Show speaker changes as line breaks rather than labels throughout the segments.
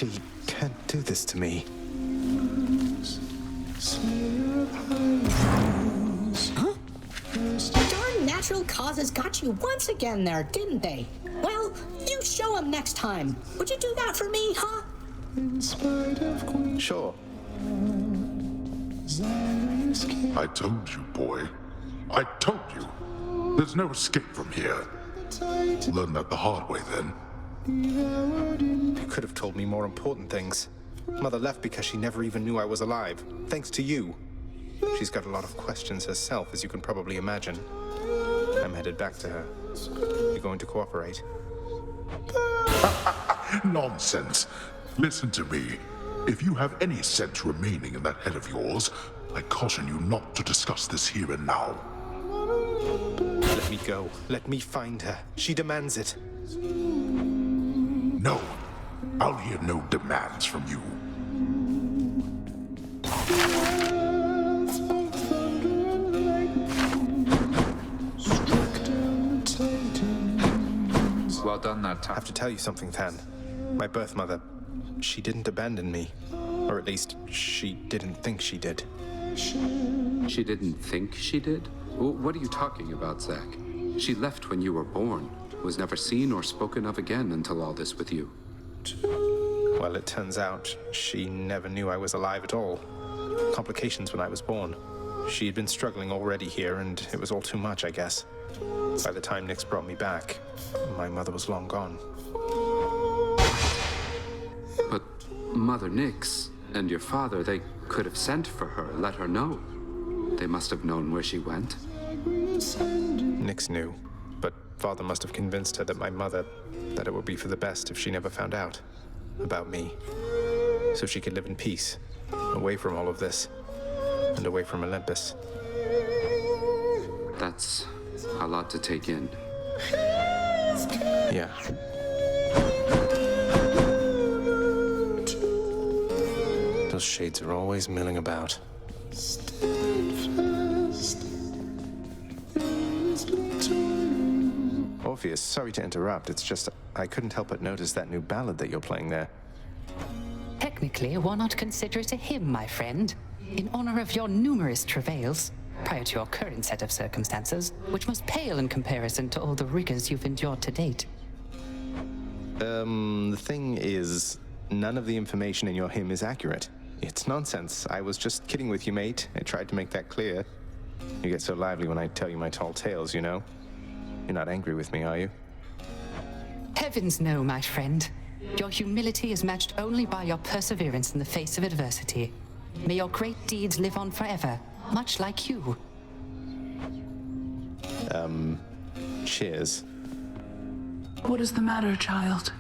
She can't do this to me.
Huh? Darn natural causes got you once again there, didn't they? Well, you show them next time. Would you do that for me, huh?
Sure.
I told you, boy. I told you. There's no escape from here. Learn that the hard way, then.
You could have told me more important things. Mother left because she never even knew I was alive, thanks to you. She's got a lot of questions herself, as you can probably imagine. I'm headed back to her. You going to cooperate?
Nonsense. Listen to me. If you have any sense remaining in that head of yours, I caution you not to discuss this here and now.
Let me go. Let me find her. She demands it.
No. I'll hear no demands from you.
Well done that time.
I have to tell you something, Than. My birth mother, she didn't abandon me. Or at least, she didn't think she did.
She didn't think she did? What are you talking about, Zach? She left when you were born. Was never seen or spoken of again until all this with you.
Well, it turns out she never knew I was alive at all. Complications when I was born. She had been struggling already here, and it was all too much, I guess. By the time Nyx brought me back, my mother was long gone.
But Mother Nyx and your father, they could have sent for her, let her know. They must have known where she went.
Nyx knew, but father must have convinced her that that it would be for the best if she never found out about me. So she could live in peace, away from all of this, and away from Olympus.
That's a lot to take in.
Yeah. Those shades are always milling about. Orpheus, sorry to interrupt. It's just I couldn't help but notice that new ballad that you're playing there.
Technically, why not consider it a hymn, my friend? In honor of your numerous travails, prior to your current set of circumstances, which must pale in comparison to all the rigors you've endured to date.
The thing is, none of the information in your hymn is accurate. It's nonsense. I was just kidding with you, mate. I tried to make that clear. You get so lively when I tell you my tall tales, you know? You're not angry with me, are you?
Heavens no, my friend. Your humility is matched only by your perseverance in the face of adversity. May your great deeds live on forever, much like you.
Cheers.
What is the matter, child?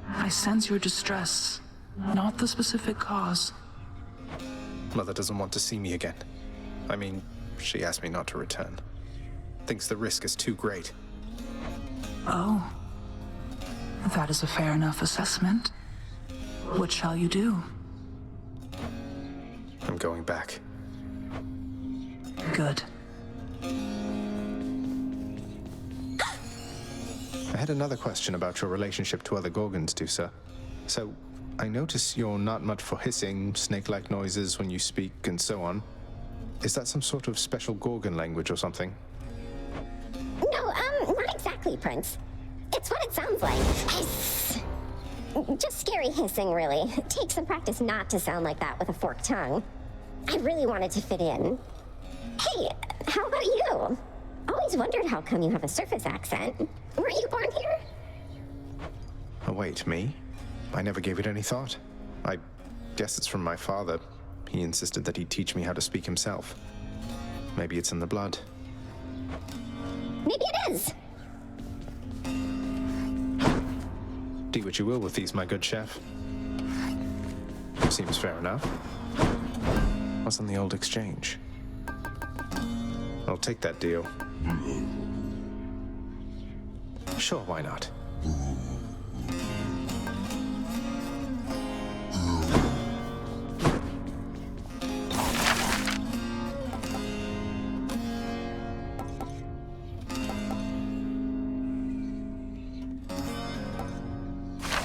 I sense your distress, not the specific cause.
Mother doesn't want to see me again. I mean, she asked me not to return. Thinks the risk is too great.
Oh. That is a fair enough assessment. What shall you do?
I'm going back.
Good.
I had another question about your relationship to other Gorgons, Dusa. So, I notice you're not much for hissing, snake-like noises when you speak, and so on. Is that some sort of special Gorgon language or something?
No, not exactly, Prince. It's what it sounds like. Hiss. Just scary hissing, really. It takes some practice not to sound like that with a forked tongue. I really wanted to fit in. Hey, how about you? Always wondered how come you have a surface accent. Were you born here?
Oh, wait, me? I never gave it any thought. I guess it's from my father. He insisted that he'd teach me how to speak himself. Maybe it's in the blood.
Maybe it is.
Do what you will with these, my good chef. Seems fair enough. What's on the old exchange? I'll take that deal. Sure, why not?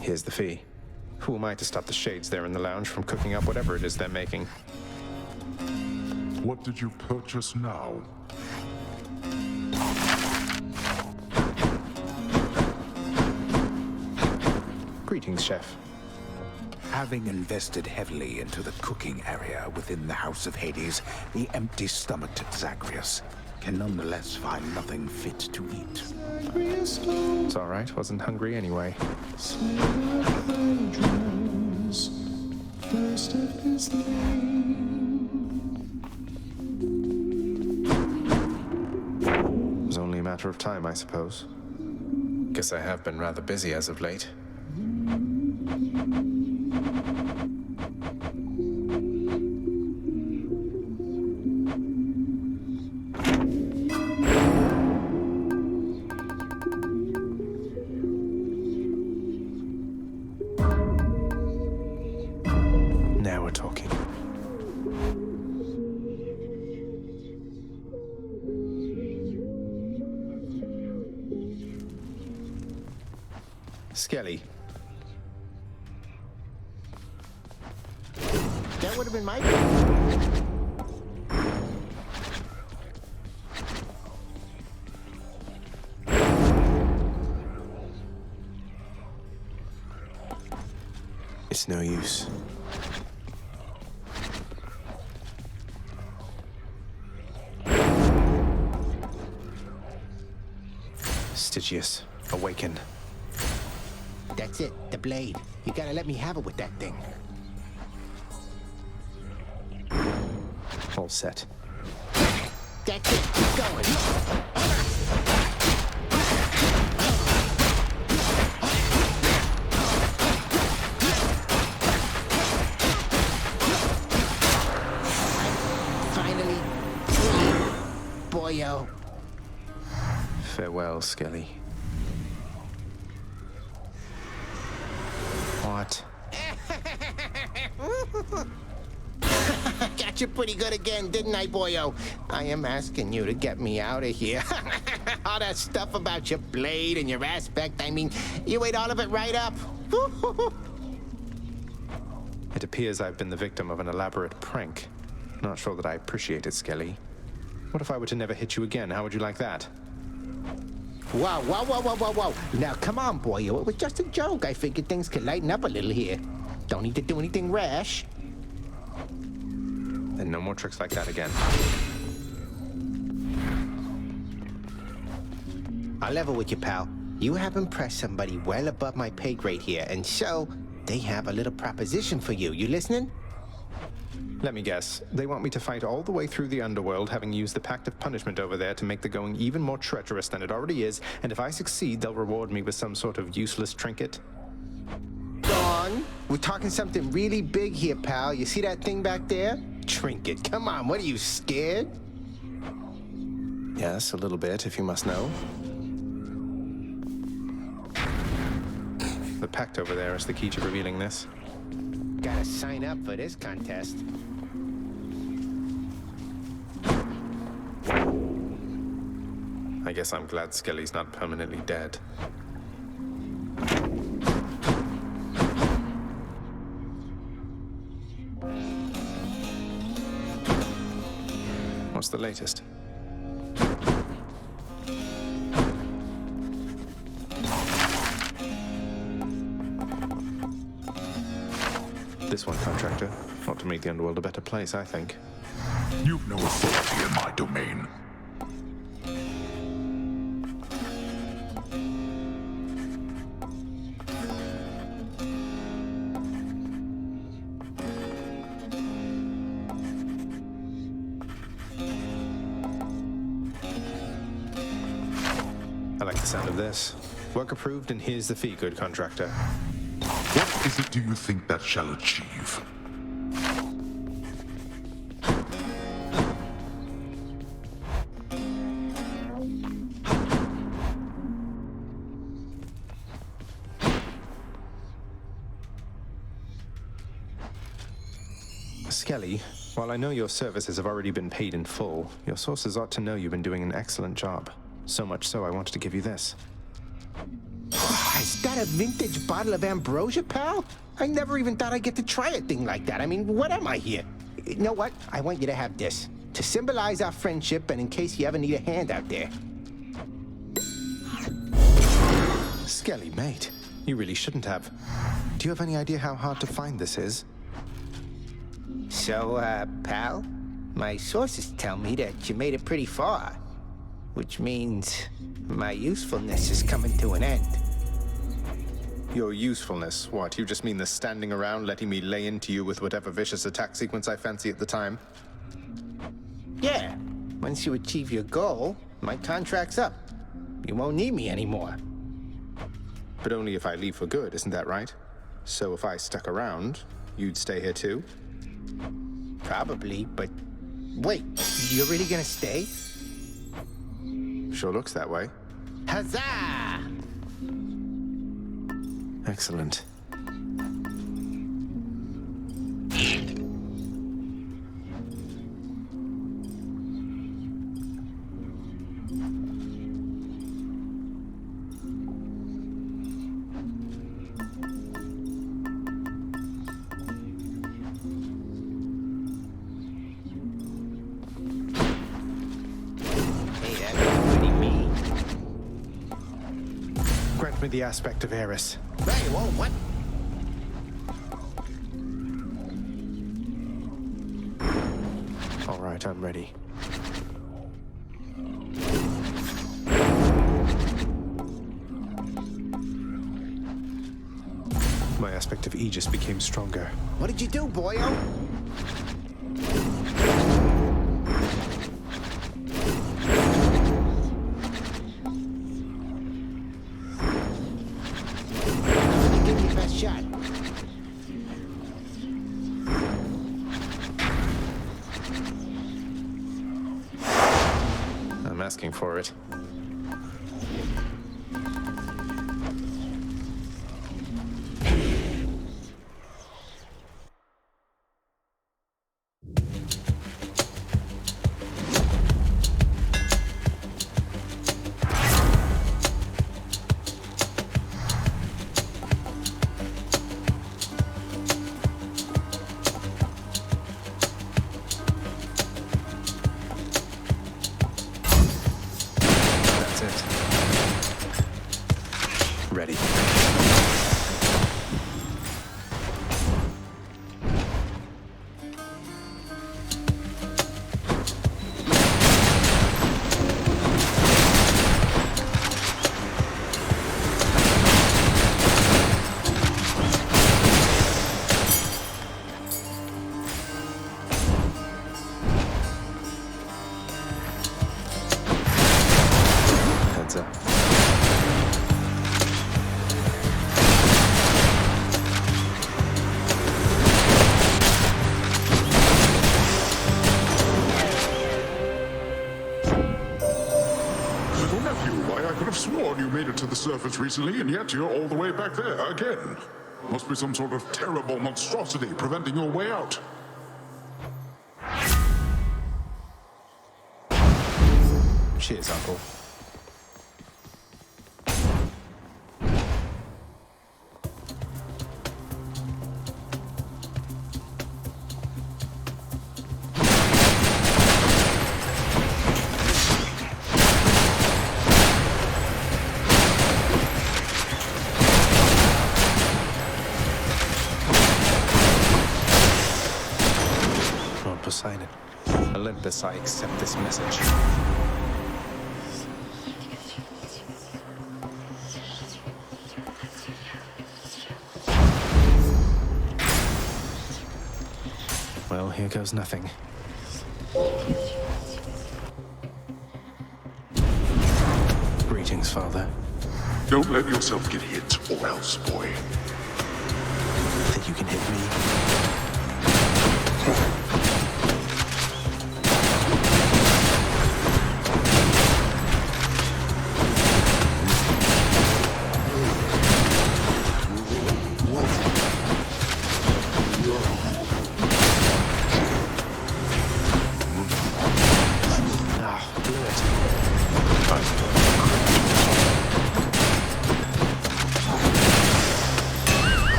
Here's the fee. Who am I to stop the shades there in the lounge from cooking up whatever it is they're making?
What did you purchase now?
Greetings, Chef.
Having invested heavily into the cooking area within the House of Hades, the empty-stomached Zagreus can nonetheless find nothing fit to eat.
It's all right. Wasn't hungry anyway. It was only a matter of time, I suppose. Guess I have been rather busy as of late. Now we're talking. Skelly.
That would have been my...
It's no use. Stygius, awaken.
That's it, the blade. You gotta let me have it with that thing.
All set.
That's it, keep going. Finally, boyo.
Farewell, Skelly. What?
Got you pretty good again, didn't I, boyo? I am asking you to get me out of here. All that stuff about your blade and your aspect, I mean, you ate all of it right up.
It appears I've been the victim of an elaborate prank. Not sure that I appreciate it, Skelly. What if I were to never hit you again? How would you like that?
Whoa, whoa, whoa, whoa, whoa, whoa. Now, come on, boyo. It was just a joke. I figured things could lighten up a little here. Don't need to do anything rash.
Then no more tricks like that again.
I'll level with you, pal. You have impressed somebody well above my pay grade here, and so they have a little proposition for you. You listening?
Let me guess. They want me to fight all the way through the Underworld, having used the Pact of Punishment over there to make the going even more treacherous than it already is, and if I succeed, they'll reward me with some sort of useless trinket?
Dawn, we're talking something really big here, pal. You see that thing back there? Trinket. Come on, what are you, scared?
Yes, a little bit, if you must know. The Pact over there is the key to revealing this.
Gotta sign up for this contest.
I guess I'm glad Skelly's not permanently dead. What's the latest? This one, contractor. Ought to make the Underworld a better place, I think.
You've no authority in my domain.
I like the sound of this. Work approved, and here's the fee, good contractor.
What is it do you think that shall achieve?
Skelly, while I know your services have already been paid in full, your sources ought to know you've been doing an excellent job. So much so I wanted to give you this.
I Is that a vintage bottle of ambrosia, pal? I never even thought I'd get to try a thing like that. I mean, what am I here? You know what? I want you to have this. To symbolize our friendship and in case you ever need a hand out there.
Skelly, mate. You really shouldn't have. Do you have any idea how hard to find this is?
So, pal, my sources tell me that you made it pretty far. Which means my usefulness is coming to an end.
Your usefulness? What, you just mean the standing around letting me lay into you with whatever vicious attack sequence I fancy at the time?
Yeah. Once you achieve your goal, my contract's up. You won't need me anymore.
But only if I leave for good, isn't that right? So if I stuck around, you'd stay here too?
Probably, but... Wait, you're really gonna stay?
Sure looks that way.
Huzzah!
Excellent. Grant me the aspect of Eris.
Hey, whoa, what?
All right, I'm ready. My aspect of Aegis became stronger.
What did you do, boyo? Give me your best shot.
I'm asking for it. Ready. Heads up.
Sworn you made it to the surface recently, and yet you're all the way back there again. Must be some sort of terrible monstrosity preventing your way out.
Cheers, Uncle. Poseidon. Olympus, I accept this message. Well, here goes nothing. Greetings, Father.
Don't let yourself get hit, or else, boy.
Think you can hit me?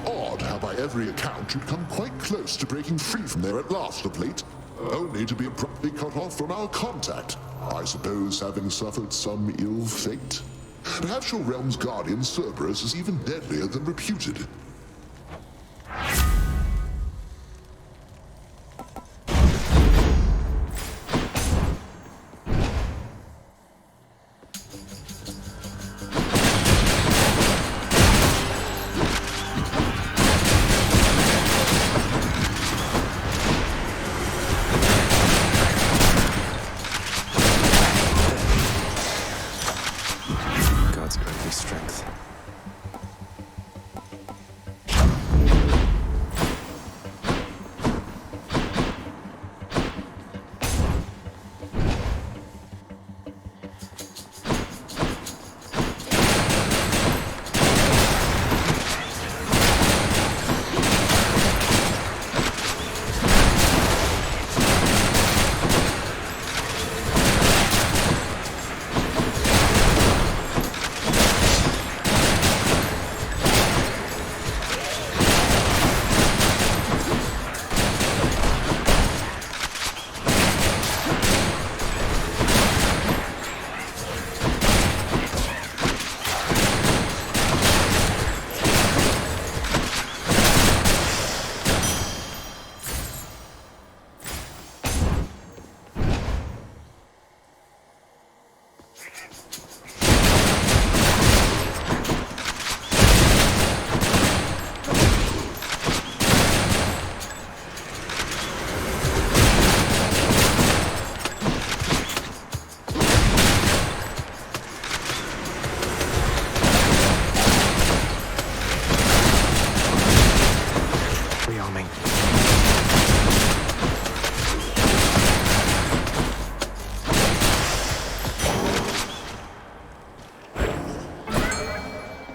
odd how by every account you'd come quite close to breaking free from there at last of late, only to be abruptly cut off from our contact. I suppose having suffered some ill fate? Perhaps your realm's guardian, Cerberus, is even deadlier than reputed.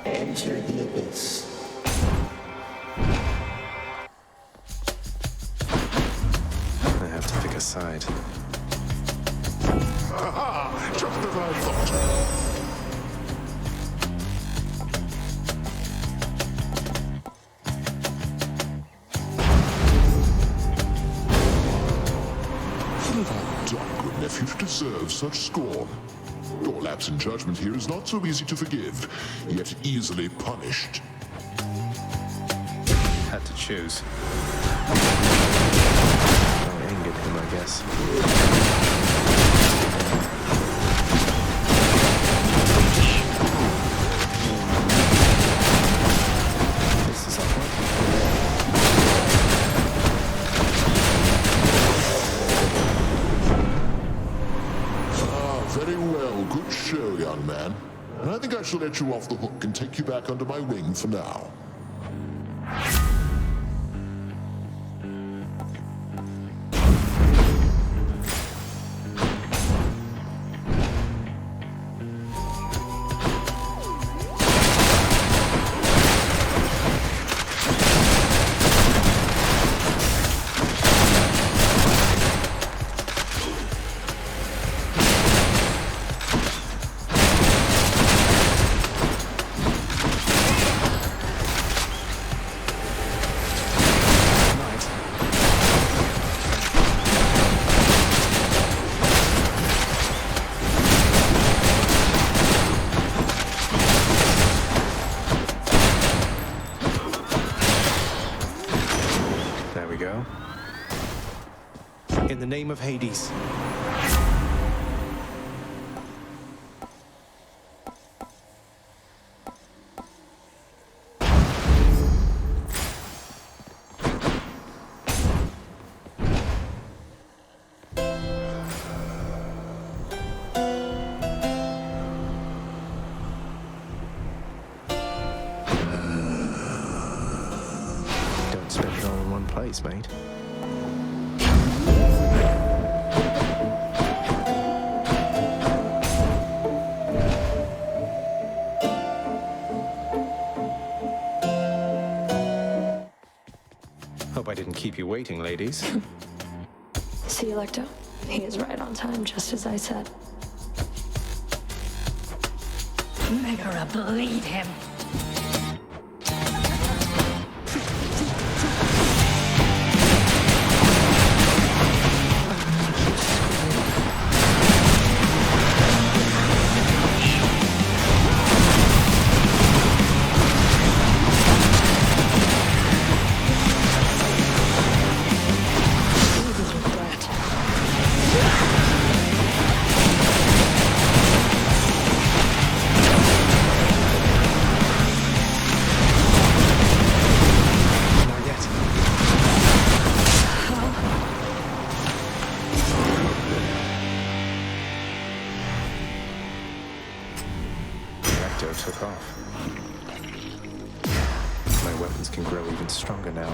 Enter the abyss.
I have to pick a side.
Aha! Just as I thought. Good nephew to deserve such scorn. Your lapse in judgment here is not so easy to forgive, yet easily punished.
Had to choose. I angered him, I guess. This is awkward.
Very well, good show, young man. And I think I shall let you off the hook and take you back under my wing for now.
In the name of Hades. Don't spend it all in one place, mate. Hope I didn't keep you waiting, ladies.
See, Electo, he is right on time, just as I said.
Megara, bleed him.
grow even stronger now.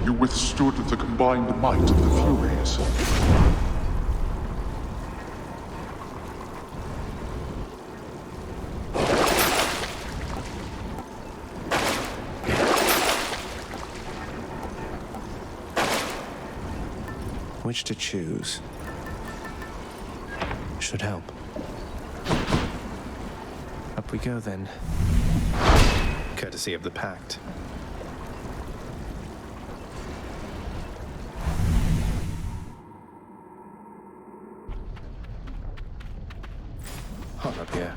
You withstood the combined might of the Furies.
Which to choose? Should help. Up we go then. Courtesy of the Pact. Hot up here.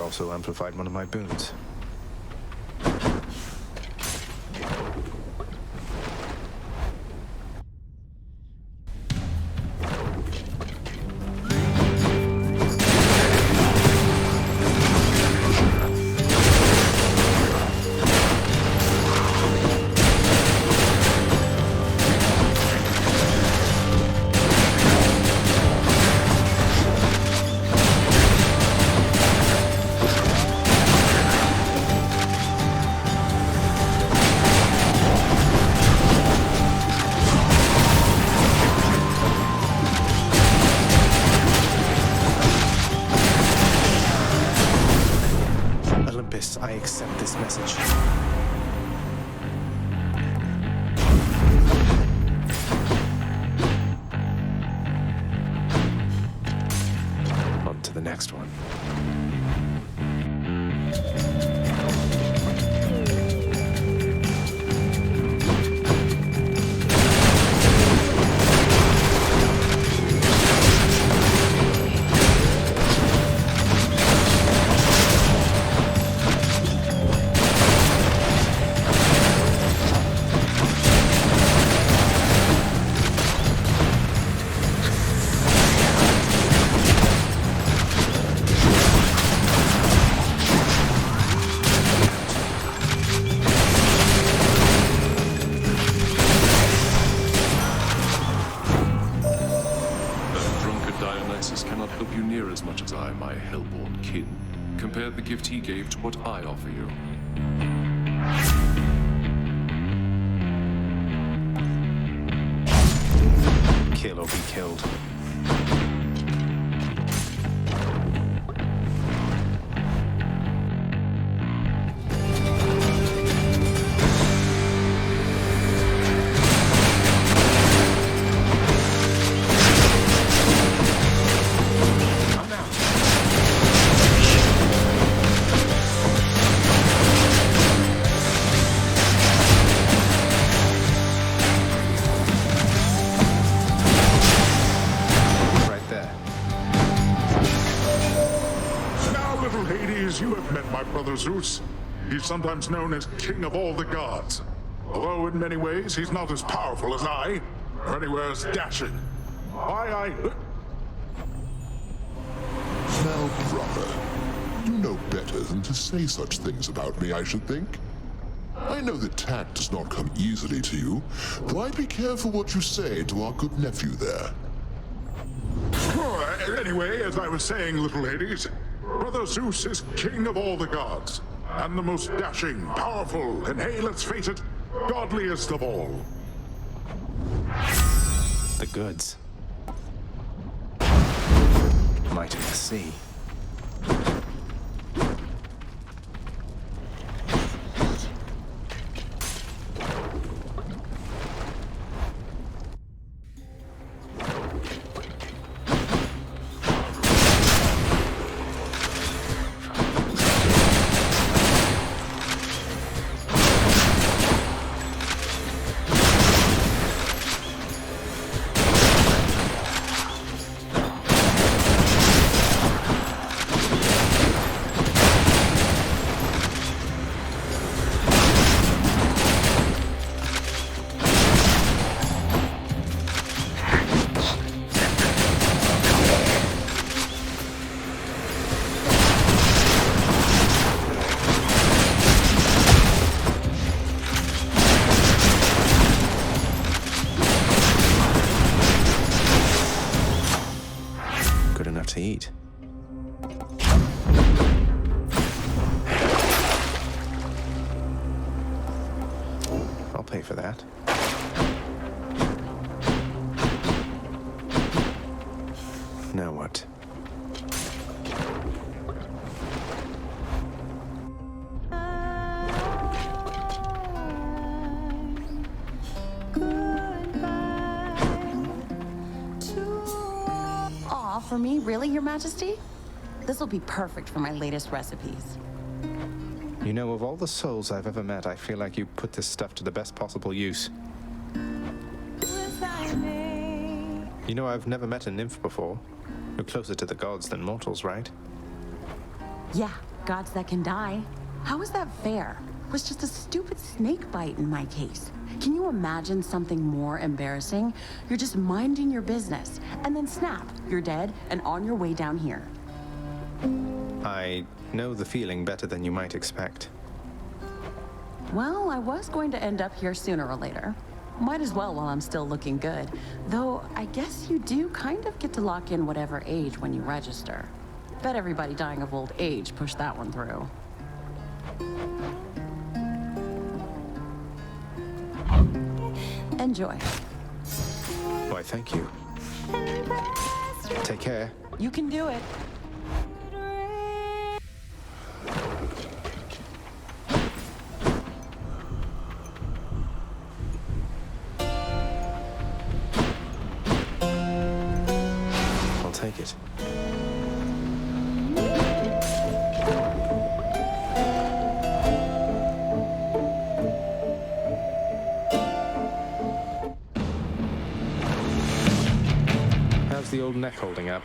Also amplified one of my boons. I accept this message. On to the next one.
Compare the gift he gave to what I offer you.
Kill or be killed.
Zeus. He's sometimes known as King of all the gods. Although in many ways he's not as powerful as I, or anywhere as dashing. Now, brother, you know better than to say such things about me, I should think. I know that tact does not come easily to you, though I'd be careful what you say to our good nephew there. Anyway, as I was saying, little ladies, Brother Zeus is king of all the gods, and the most dashing, powerful, and hey, let's face it, godliest of all.
The goods. Might of the sea. to eat. I'll pay for that. Now what?
Aw, for me? Really, Your Majesty? This'll be perfect for my latest recipes.
You know, of all the souls I've ever met, I feel like you put this stuff to the best possible use. You know, I've never met a nymph before. You're closer to the gods than mortals, right?
Yeah, gods that can die. How is that fair? It was just a stupid snake bite in my case. Can you imagine something more embarrassing? You're just minding your business, and then snap, you're dead and on your way down here.
I know the feeling better than you might expect.
Well, I was going to end up here sooner or later. Might as well while I'm still looking good. Though, I guess you do kind of get to lock in whatever age when you register. Bet everybody dying of old age pushed that one through. Enjoy.
Why, thank you. Take care.
You can do it.
I'll take it. How's the old neck holding up?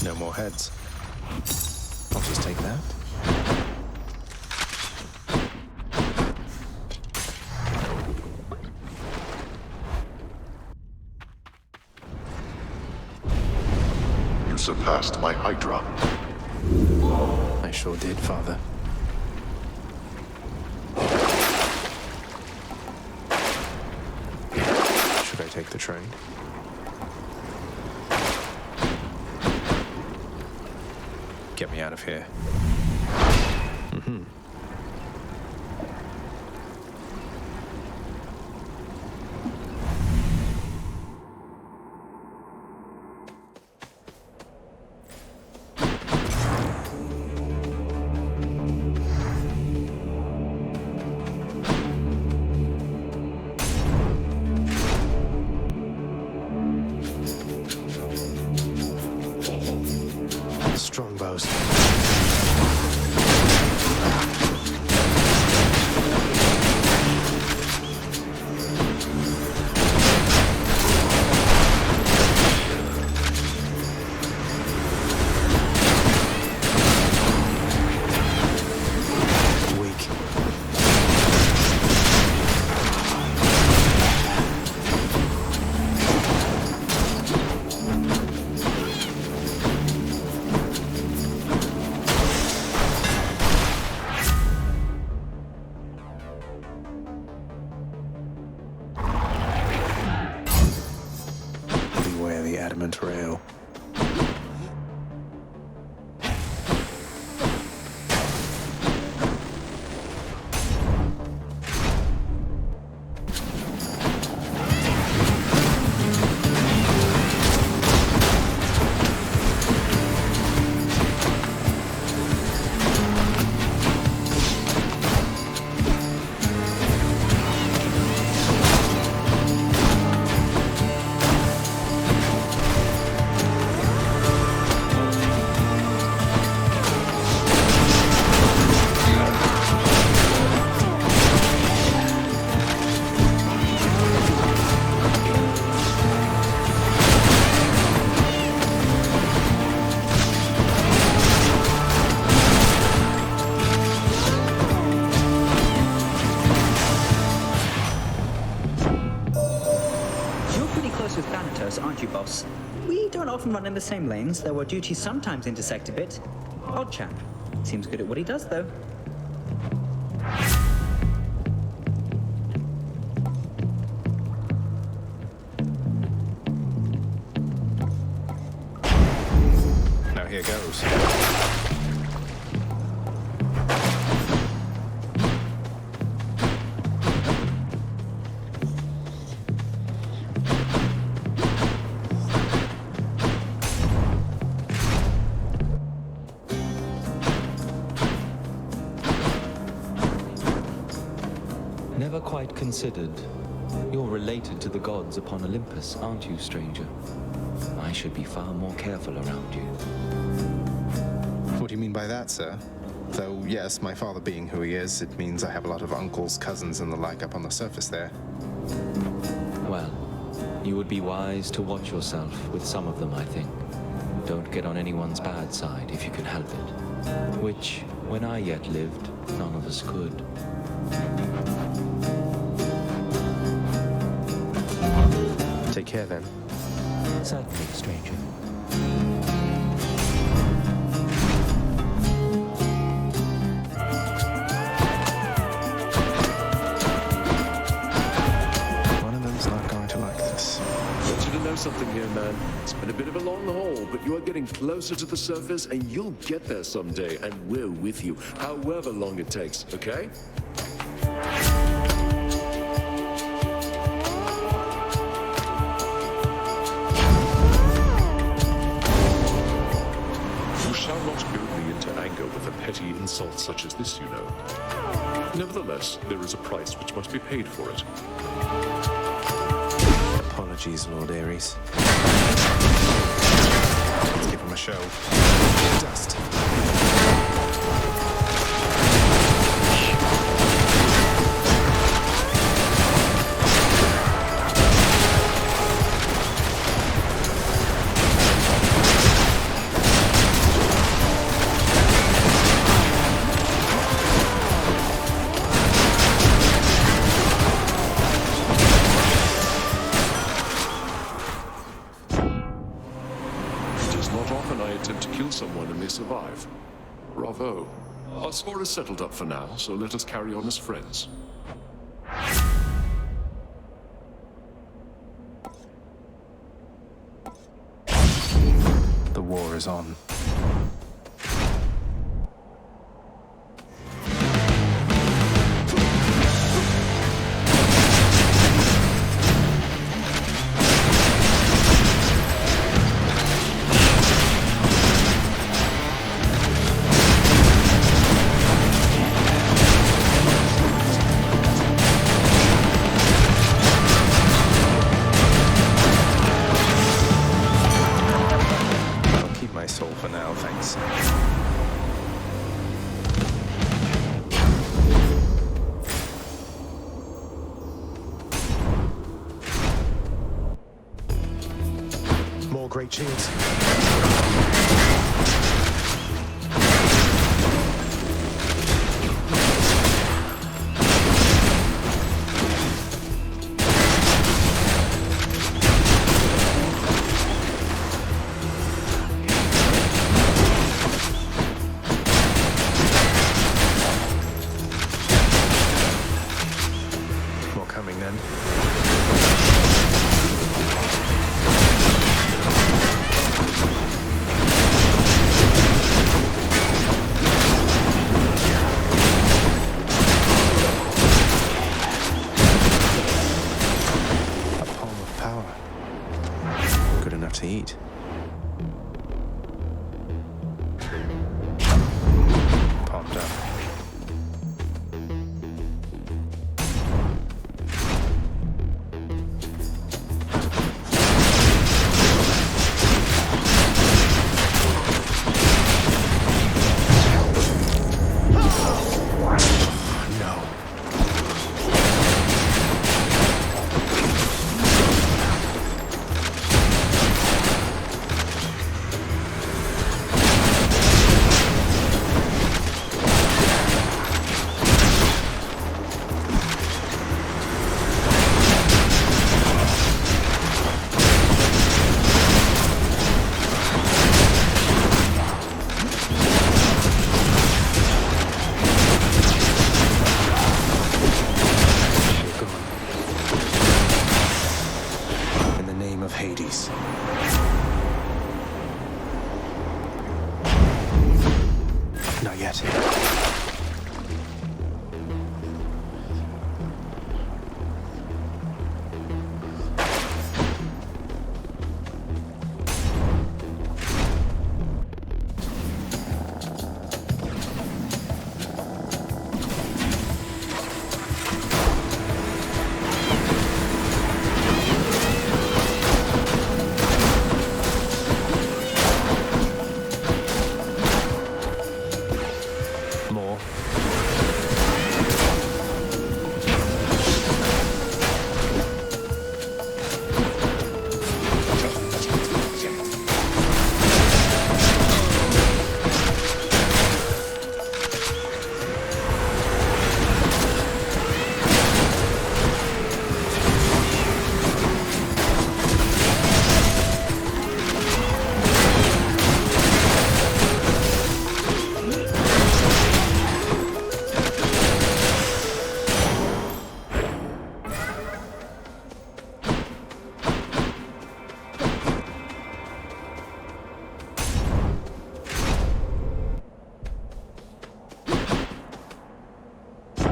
No more heads. I'll just take that.
You surpassed my Hydra.
I sure did, Father. Should I take the train? Get me out of here. Mm-hmm. Strongbows. Beware the adamant rail.
boss. We don't often run in the same lanes, though our duties sometimes intersect a bit. Odd chap. Seems good at what he does, though.
Now here goes.
Never quite considered. You're related to the gods upon Olympus, aren't you, stranger? I should be far more careful around you.
What do you mean by that, sir? Though, yes, my father being who he is, it means I have a lot of uncles, cousins, and the like up on the surface there.
Well, you would be wise to watch yourself with some of them, I think. Don't get on anyone's bad side if you can help it. Which, when I yet lived, none of us could.
Take care, then.
Certainly, stranger.
One of them's not going to like this.
I want you to know something here, man. It's been a bit of a long haul, but you are getting closer to the surface, and you'll get there someday, and we're with you, however long it takes, okay? Petty insults such as this, you know. Nevertheless, there is a price which must be paid for it.
Apologies, Lord Ares. Let's give him a show. Dust.
Someone and they survive. Bravo. Our score is settled up for now, so let us carry on as friends.
The war is on. Great shields. More coming then.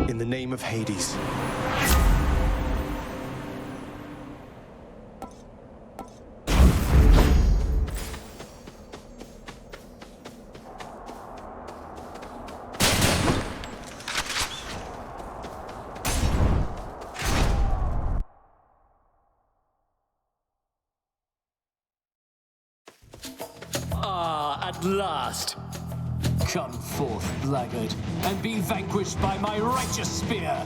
In the name of Hades.
At last! Come forth, blackguard, and be vanquished by my righteous spear!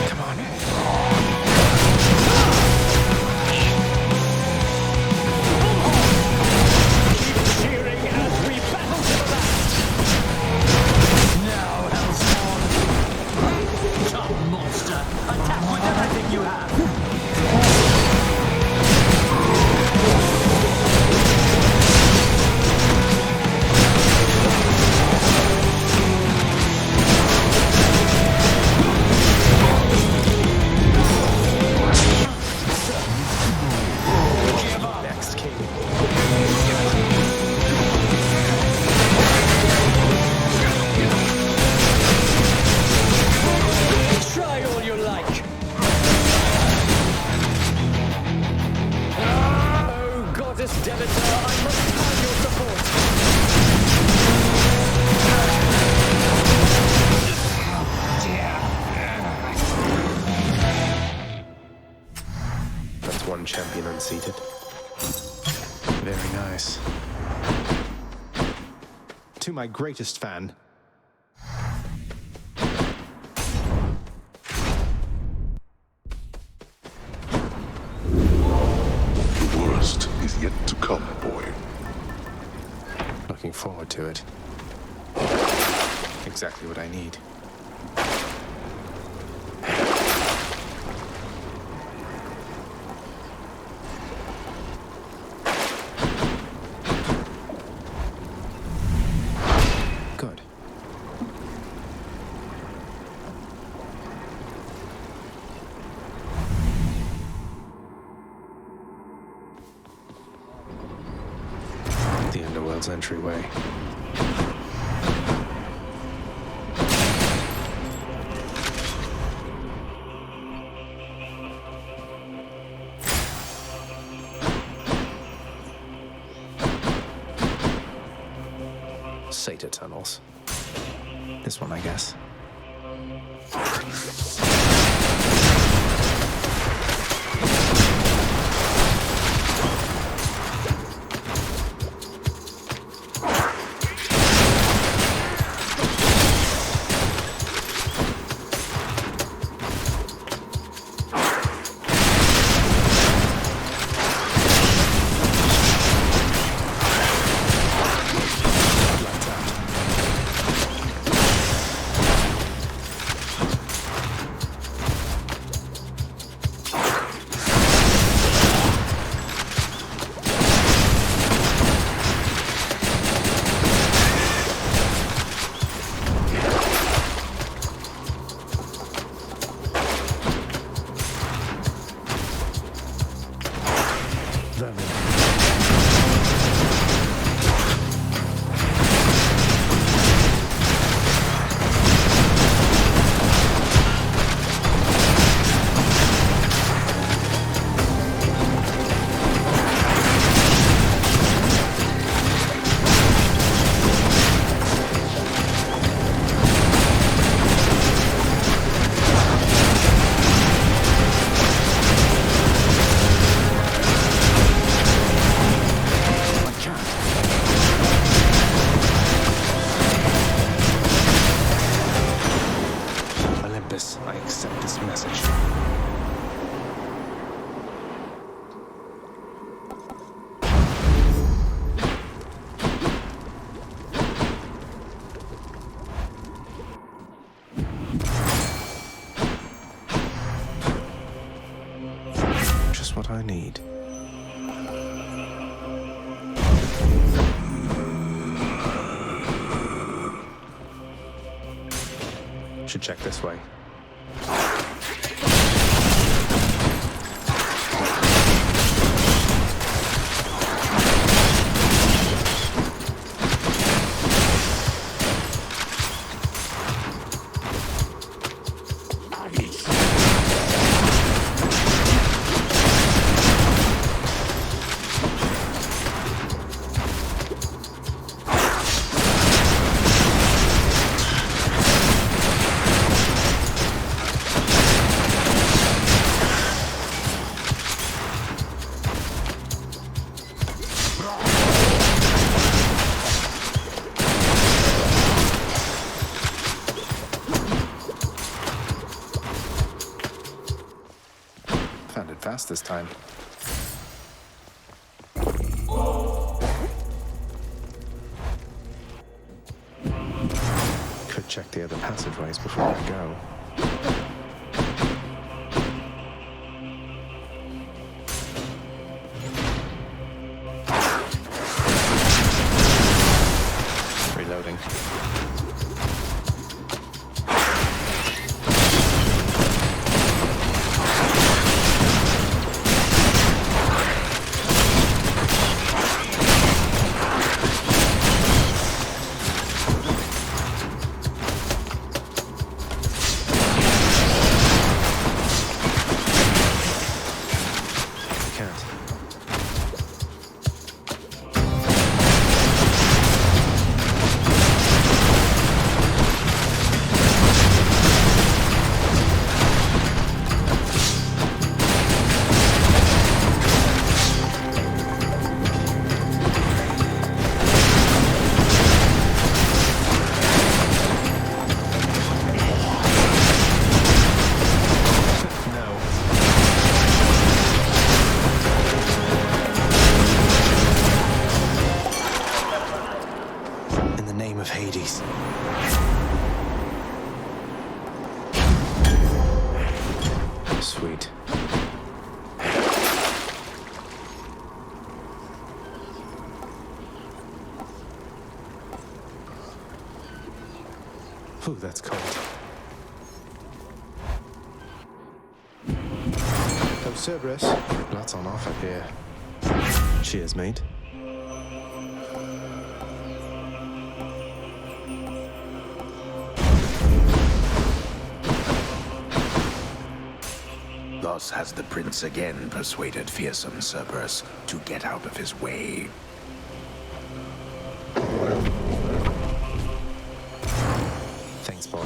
Come on.
Keep cheering as we battle to the last! Now, Hellspawn! Come, monster! Attack with everything you have!
Champion unseated. Very nice. To my greatest fan.
The worst is yet to come, boy.
Looking forward to it. Exactly what I need. The Underworld's entryway. Satyr tunnels. This one, I guess. Olympus, I accept this message. Just what I need. Should check this way. fast this time. Could check the other passageways before I go. Reloading. Sweet. Ooh, that's cold. Oh, Cerberus. Lots on offer here. Cheers, mate.
Thus has the prince again persuaded fearsome Cerberus to get out of his way.
Thanks, boy.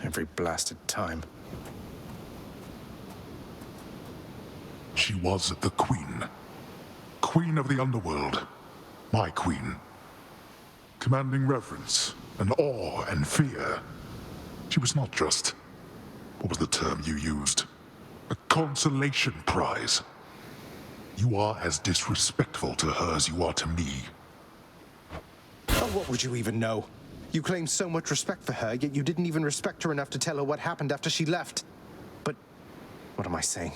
Every blasted time.
She was the queen. Queen of the Underworld. My queen. Commanding reverence and awe and fear. She was not just, what was the term you used? A consolation prize. You are as disrespectful to her as you are to me.
Oh, what would you even know? You claim so much respect for her, yet you didn't even respect her enough to tell her what happened after she left. But what am I saying?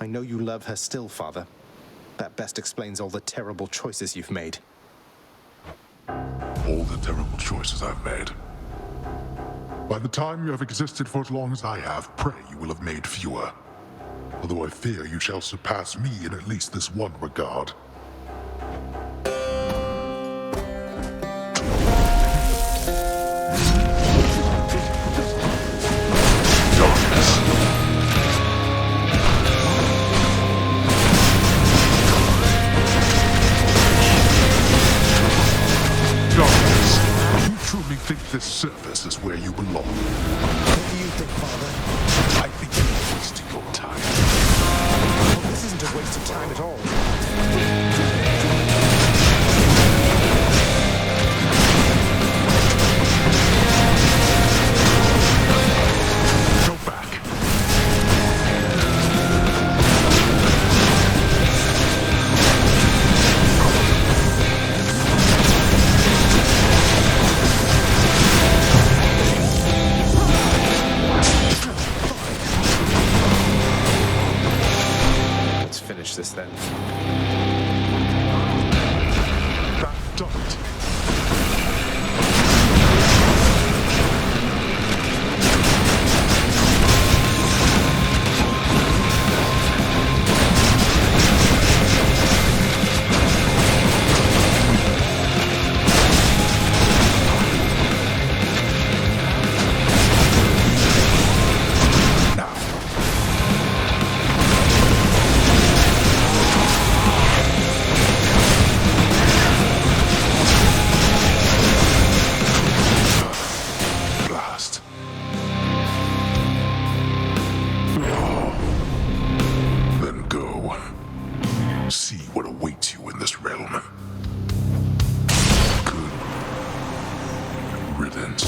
I know you love her still, Father. That best explains all the terrible choices you've made.
All the terrible choices I've made. By the time you have existed for as long as I have, pray you will have made fewer. Although I fear you shall surpass me in at least this one regard. This surface is where you belong.
What do you think, Father?
I think you're wasting your time.
Well, this isn't a waste of time at all.
Go back.
Finish this then.
That done it. See what awaits you in this realm. Good riddance.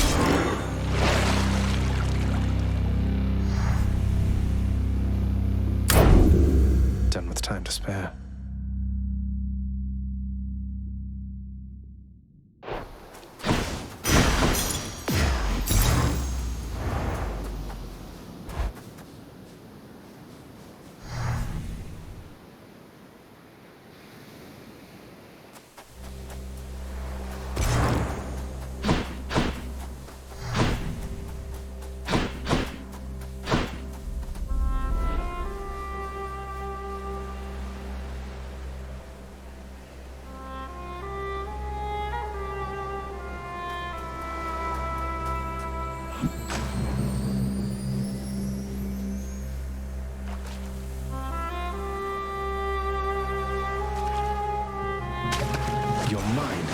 Done with time to spare. You're mine.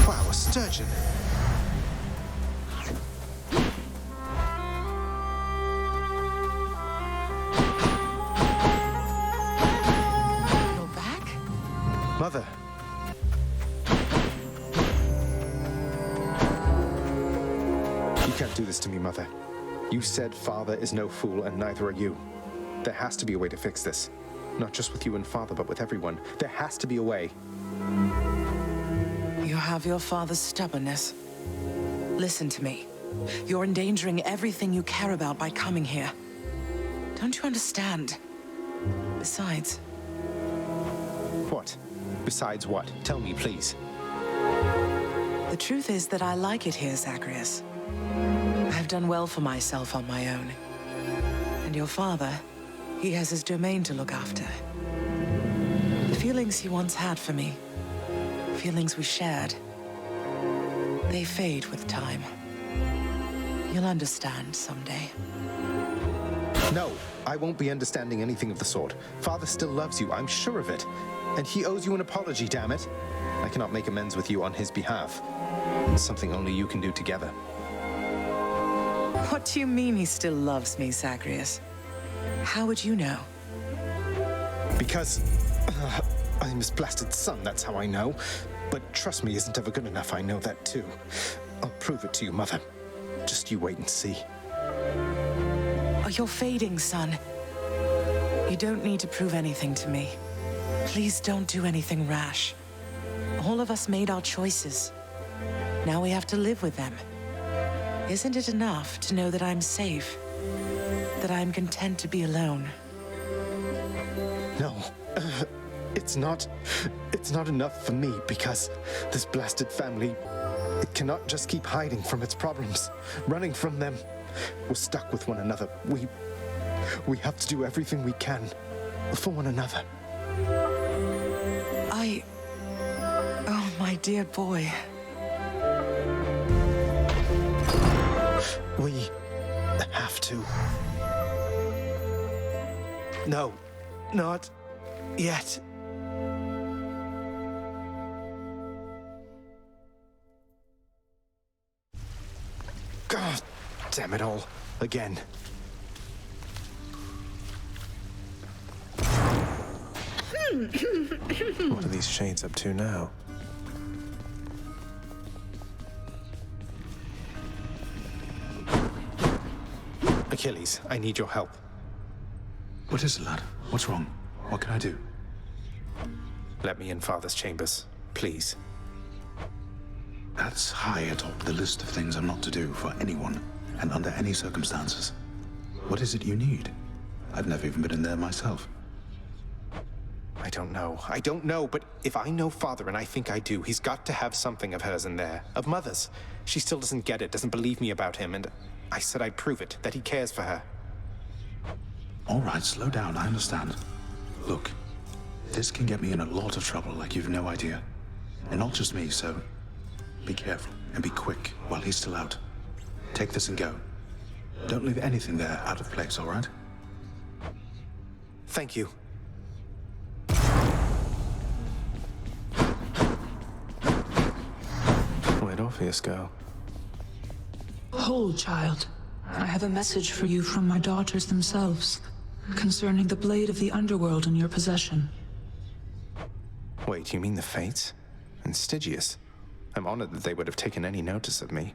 Wow, a sturgeon.
Go back?
Mother. You can't do this to me, Mother. You said Father is no fool, and neither are you. There has to be a way to fix this. Not just with you and Father, but with everyone. There has to be a way.
You have your father's stubbornness. Listen to me. You're endangering everything you care about by coming here. Don't you understand? Besides...
What? Besides what? Tell me, please.
The truth is that I like it here, Zagreus. I've done well for myself on my own. And your father, he has his domain to look after. The feelings he once had for me, feelings we shared, they fade with time. You'll understand someday.
No, I won't be understanding anything of the sort. Father still loves you, I'm sure of it. And he owes you an apology, damn it. I cannot make amends with you on his behalf. It's something only you can do together.
What do you mean he still loves me, Zagreus? How would you know?
Because I'm his blasted son, that's how I know. But trust me isn't ever good enough, I know that too. I'll prove it to you, Mother. Just you wait and see.
Oh, you're fading, son. You don't need to prove anything to me. Please don't do anything rash. All of us made our choices. Now we have to live with them. Isn't it enough to know that I'm safe? That I'm content to be alone?
No, it's not enough for me because this blasted family, it cannot just keep hiding from its problems, running from them. We're stuck with one another. We have to do everything we can for one another.
Oh, my dear boy.
We have to. No, not yet. God damn it all, again. What are these shades up to now? Achilles, I need your help.
What is it, lad? What's wrong? What can I do?
Let me in Father's chambers, please.
That's high atop the list of things I'm not to do for anyone, and under any circumstances. What is it you need? I've never even been in there myself.
I don't know, but if I know Father, and I think I do, he's got to have something of hers in there, of Mother's. She still doesn't get it, doesn't believe me about him, and I said I'd prove it, that he cares for her.
All right, slow down, I understand. Look, this can get me in a lot of trouble like you've no idea. And not just me, so be careful and be quick while he's still out. Take this and go. Don't leave anything there out of place, all right?
Thank you. Where'd Orpheus go?
Hold, child. I have a message for you from my daughters themselves, concerning the blade of the Underworld in your possession.
Wait, you mean the Fates? And Stygius? I'm honored that they would have taken any notice of me.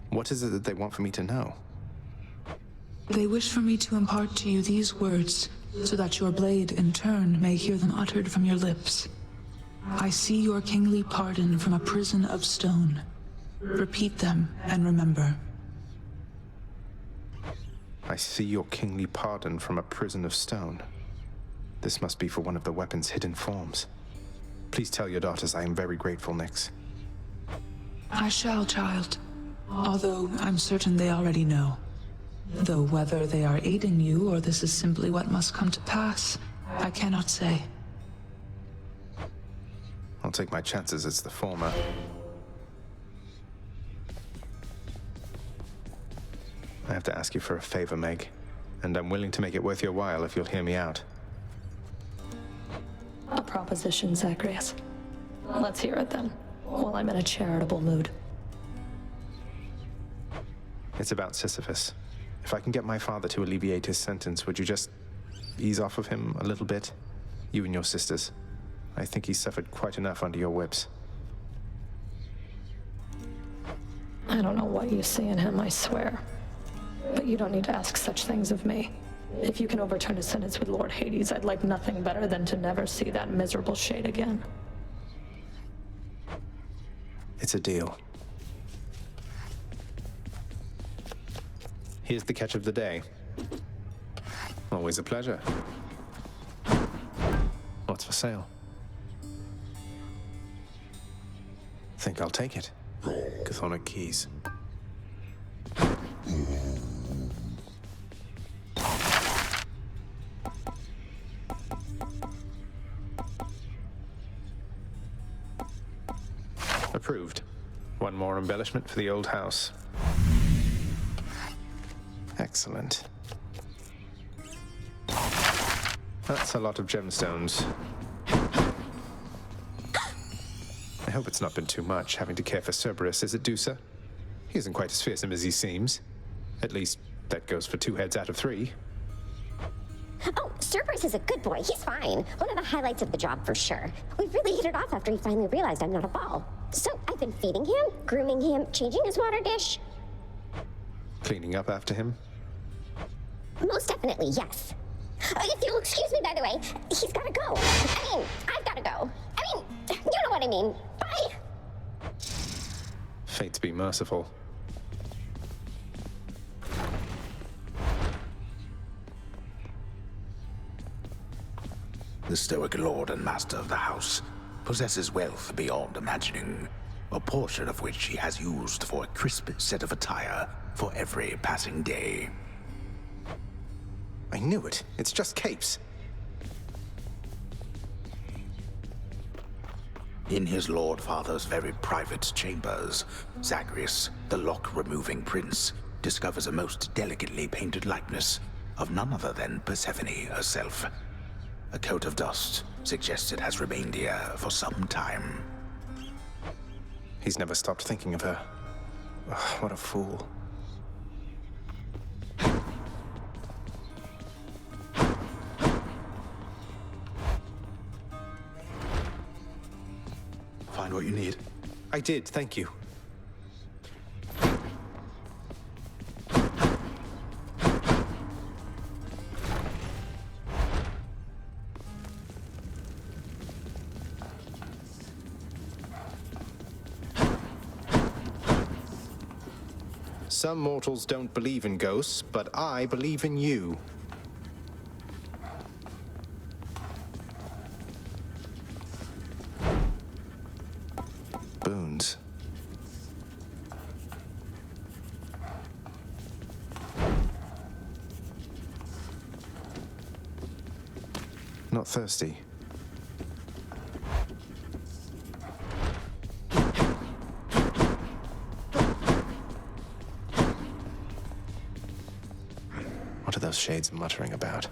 What is it that they want for me to know?
They wish for me to impart to you these words, so that your blade, in turn, may hear them uttered from your lips. I see your kingly pardon from a prison of stone. Repeat them and remember.
I see your kingly pardon from a prison of stone. This must be for one of the weapon's hidden forms. Please tell your daughters I am very grateful, Nyx.
I shall, child. Although I'm certain they already know. Though whether they are aiding you or this is simply what must come to pass, I cannot say.
I'll take my chances it's the former. I have to ask you for a favor, Meg. And I'm willing to make it worth your while if you'll hear me out.
A proposition, Zacharias. Let's hear it then, while I'm in a charitable mood.
It's about Sisyphus. If I can get my father to alleviate his sentence, would you just ease off of him a little bit? You and your sisters. I think he's suffered quite enough under your whips.
I don't know what you see in him, I swear. But you don't need to ask such things of me. If you can overturn his sentence with Lord Hades, I'd like nothing better than to never see that miserable shade again.
It's a deal. Here's the catch of the day. Always a pleasure. What's for sale? Think I'll take it. Chthonic keys. Approved. One more embellishment for the old house. Excellent. That's a lot of gemstones. I hope it's not been too much having to care for Cerberus, is it, Dusa? He isn't quite as fearsome as he seems. At least, that goes for 2 heads out of 3.
Oh, Cerberus is a good boy. He's fine. One of the highlights of the job for sure. We really hit it off after he finally realized I'm not a ball. So I've been feeding him, grooming him, changing his water dish.
Cleaning up after him?
Most definitely, yes. If you'll excuse me, by the way, he's gotta go. I mean, I've gotta go. I mean, you know what I mean. Bye!
Fates be merciful.
The stoic lord and master of the house possesses wealth beyond imagining, a portion of which he has used for a crisp set of attire for every passing day.
I knew it. It's just capes.
In his lord father's very private chambers, Zacharias, the lock-removing prince, discovers a most delicately painted likeness of none other than Persephone herself. A coat of dust suggests it has remained here for some time.
He's never stopped thinking of her. Ugh, what a fool.
Find what you need?
I did, thank you. Some mortals don't believe in ghosts, but I believe in you. Boons. Not thirsty. What are those shades muttering about?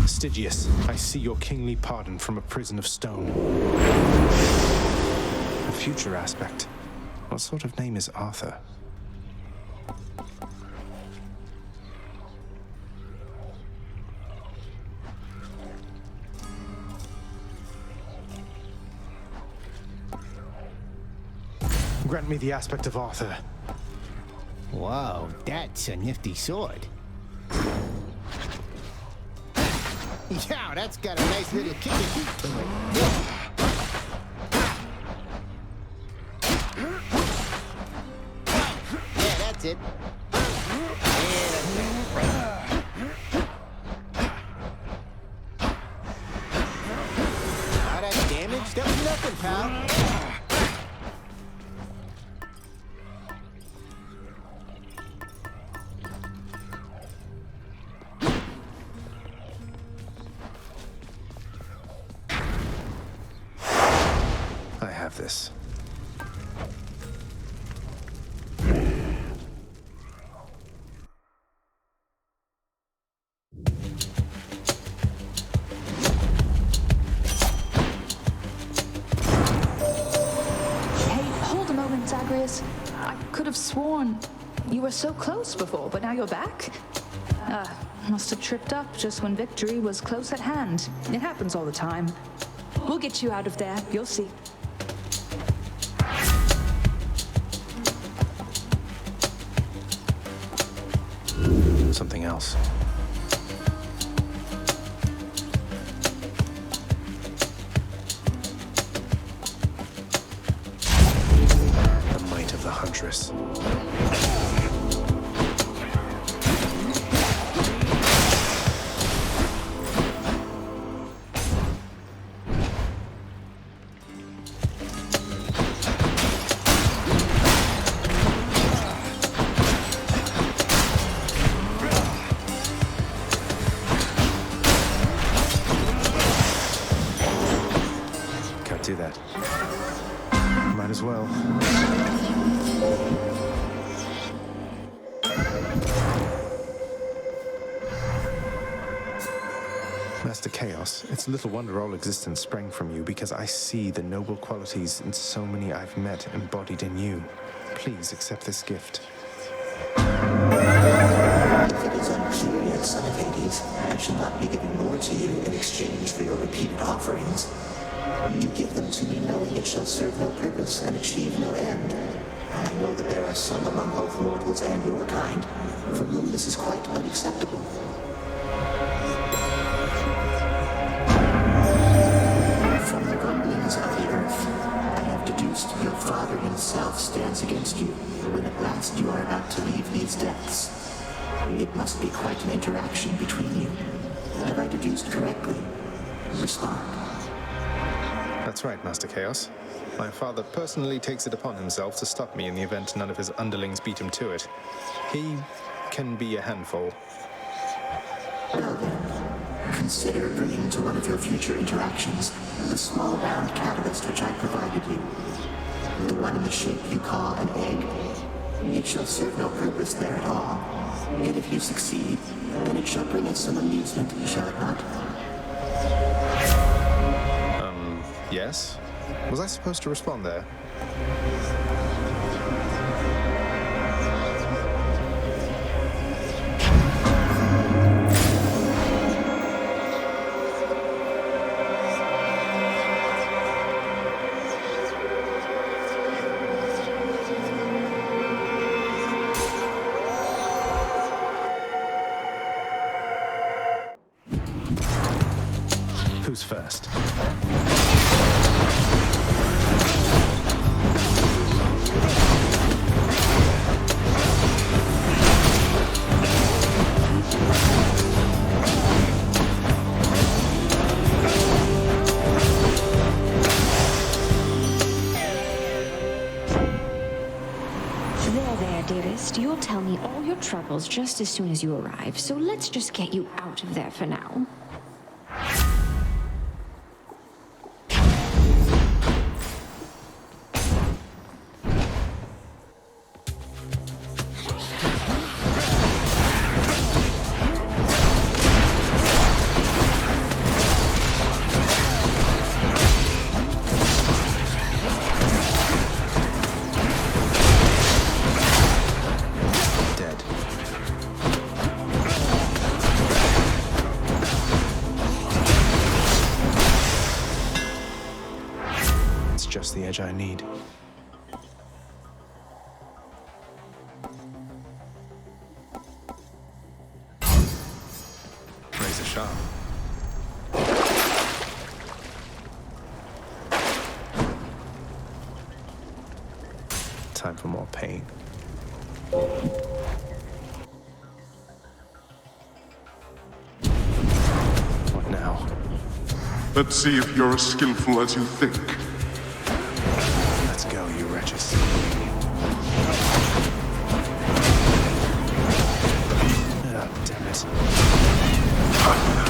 Stygius, I see your kingly pardon from a prison of stone. A future aspect. What sort of name is Arthur? Grant me the aspect of Arthur.
Whoa, that's a nifty sword. Yeah, that's got a nice little kick to it. Yeah, that's it. All that damage? That was nothing, pal.
This.
Hold a moment, Zagreus. I could have sworn you were so close before, but now you're back? Must have tripped up just when victory was close at hand. It happens all the time. We'll get you out of there, you'll see.
Something else. The might of the huntress. Do that. Might as well. Master Chaos, it's little wonder all existence sprang from you, because I see the noble qualities in so many I've met embodied in you. Please accept this gift.
If it is unclear yet, son of Hades, I shall not be giving more to you in exchange for your repeated offerings. You give them to me knowing it shall serve no purpose and achieve no end. I know that there are some among both mortals and your kind for whom this is quite unacceptable. From the rumblings of the earth, I have deduced your father himself stands against you when at last you are about to leave these depths. It must be quite an interaction between you. Have I deduced correctly? Respond.
That's right, Master Chaos. My father personally takes it upon himself to stop me in the event none of his underlings beat him to it. He can be a handful.
Well then, consider bringing to one of your future interactions the small round catalyst which I provided you. The one in the shape you call an egg. It shall serve no purpose there at all. Yet if you succeed, then it shall bring us some amusement, shall it not?
Yes? Was I supposed to respond there? Who's first?
Dearest, you'll tell me all your troubles just as soon as you arrive, so let's just get you out of there for now.
edge I need. Razor sharp. Time for more pain. What now?
Let's see if you're as skillful as you think.
Let's go, you wretches. Oh, damn it.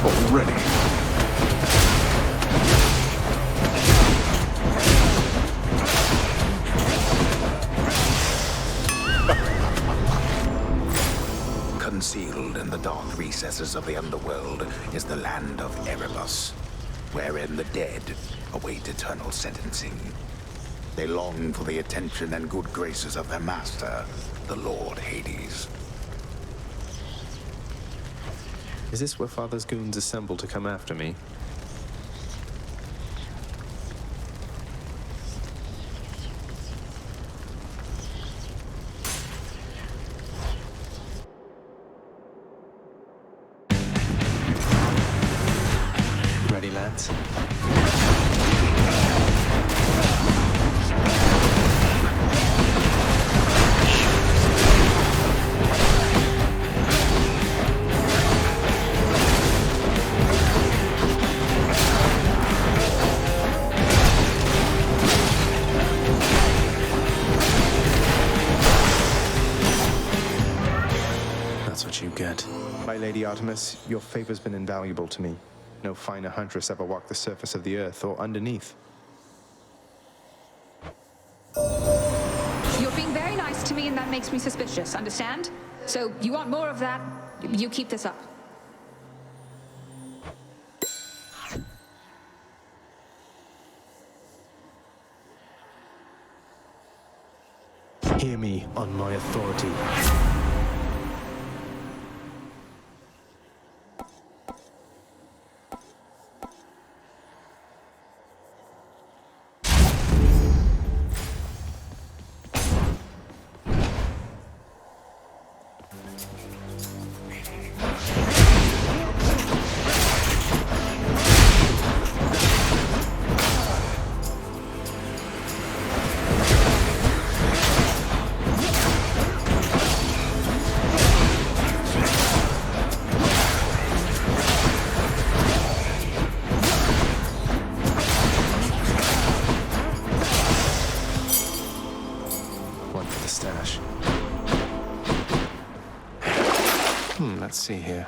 Already.
Concealed in the dark recesses of the Underworld is the land of Erebus, wherein the dead await eternal sentencing. They long for the attention and good graces of their master, the Lord Hades.
Is this where Father's goons assemble to come after me? Ready, lads? That's what you get. My Lady Artemis, your favor's been invaluable to me. No finer huntress ever walked the surface of the earth or underneath.
You're being very nice to me, and that makes me suspicious, understand? So, you want more of that, you keep this up.
Hear me on my authority. Let's see here.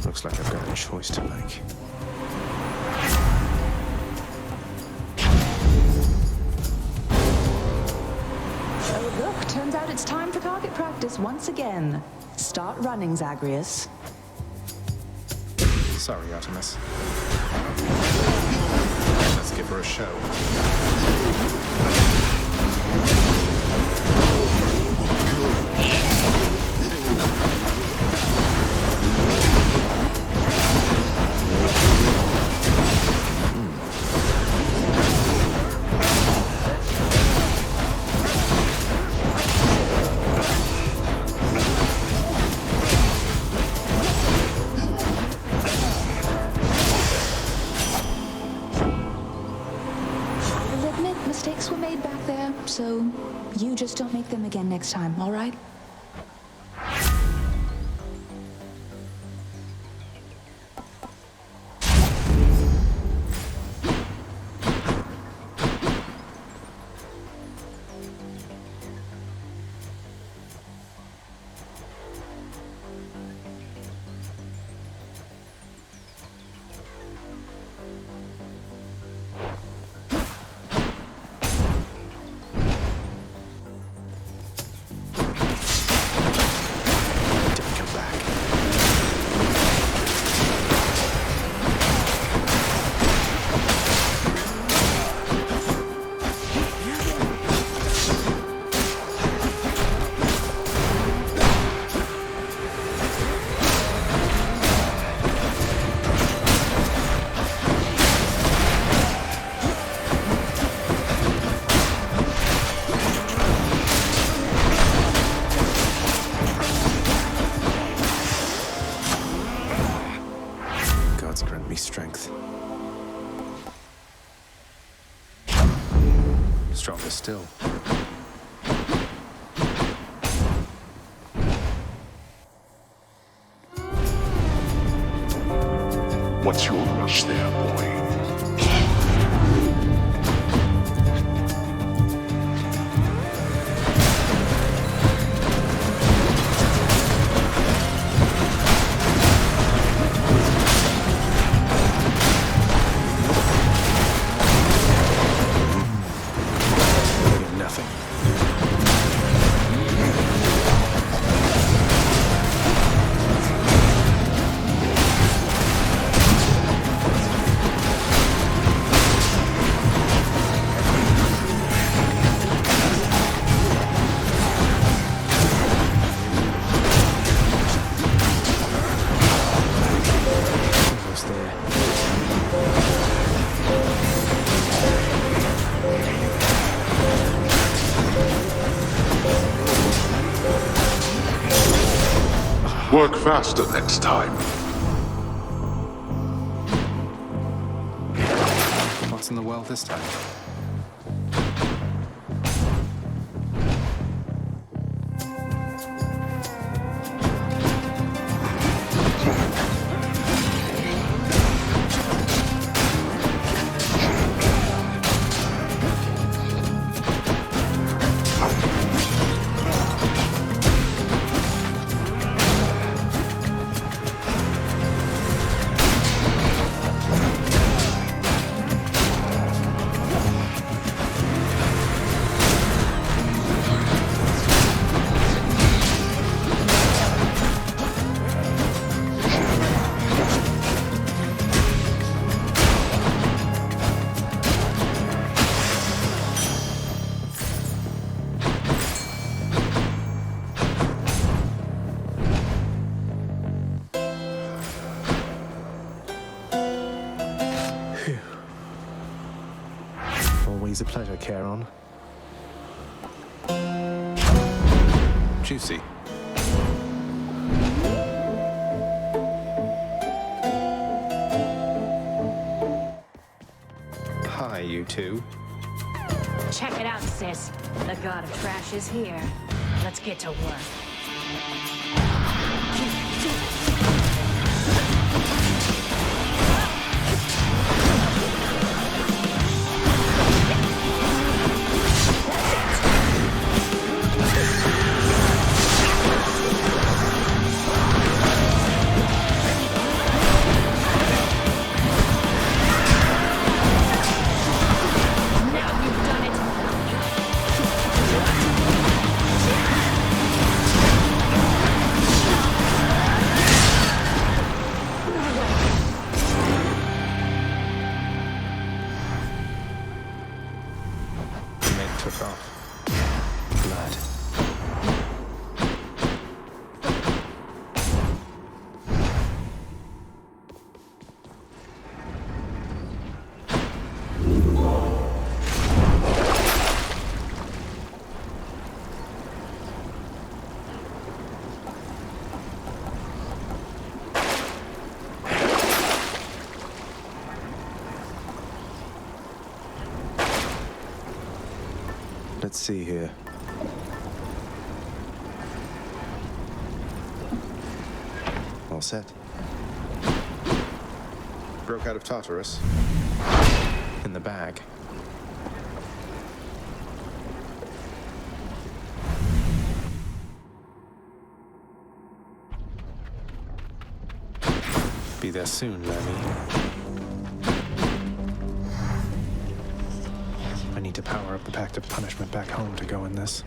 Looks like I've got a choice to make.
Oh, look, turns out it's time for target practice once again. Start running, Zagreus.
Sorry, Artemis. Let's give her a show.
Mistakes were made back there, so you just don't make them again next time, all right?
gods grant me strength. Stronger still.
What's your rush there, boy?
Nothing. Almost there.
Work faster next time.
What's in the well this time? Always a pleasure, Charon. Juicy. Hi, you two.
Check it out, sis. The god of trash is here. Let's get to work.
Took off. Blood. Let's see here. All set. Broke out of Tartarus. In the bag. Be there soon, Lemmy. I need to power up the Pact of Punishment back home to go in this.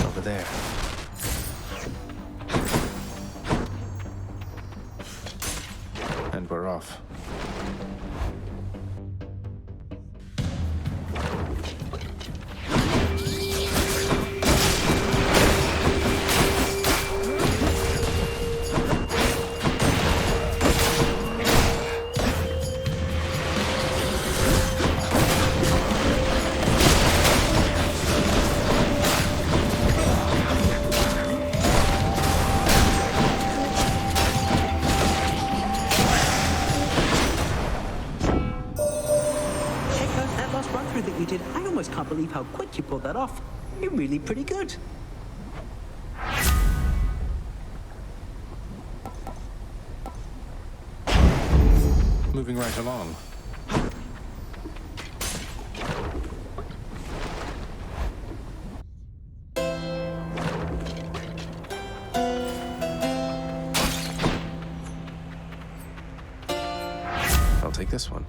Over there.
I almost can't believe how quick you pulled that off. You're really pretty good.
Moving right along. I'll take this one.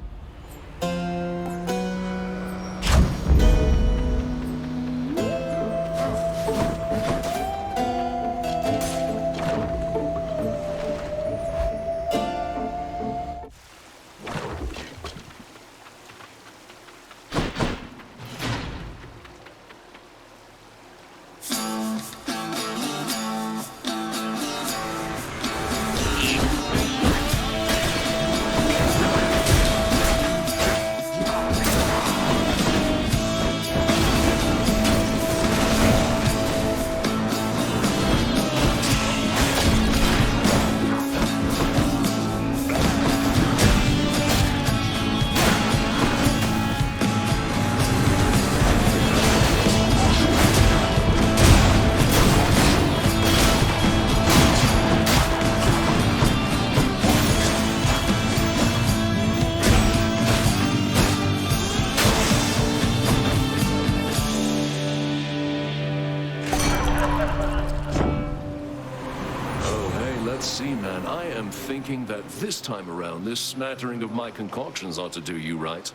Thinking that this time around, this smattering of my concoctions ought to do you right.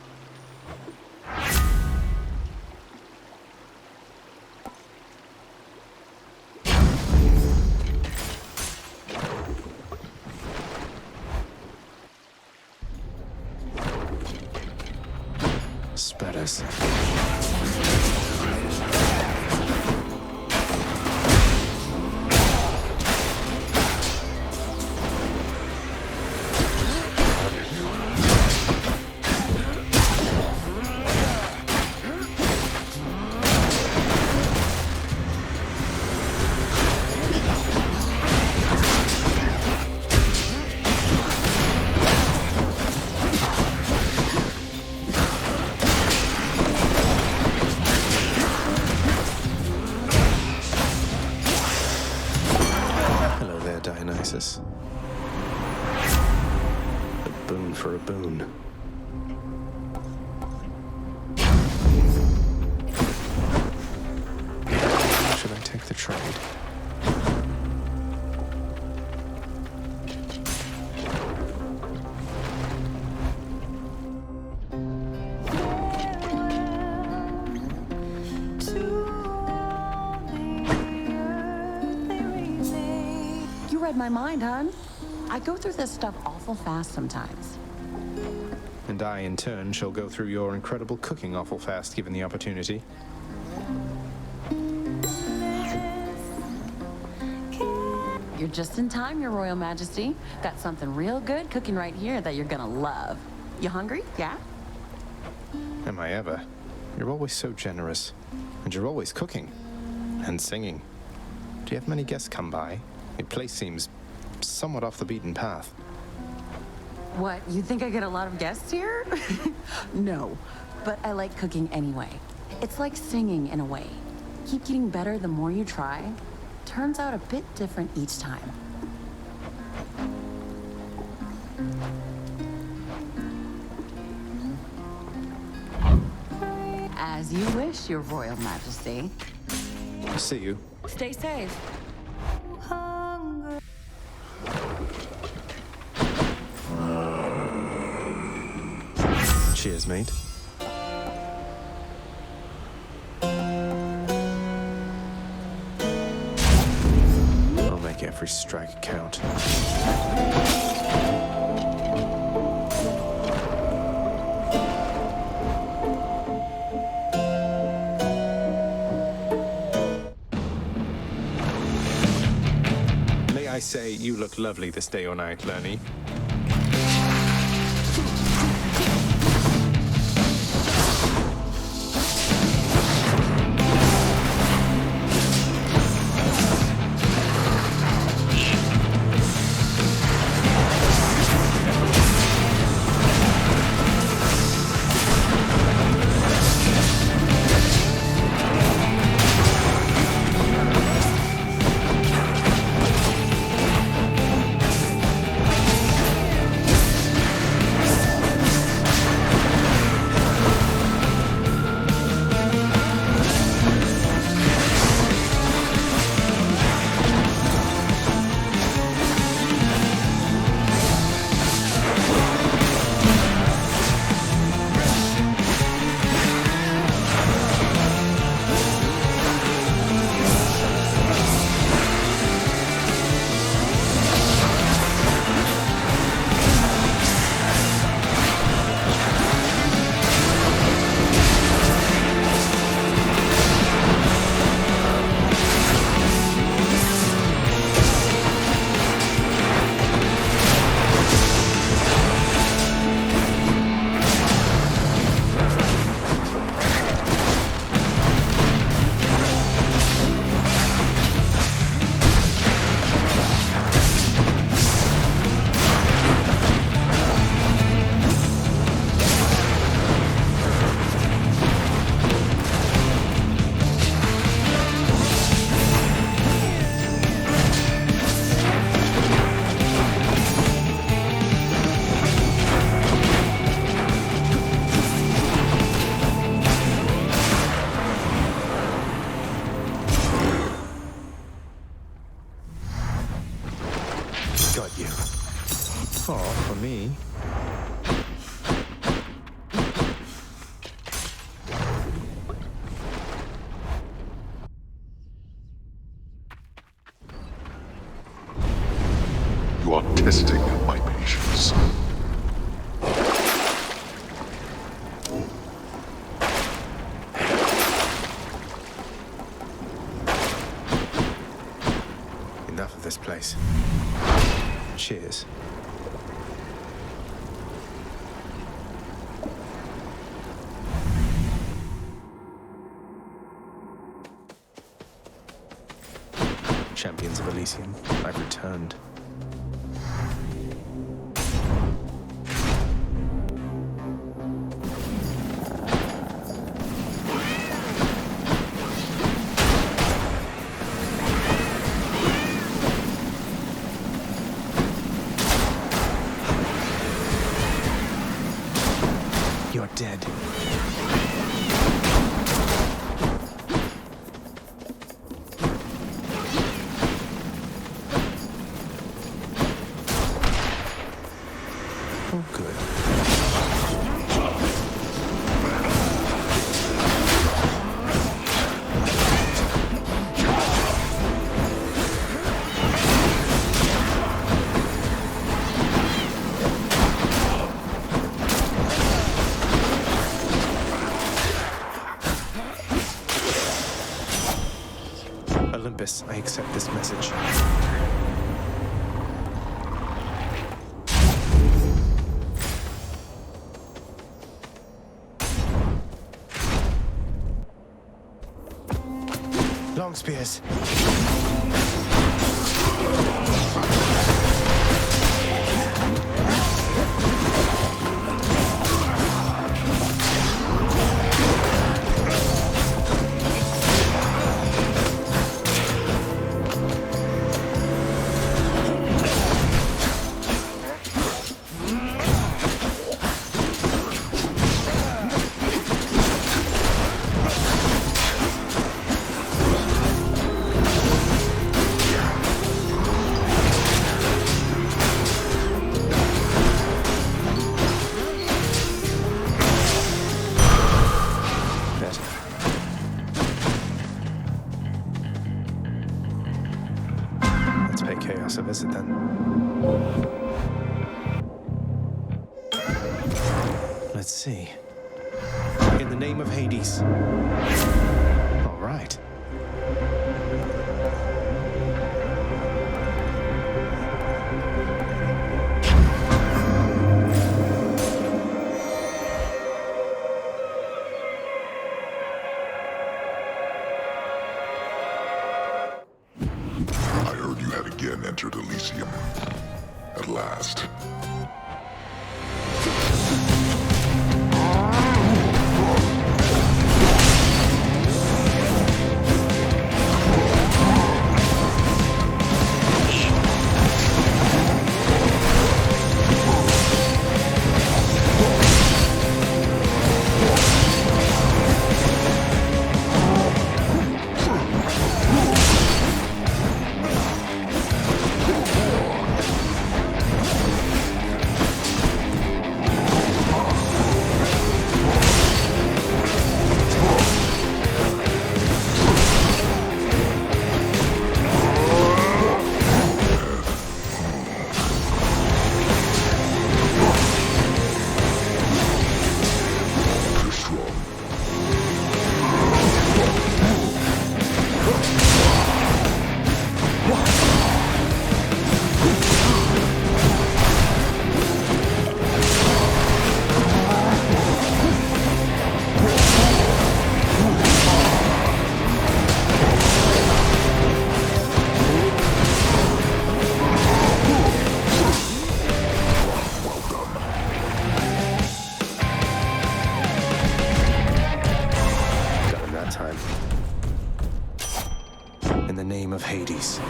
Spreaders. A boon for a boon. Should I take the trade?
You read my mind, hon. I go through this stuff awful fast sometimes.
And I, in turn, shall go through your incredible cooking awful fast, given the opportunity.
You're just in time, Your Royal Majesty. Got something real good cooking right here that you're gonna love. You hungry? Yeah?
Am I ever? You're always so generous. And you're always cooking. And singing. Do you have many guests come by? Your place seems somewhat off the beaten path.
What, you think I get a lot of guests here? No, but I like cooking anyway. It's like singing in a way. Keep getting better the more you try. Turns out a bit different each time. As you wish, Your Royal Majesty.
See you.
Stay safe.
Cheers, mate. I'll make every strike count. May I say, you look lovely this day or night, Lenny. me.
You are testing my patience.
Enough of this place. Cheers. Champions of Elysium, I've returned. You're dead. Oh, good. Olympus, I accept this message. Long spears. A visit then. Let's see. In the name of Hades. All right.
Entered Elysium. At last.
Name of Hades.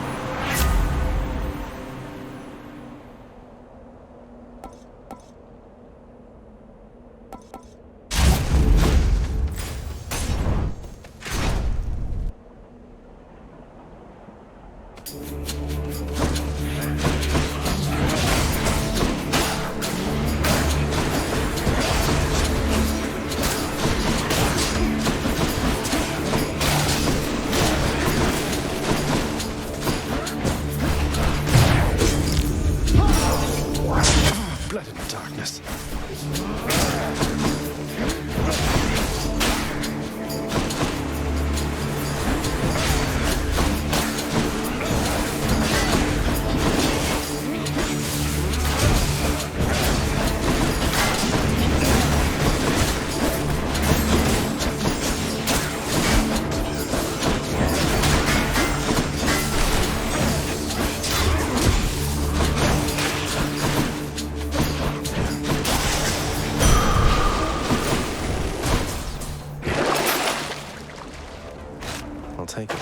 take it.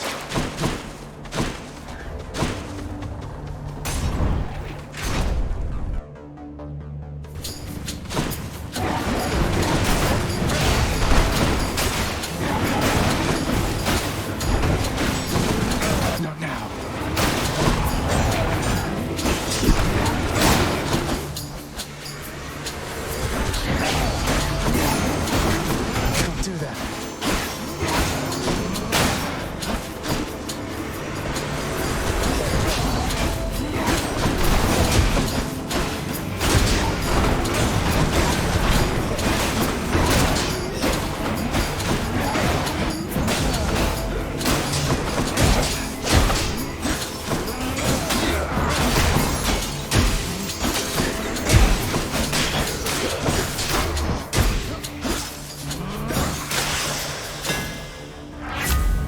Not now. Don't do that.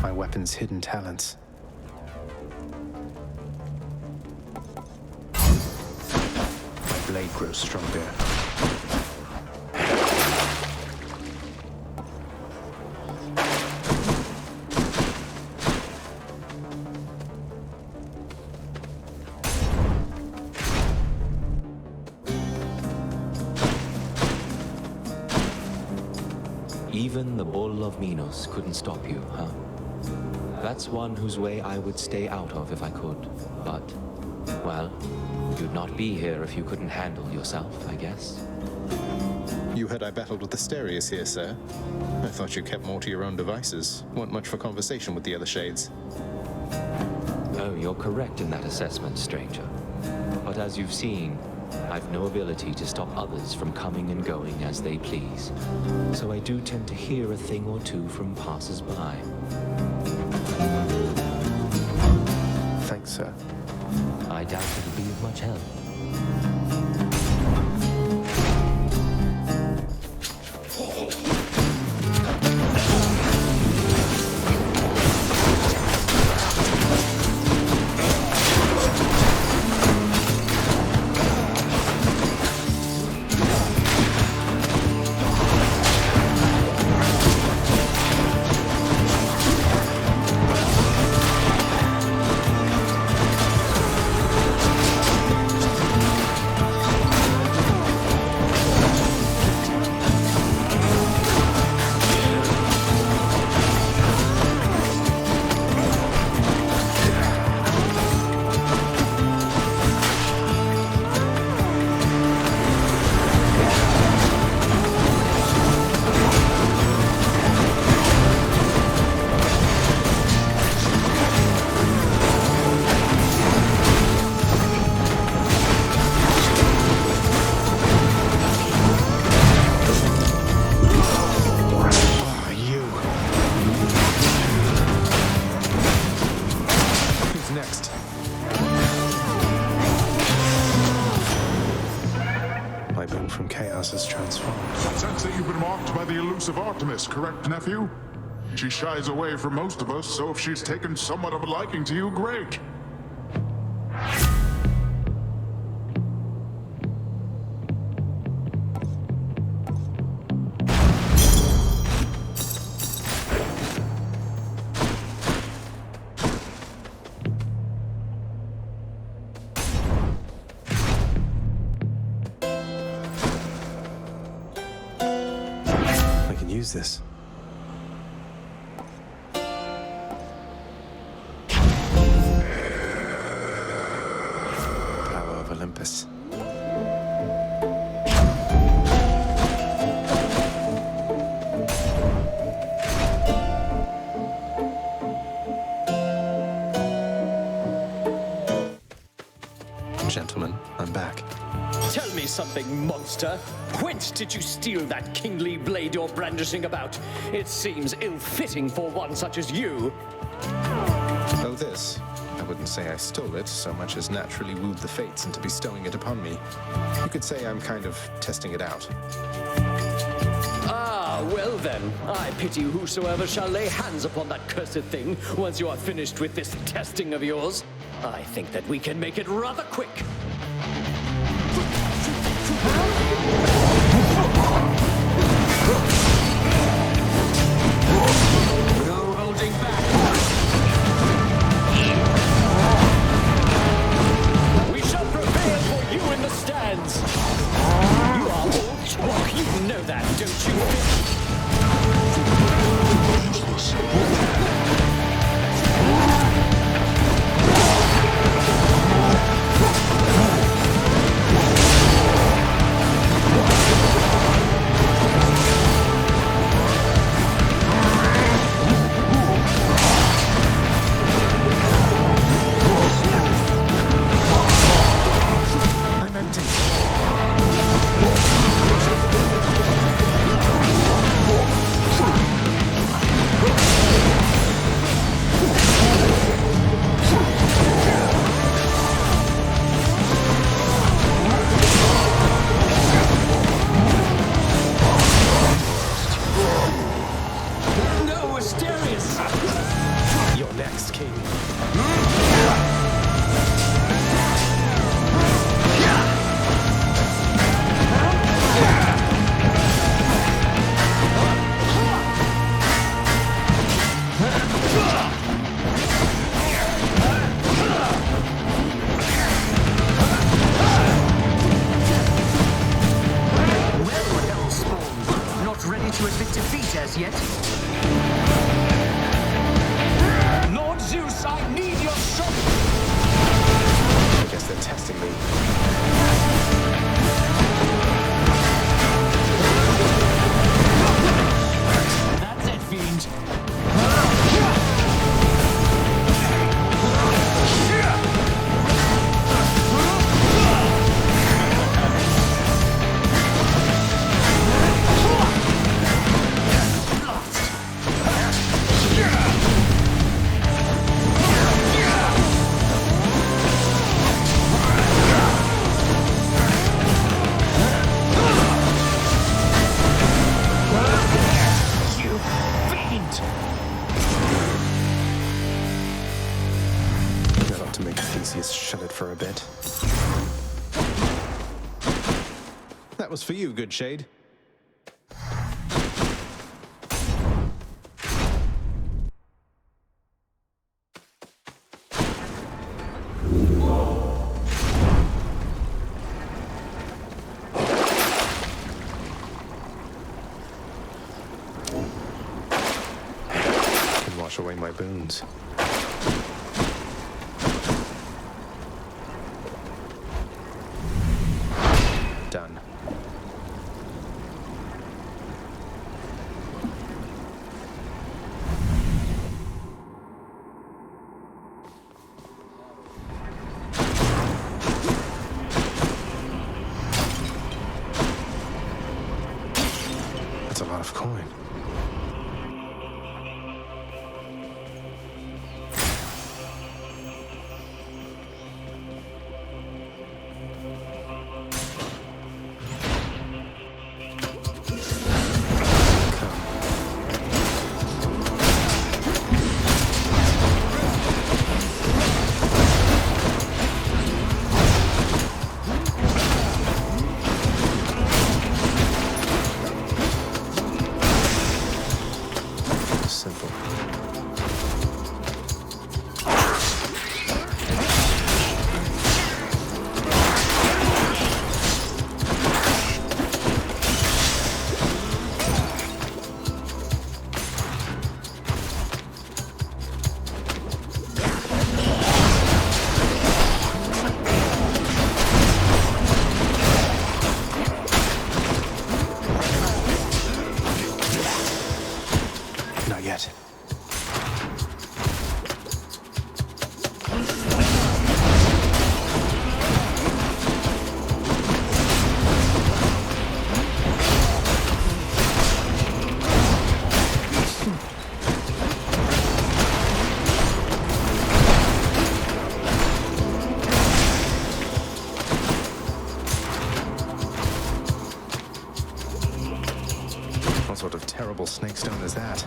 My weapon's hidden talents. My blade grows stronger.
Even the Bull of Minos couldn't stop you, huh? That's one whose way I would stay out of if I could. But, well, you'd not be here if you couldn't handle yourself, I guess.
You heard I battled with Asterius here, sir. I thought you kept more to your own devices. Weren't much for conversation with the other shades.
Oh, you're correct in that assessment, stranger. But as you've seen, I've no ability to stop others from coming and going as they please. So I do tend to hear a thing or two from passers-by.
Thanks, sir.
I doubt it'll be of much help.
Of Artemis, correct, nephew? She shies away from most of us, so if she's taken somewhat of a liking to you, great.
Use this. Power of Olympus. Gentlemen, I'm back.
Tell me something, monster. Whence did you steal that kingly blade you're brandishing about? It seems ill-fitting for one such as you.
Oh, this? I wouldn't say I stole it so much as naturally wooed the fates into bestowing it upon me. You could say I'm kind of testing it out.
Ah, well then. I pity whosoever shall lay hands upon that cursed thing once you are finished with this testing of yours. I think that we can make it rather quick. No holding back.
Hellspawn, not ready to admit defeat as yet. Lord Zeus, I need your shot!
I guess they're testing me.
That's it, fiend.
Shut it for a bit. That was for you, good shade. Can wash away my boons. Done. That's a lot of coin. What sort of terrible snake stone is that?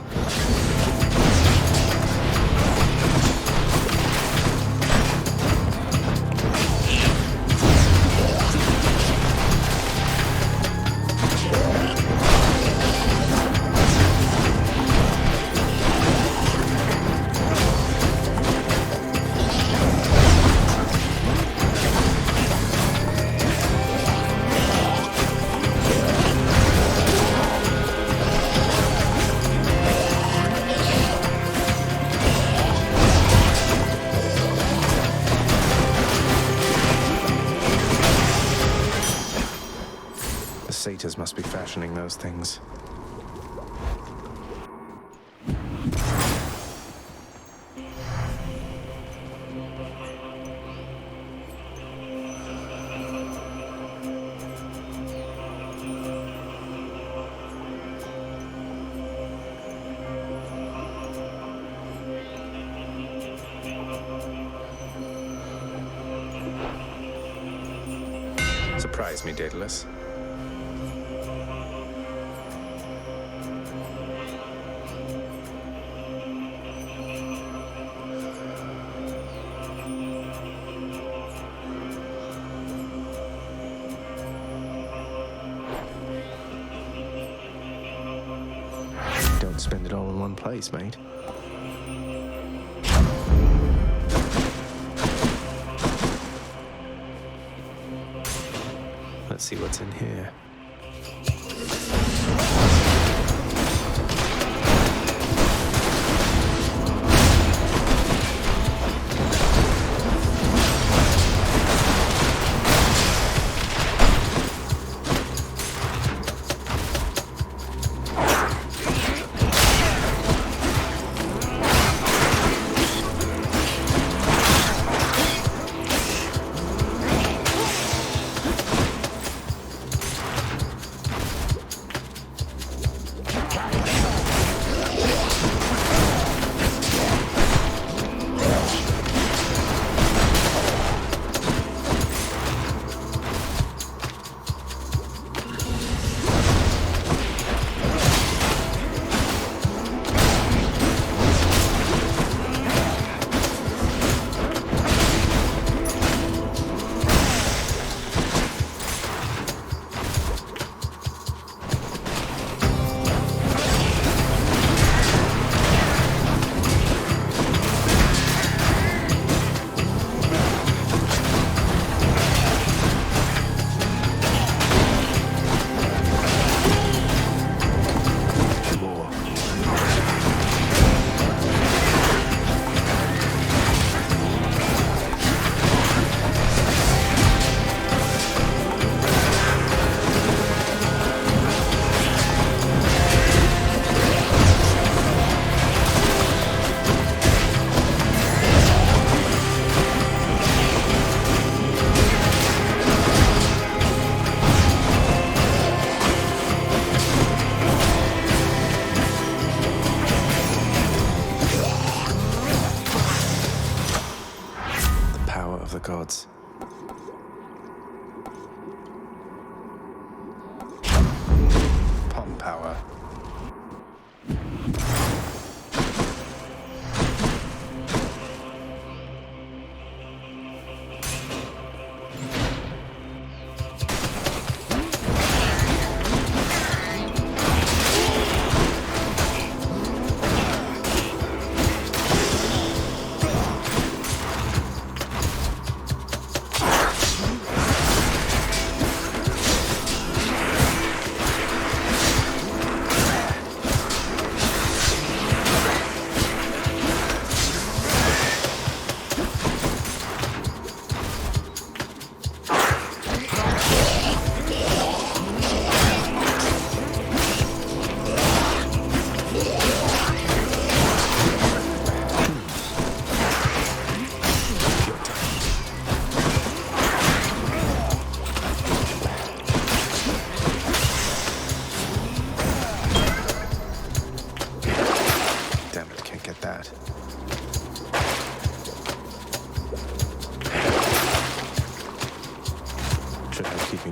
Satyrs must be fashioning those things. Surprise me, Daedalus. Don't spend it all in one place, mate. Let's see what's in here. Gods. Palm power.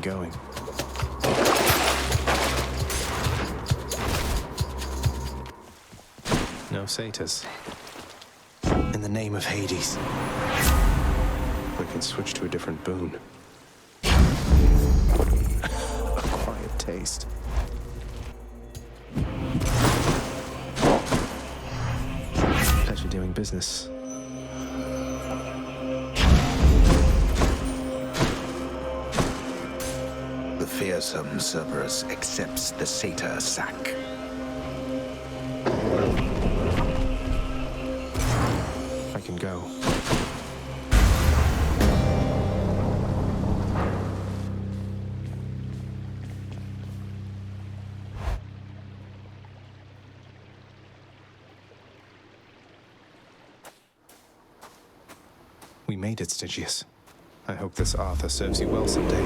Going. No satyrs. In the name of Hades. We can switch to a different boon. A quiet taste. Pleasure doing business.
Fearsome Cerberus accepts the satyr sack.
I can go. We made it, Stygius. I hope this Arthur serves you well someday.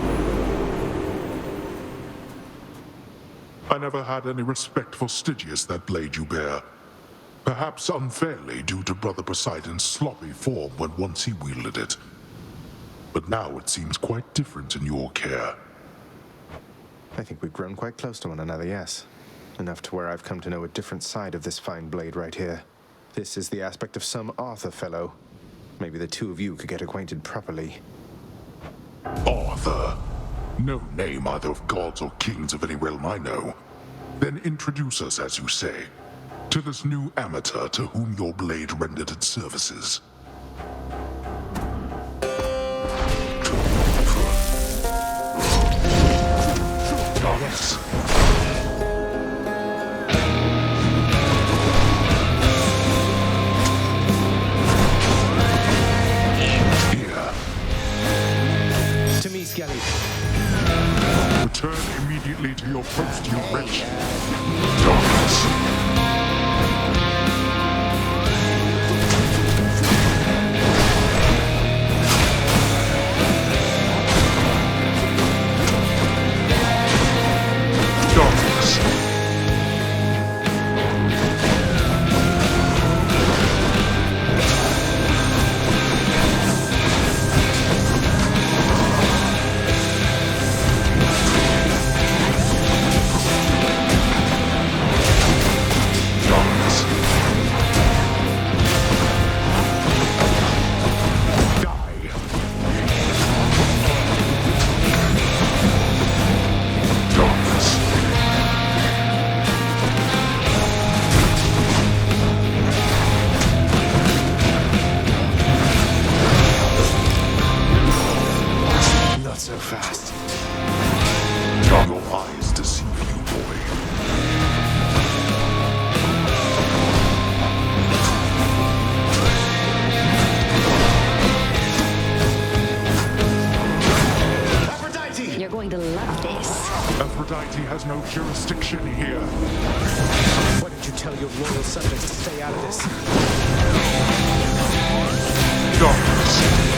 I never had any respect for Stygius, that blade you bear. Perhaps unfairly due to Brother Poseidon's sloppy form when once he wielded it. But now it seems quite different in your care.
I think we've grown quite close to one another, yes. Enough to where I've come to know a different side of this fine blade right here. This is the aspect of some Arthur fellow. Maybe the two of you could get acquainted properly.
Arthur? No name either of gods or kings of any realm I know. Then introduce us, as you say, to this new amateur to whom your blade rendered its services. Darkness.
To me, Skelly.
Return immediately to your post, you wretch. Darkness. Has no jurisdiction here.
Why didn't you tell your loyal subjects to stay out of this?
Darkness.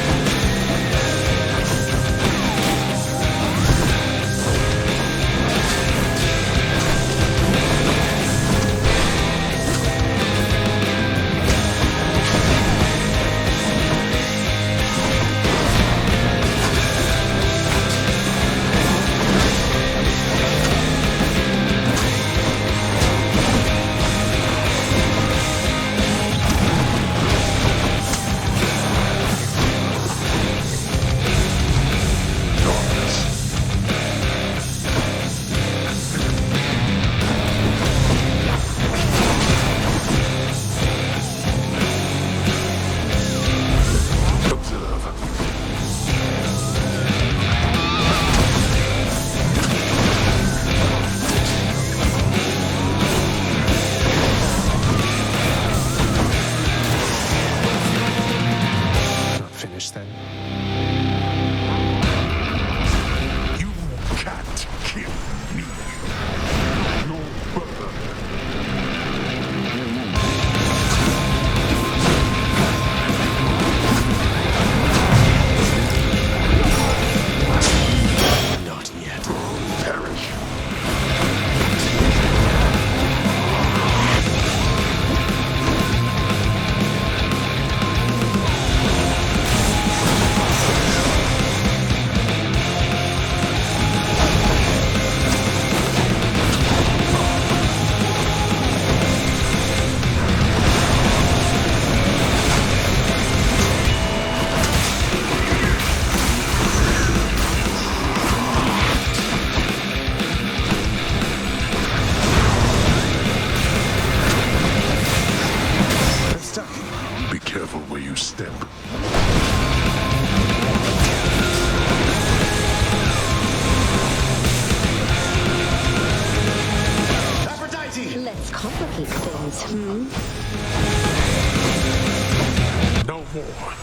No more.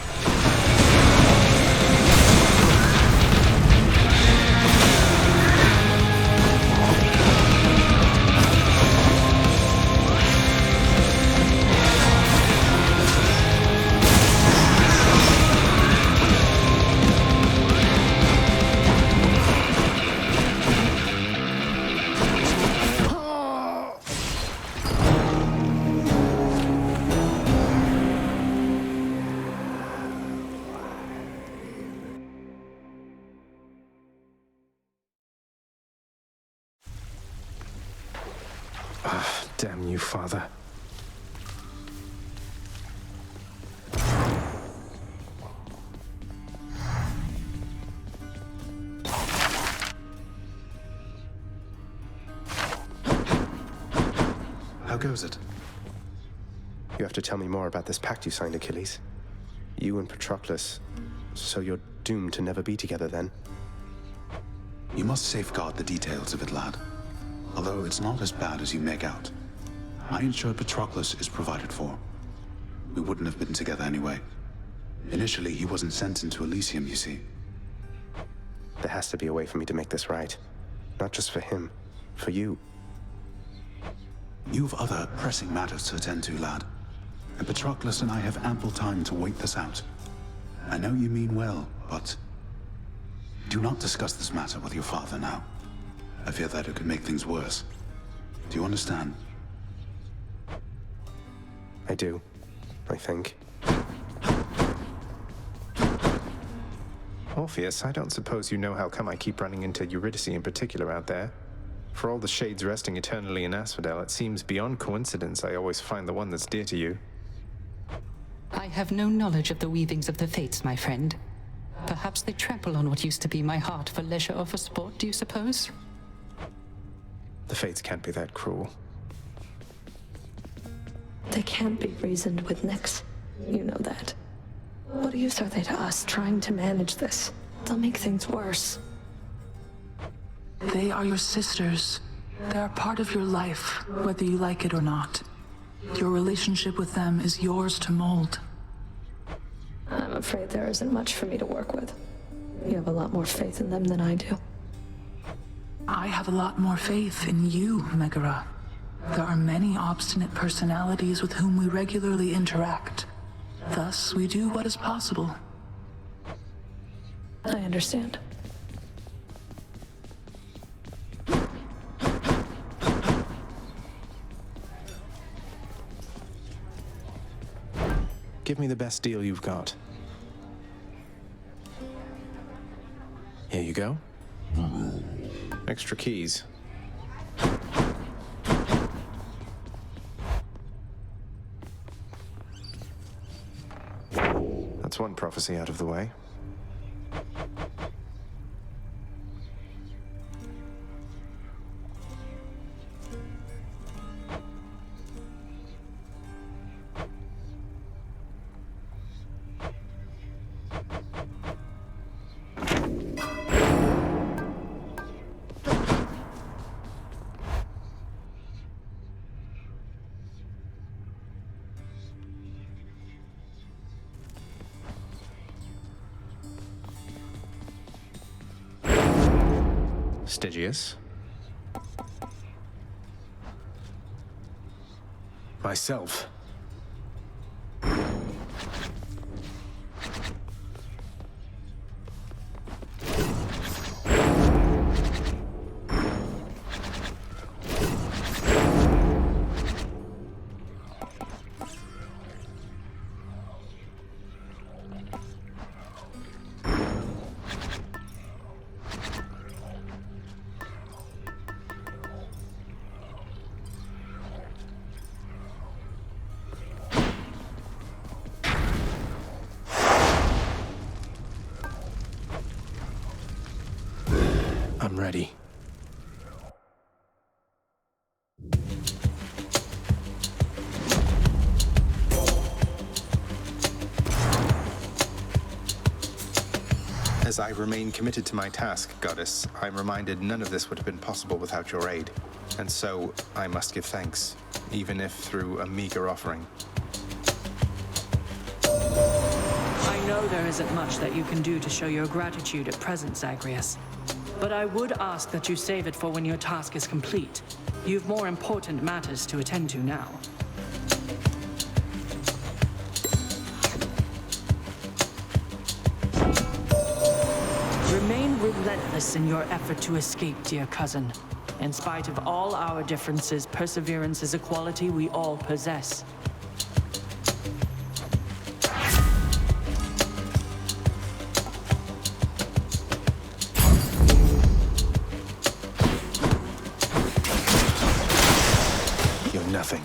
Damn you, Father.
How goes it?
You have to tell me more about this pact you signed, Achilles. You and Patroclus, so you're doomed to never be together then.
You must safeguard the details of it, lad. Although it's not as bad as you make out. I ensured Patroclus is provided for. We wouldn't have been together anyway. Initially, he wasn't sent into Elysium, you see.
There has to be a way for me to make this right. Not just for him, for you.
You've other pressing matters to attend to, lad. And Patroclus and I have ample time to wait this out. I know you mean well, but do not discuss this matter with your father now. I fear that it could make things worse. Do you understand?
I do, I think. Orpheus, I don't suppose you know how come I keep running into Eurydice in particular out there. For all the shades resting eternally in Asphodel, it seems beyond coincidence I always find the one that's dear to you.
I have no knowledge of the weavings of the fates, my friend. Perhaps they trample on what used to be my heart for leisure or for sport, do you suppose?
The fates can't be that cruel.
They can't be reasoned with, Nyx. You know that. What use are they to us trying to manage this? They'll make things worse.
They are your sisters. They are part of your life, whether you like it or not. Your relationship with them is yours to mold.
I'm afraid there isn't much for me to work with. You have a lot more faith in them than I do.
I have a lot more faith in you, Megara. There are many obstinate personalities with whom we regularly interact. Thus, we do what is possible.
I understand.
Give me the best deal you've got. Here you go. Extra keys. That's one prophecy out of the way. Stygius. Myself. I'm ready. As I remain committed to my task, Goddess, I'm reminded none of this would have been possible without your aid. And so, I must give thanks, even if through a meager offering.
I know there isn't much that you can do to show your gratitude at present, Zagreus. But I would ask that you save it for when your task is complete. You've more important matters to attend to now. Remain relentless in your effort to escape, dear cousin. In spite of all our differences, perseverance is a quality we all possess.
Nothing.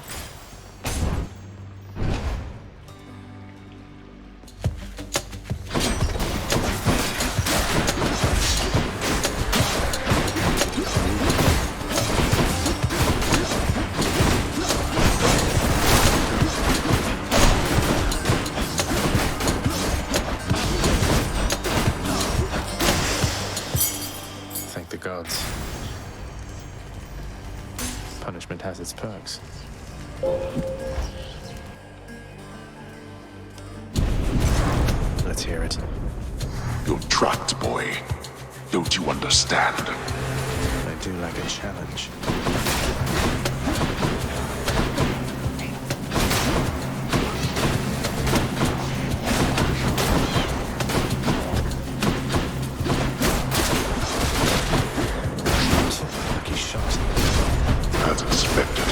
gods. Punishment has its perks. Let's hear it.
You're trapped, boy. Don't you understand?
I do like a challenge. Lucky shot.
As expected.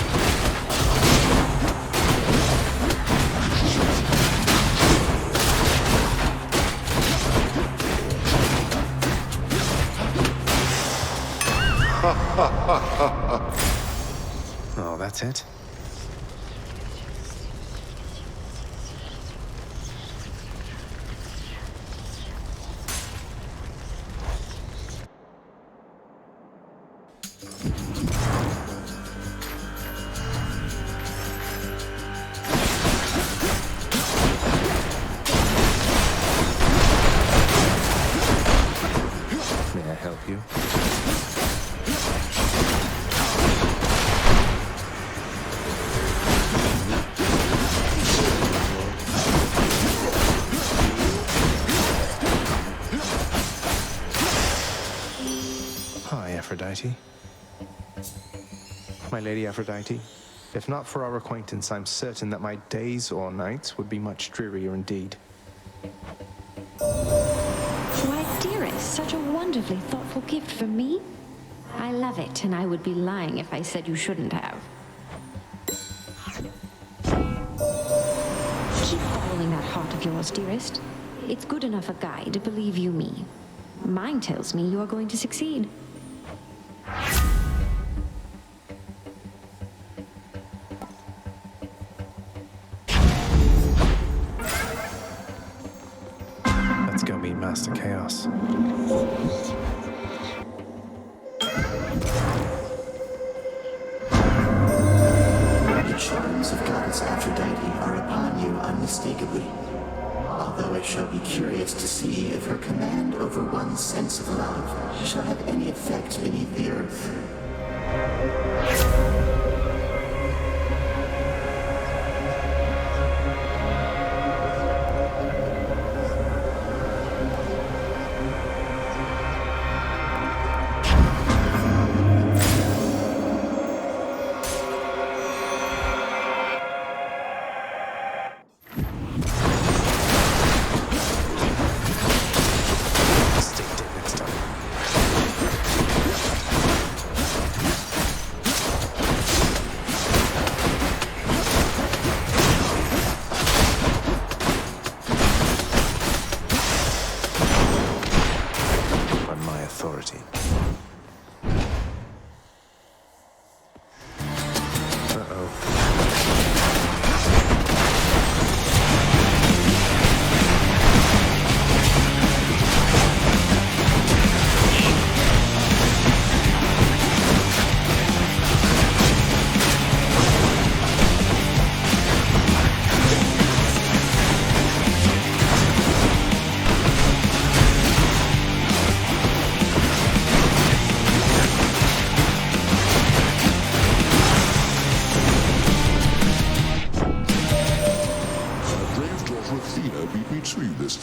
Oh, that's it? May I help you? Hi, Aphrodite. My lady Aphrodite, if not for our acquaintance, I'm certain that my days or nights would be much drearier indeed.
Why, dearest, such a wonderfully thoughtful gift for me. I love it, and I would be lying if I said you shouldn't have. Keep following that heart of yours, dearest. It's good enough a guide, believe you me. Mine tells me you are going to succeed.
Let's go meet Master Chaos.
The charms of Goddess Aphrodite are upon you unmistakably. Although I shall be curious to see if her command over one's sense of love shall have any effect beneath the earth.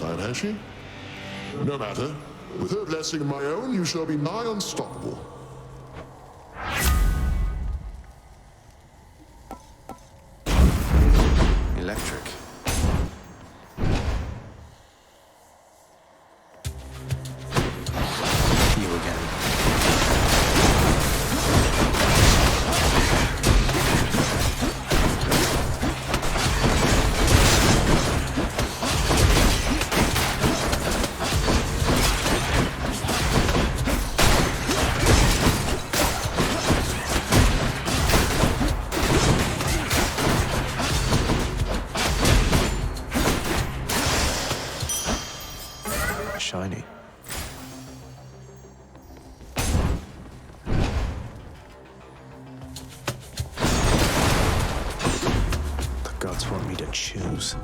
Has she? No matter. With her blessing and my own, you shall be nigh unstoppable.
Electric. You again. Shiny. The gods want me to choose.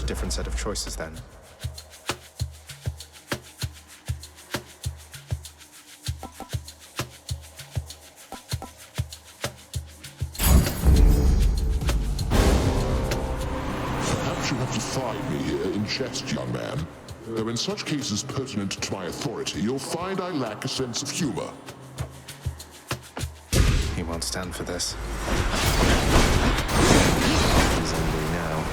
a different set of choices then.
Perhaps you have to find me here in jest, young man. Though in such cases pertinent to my authority, you'll find I lack a sense of humor.
He won't stand for this. He's angry now.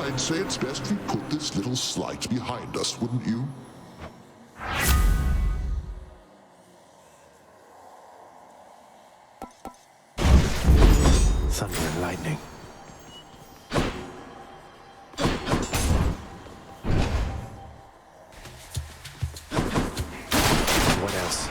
I'd say it's best we put this little slight behind us, wouldn't you?
Thunder and lightning. What else?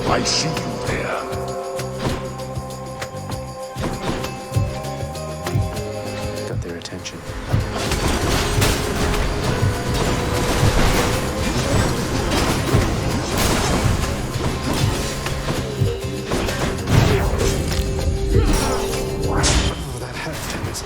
I see you there.
Got their attention. Oh, that hurt, damn it.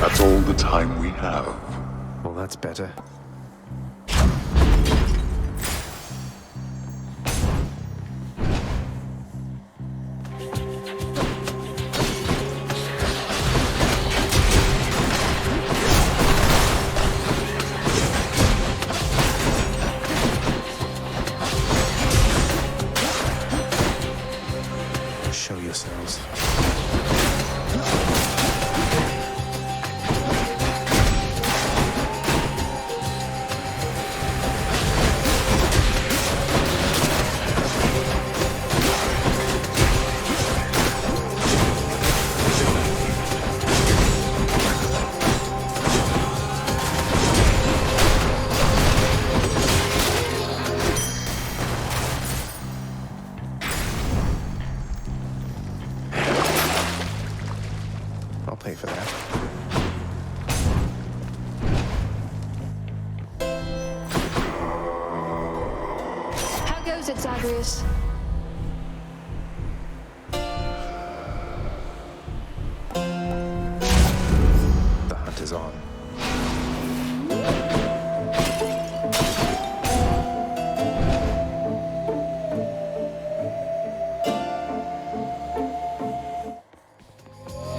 That's all the time we have.
Well, that's better. Show yourselves. I'll pay for that.
How goes it, Zagreus?
The hunt is on.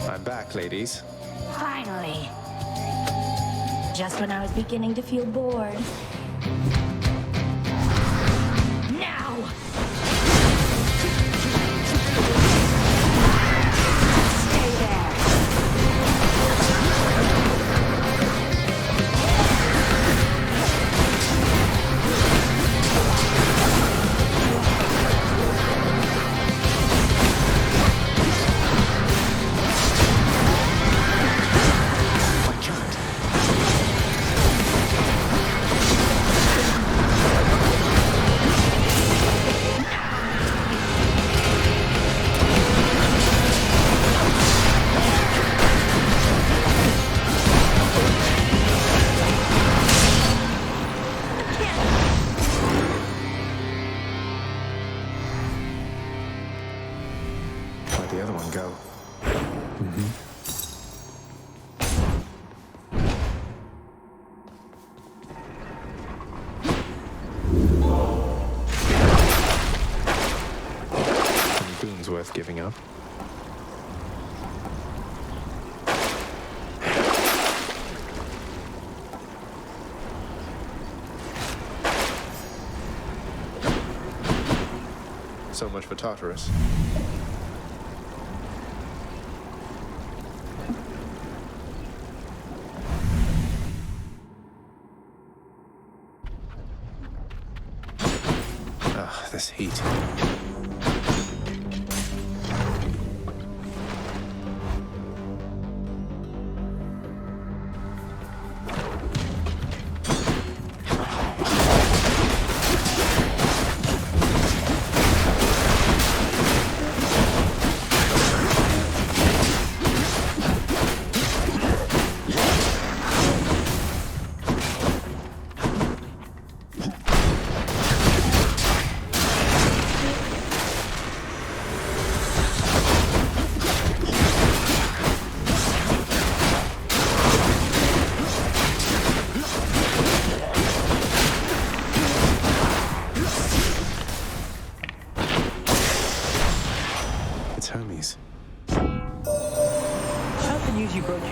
I'm back, ladies.
Finally. Just when I was beginning to feel bored. Now!
the other one go? Any boons worth giving up? So much for Tartarus. Ah, this heat.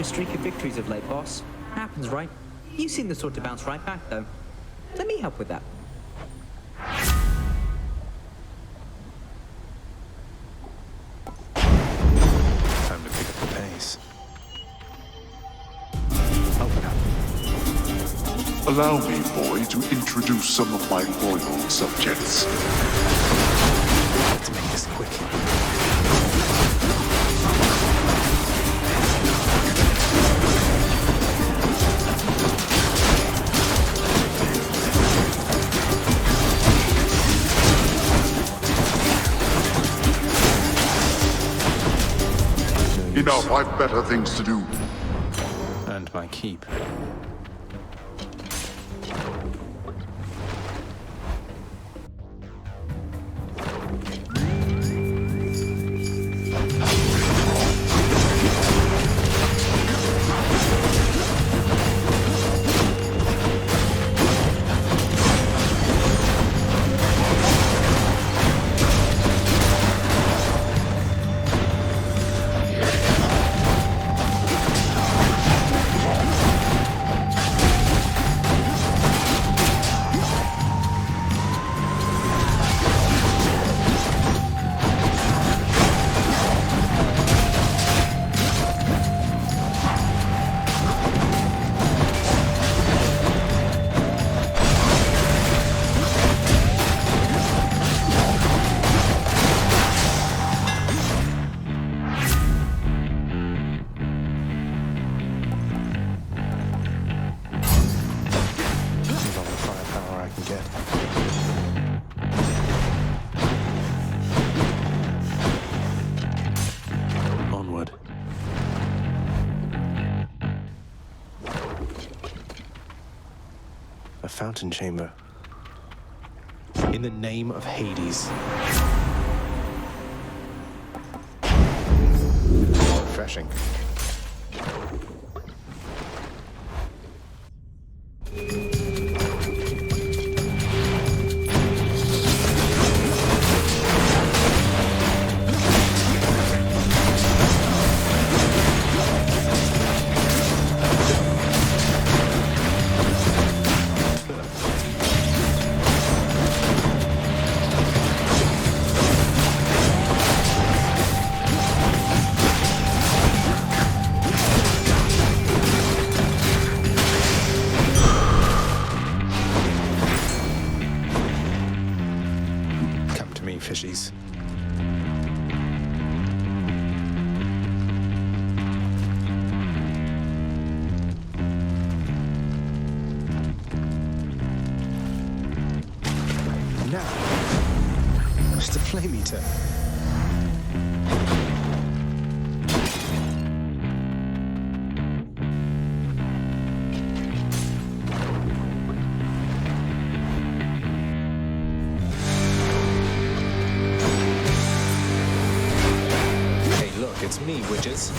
Streak of victories of late, boss. Happens, right? You seem the sort to bounce right back, though. Let me help with that.
Time to pick up the pace. Open up.
Allow me, boy, to introduce some of my loyal subjects.
Let's make this quick.
Enough, I've better things to do.
And my keep. Fountain chamber. In the name of Hades. Refreshing. Fishies. Now, what's the flame eater? it's me, witches.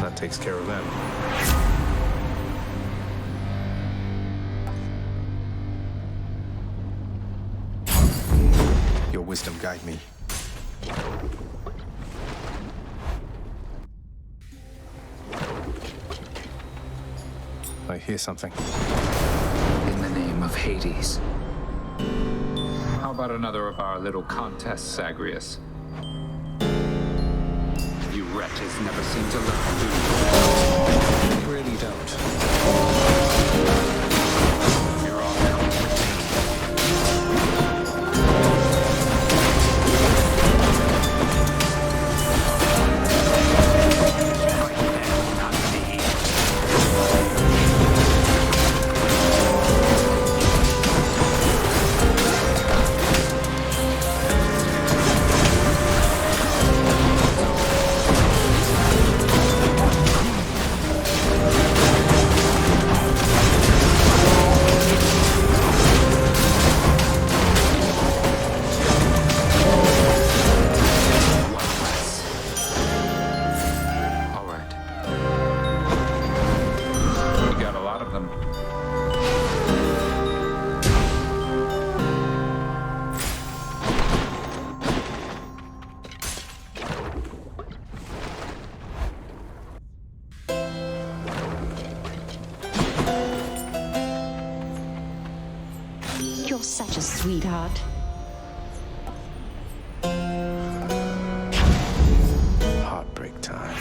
That takes care of them. Your wisdom guide me. I hear something.
In the name of Hades. How about another of our little contests, Zagreus? You wretches never seem to learn, do you?
You really don't.
You're all coming with me. Fight them, not me. All right. You got a lot of them.
You're such a sweetheart.
Heartbreak time.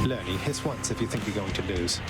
Learny, hiss once if you think you're going to lose.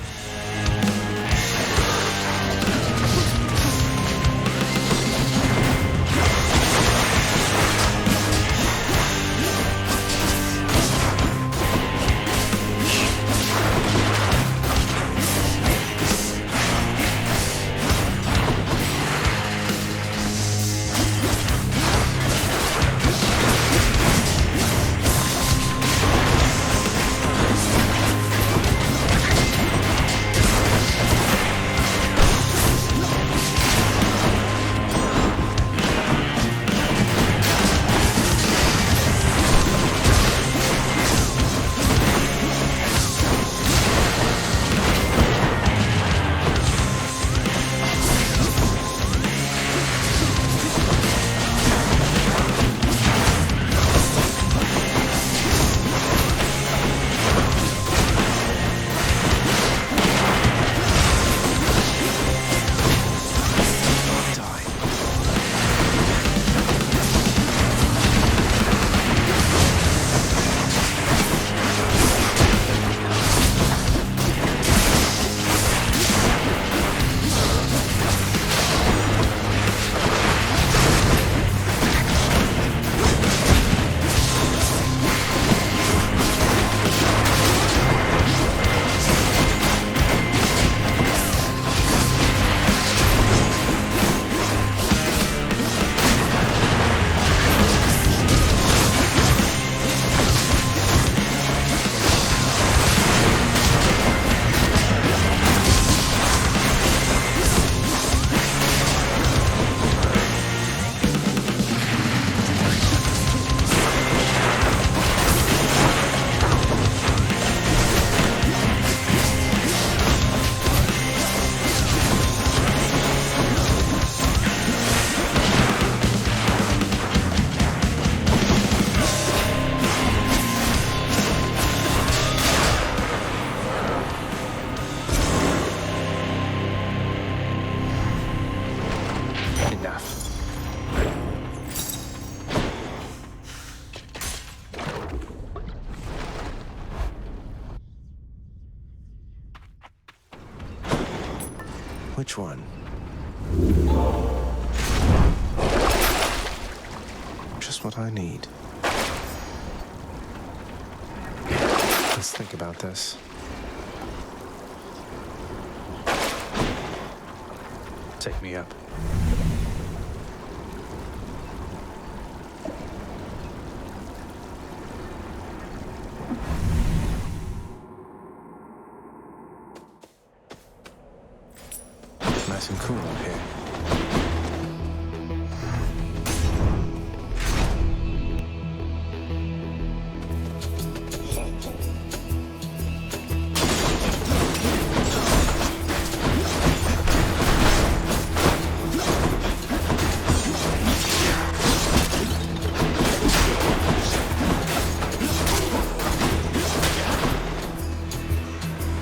Which one? Just what I need. Let's think about this. Take me up. Nice and cool up here.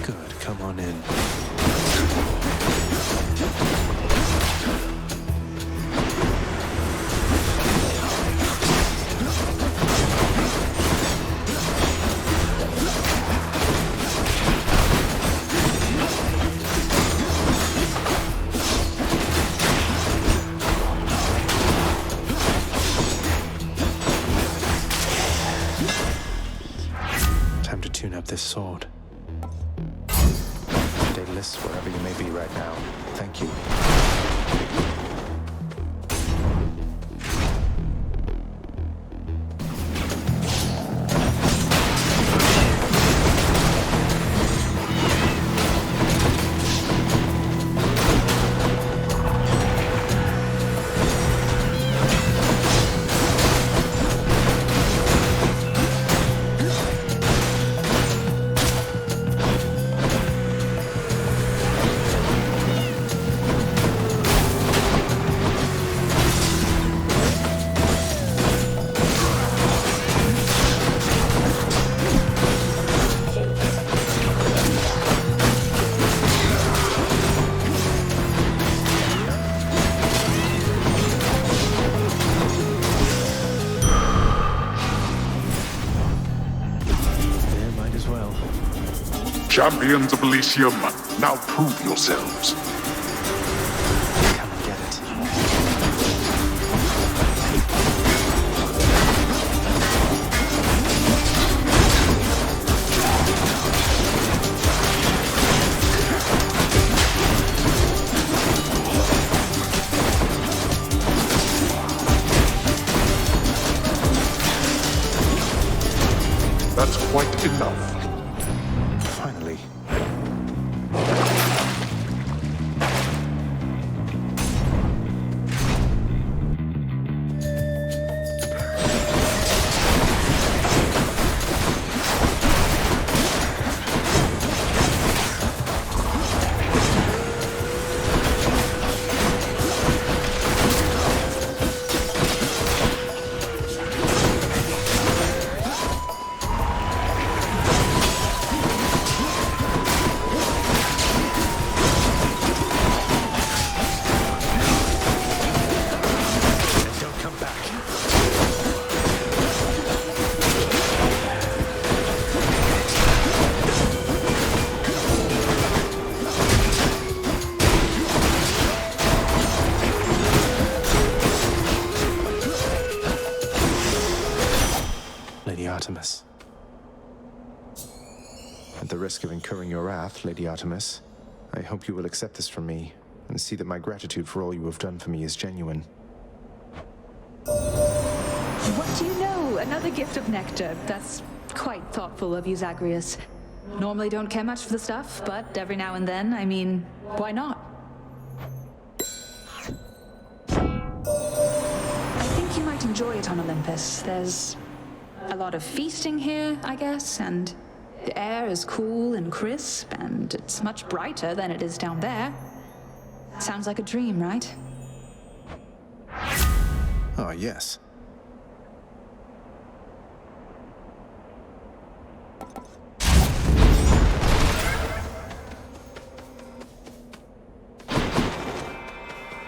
Good, come on in. Time to tune up this sword. Daedalus, wherever you may be right now, thank you.
Champions of Elysium, now prove yourselves.
Come and get it.
That's quite enough.
Finally. Lady Artemis. At the risk of incurring your wrath, Lady Artemis, I hope you will accept this from me and see that my gratitude for all you have done for me is genuine.
What do you know? Another gift of nectar. That's quite thoughtful of you, Zagreus. Normally don't care much for the stuff, but every now and then, I mean, why not? I think you might enjoy it on Olympus. There's a lot of feasting here, I guess, and the air is cool and crisp, and it's much brighter than it is down there. Sounds like a dream, right?
Ah, yes.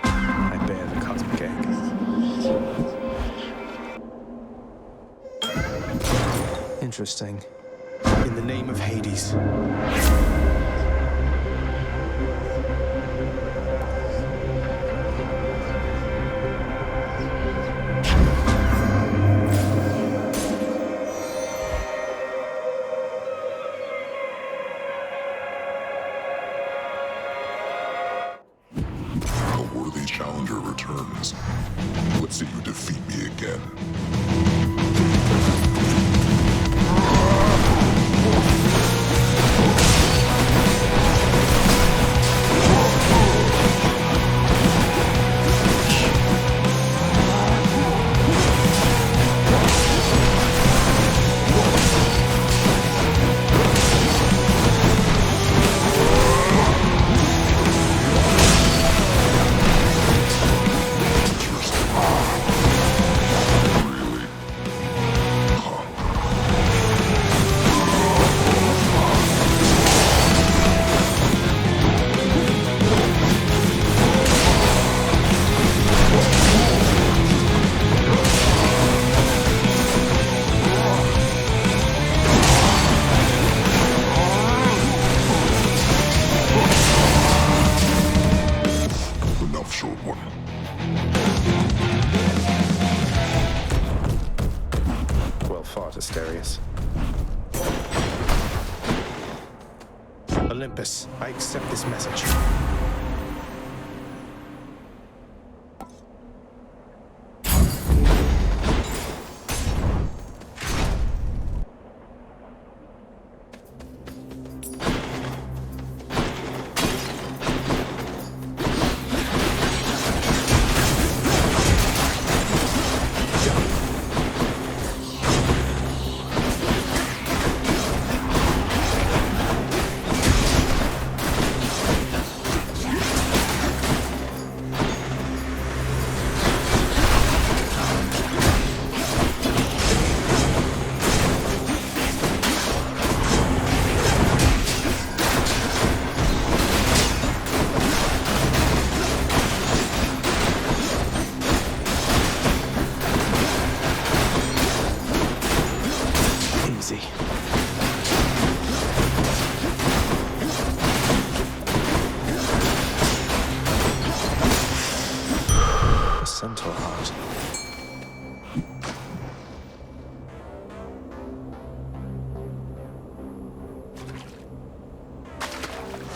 I bear the cosmic egg. Interesting. In the name of Hades.
worthy challenger returns. Let's see you defeat me again.
Olympus, I accept this message.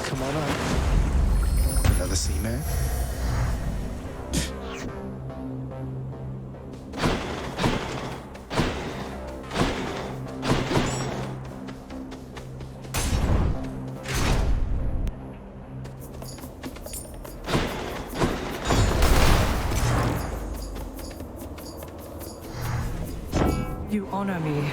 Come on up. Another Seaman?
You honor me.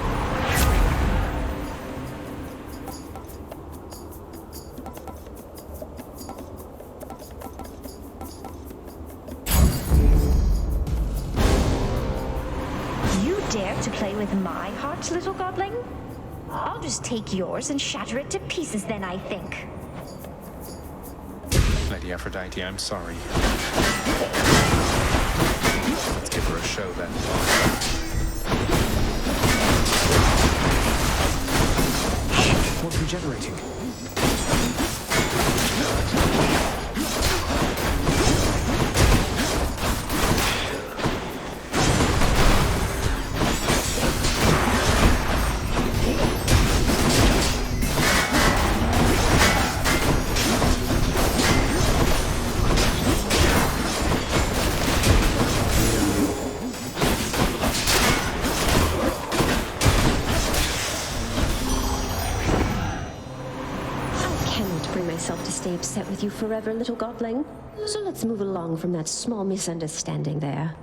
You dare to play with my heart, little godling? I'll just take yours and shatter it to pieces then, I think.
Lady Aphrodite, I'm sorry. Let's give her a show then. What's regenerating?
To stay upset with you forever, little godling. So let's move along from that small misunderstanding there.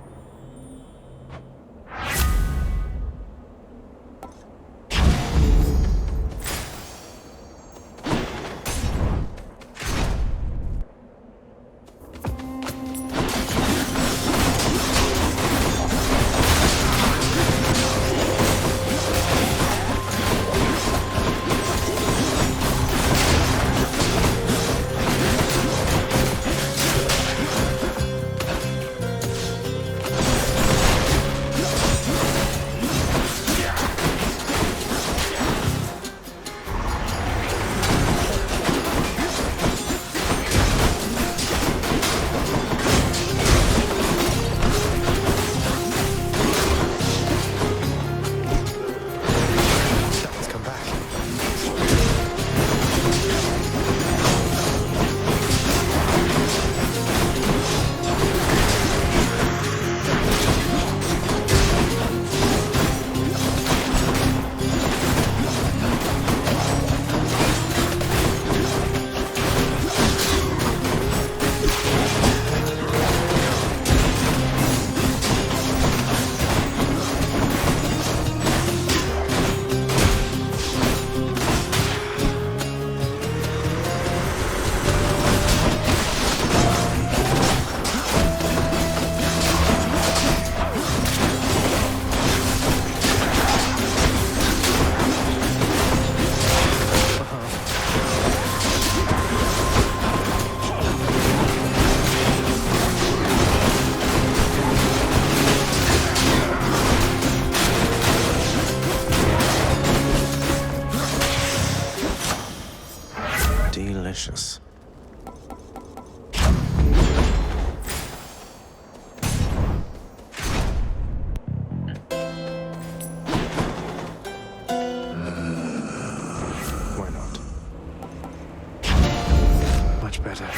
better.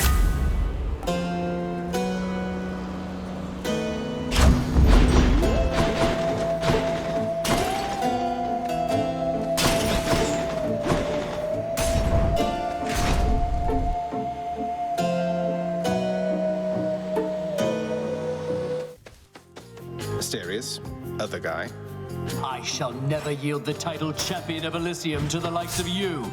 Mysterious. Other guy.
I shall never yield the title Champion of Elysium to the likes of you.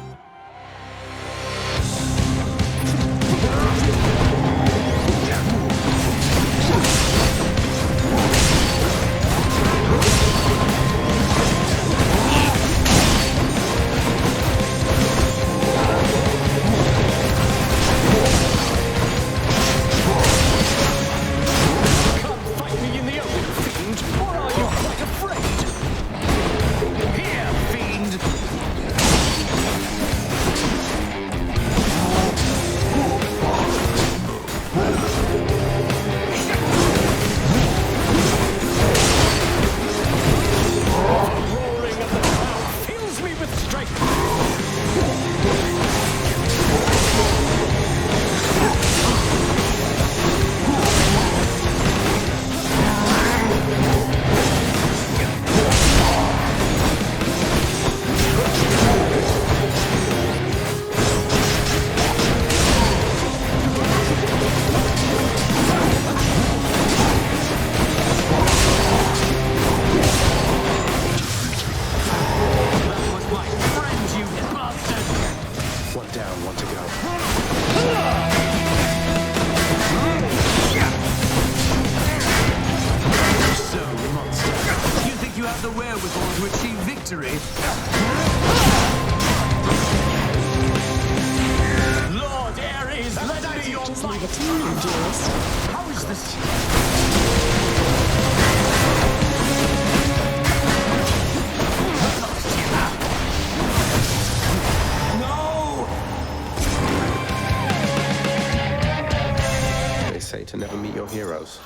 To never meet your heroes.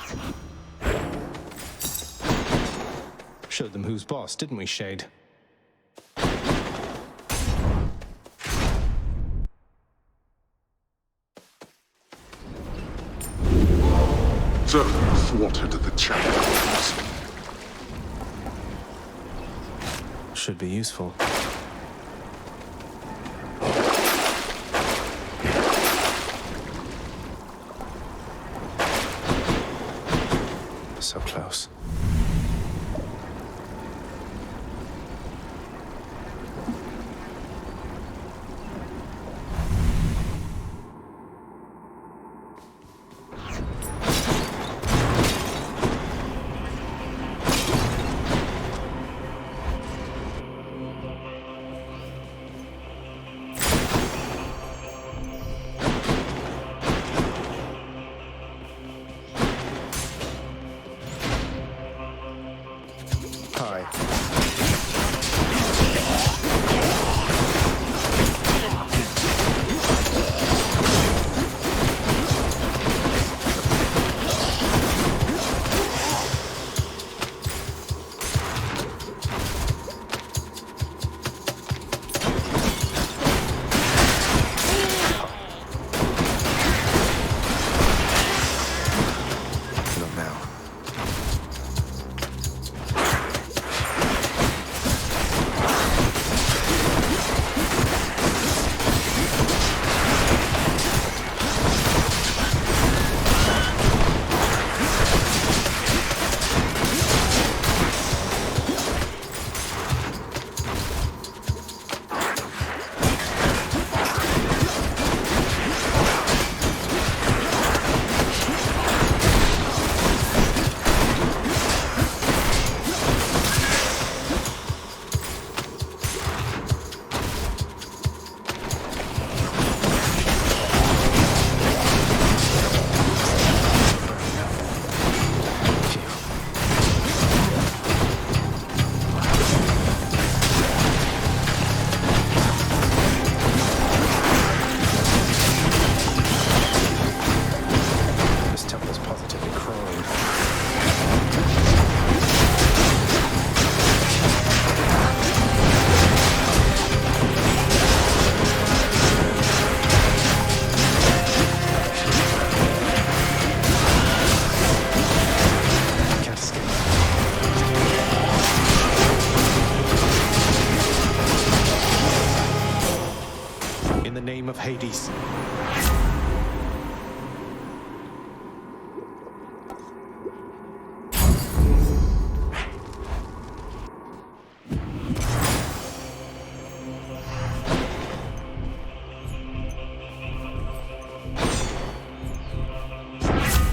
Showed them who's boss, didn't we, Shade?
So, thwarted the champions.
Should be useful. So close.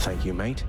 Thank you, mate.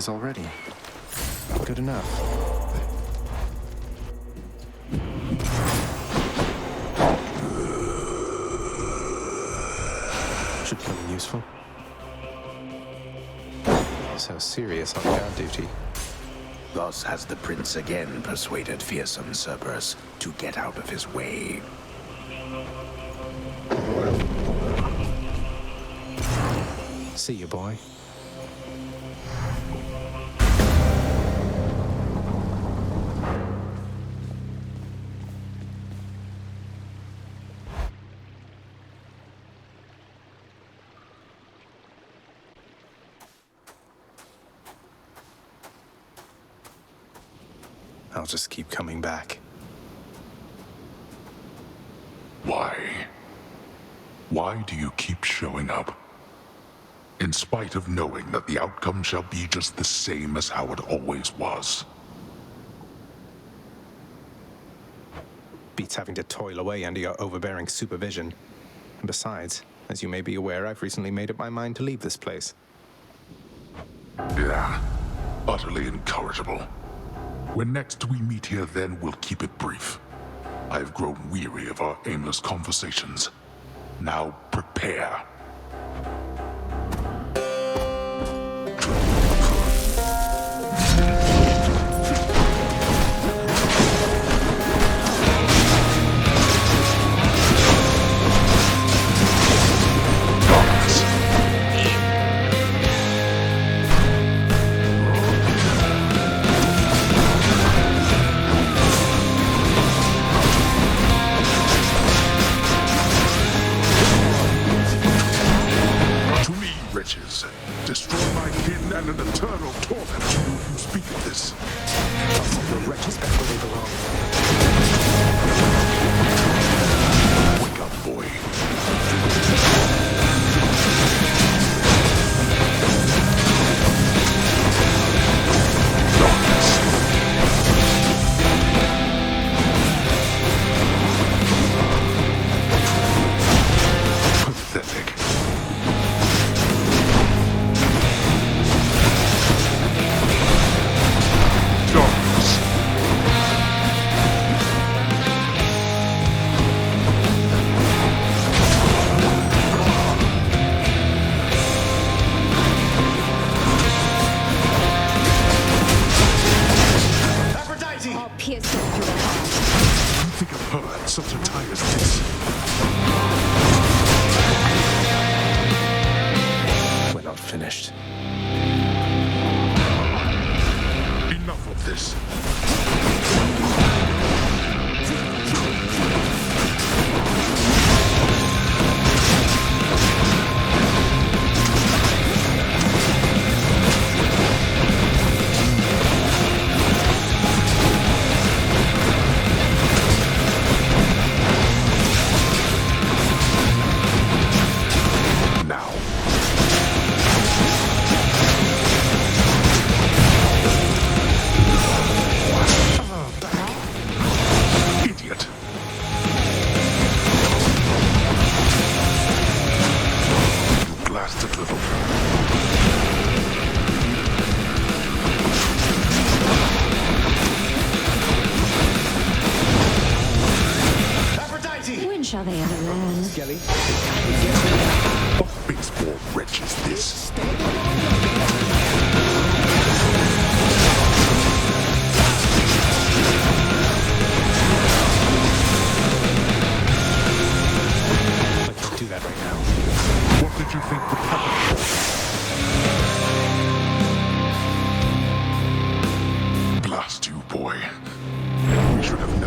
Already. Good enough. Should come useful. So serious on guard duty.
Thus has the prince again persuaded fearsome Cerberus to get out of his way.
See you, boy. I'll just keep coming back.
Why? Why do you keep showing up? In spite of knowing that the outcome shall be just the same as how it always was.
Beats having to toil away under your overbearing supervision. And besides, as you may be aware, I've recently made up my mind to leave this place.
Yeah, utterly incorrigible. When next we meet here, then we'll keep it brief. I have grown weary of our aimless conversations. Now prepare. Destroy my kin and an eternal torment to you who speak of this.
I'll set the wretches back where they belong.
Wake up, boy. Pathetic.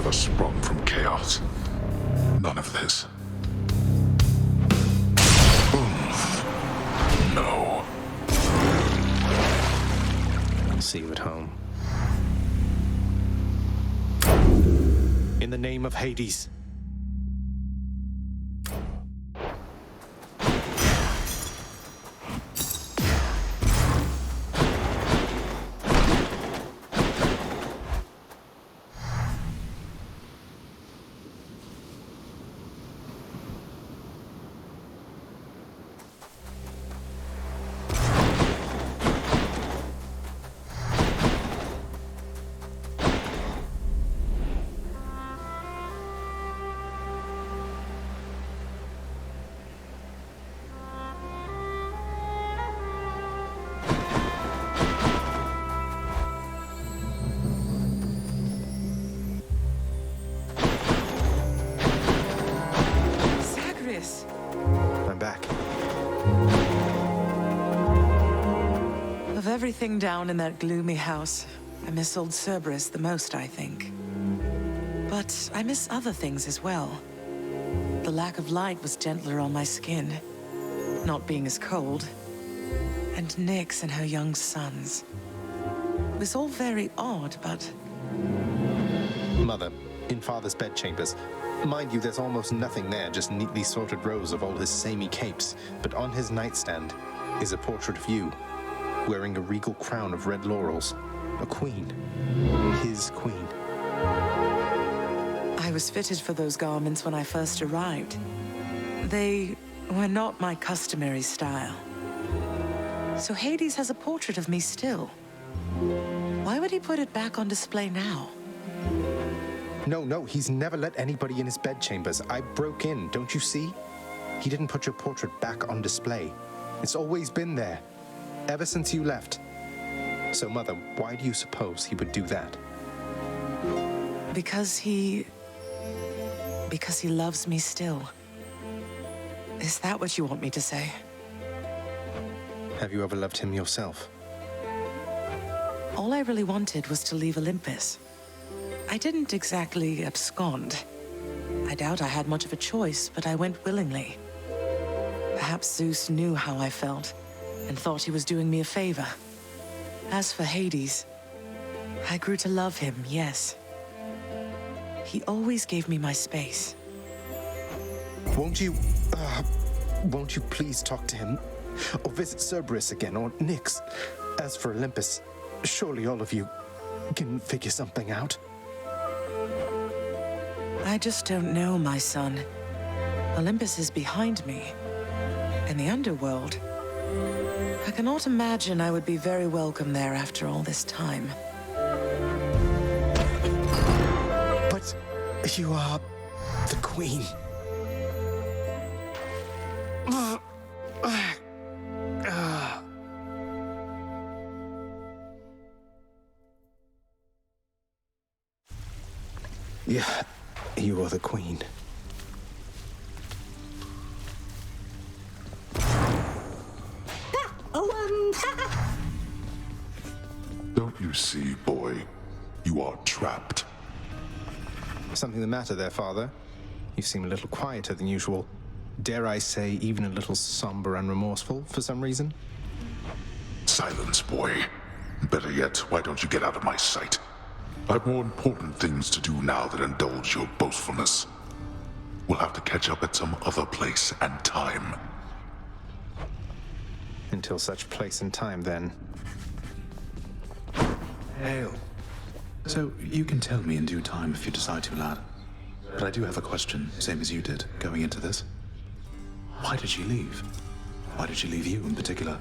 never sprung from chaos. None of this. No.
I'll see you at home. In the name of Hades. I'm back.
Of everything down in that gloomy house, I miss old Cerberus the most, I think. But I miss other things as well. The lack of light was gentler on my skin, not being as cold. And Nyx and her young sons. It was all very odd, but...
Mother, in Father's bedchambers. Mind you, there's almost nothing there, just neatly sorted rows of all his samey capes. But on his nightstand is a portrait of you, wearing a regal crown of red laurels. A queen. His queen.
I was fitted for those garments when I first arrived. They were not my customary style. So Hades has a portrait of me still. Why would he put it back on display now?
No, he's never let anybody in his bedchambers. I broke in, don't you see? He didn't put your portrait back on display. It's always been there, ever since you left. So, Mother, why do you suppose he would do that?
Because he loves me still. Is that what you want me to say?
Have you ever loved him yourself?
All I really wanted was to leave Olympus. I didn't exactly abscond. I doubt I had much of a choice, but I went willingly. Perhaps Zeus knew how I felt, and thought he was doing me a favor. As for Hades, I grew to love him, yes. He always gave me my space.
Won't you please talk to him? Or visit Cerberus again, or Nyx? As for Olympus, surely all of you can figure something out.
I just don't know, my son. Olympus is behind me. And the Underworld. I cannot imagine I would be very welcome there after all this time.
But you are the queen. Yeah, you are the queen.
Don't you see, boy? You are trapped.
Something the matter there, Father? You seem a little quieter than usual. Dare I say, even a little somber and remorseful for some reason?
Silence, boy. Better yet, why don't you get out of my sight? I've more important things to do now than indulge your boastfulness. We'll have to catch up at some other place and time.
Until such place and time, then.
Hail. So, you can tell me in due time if you decide to, lad. But I do have a question, same as you did, going into this. Why did she leave? Why did she leave you in particular?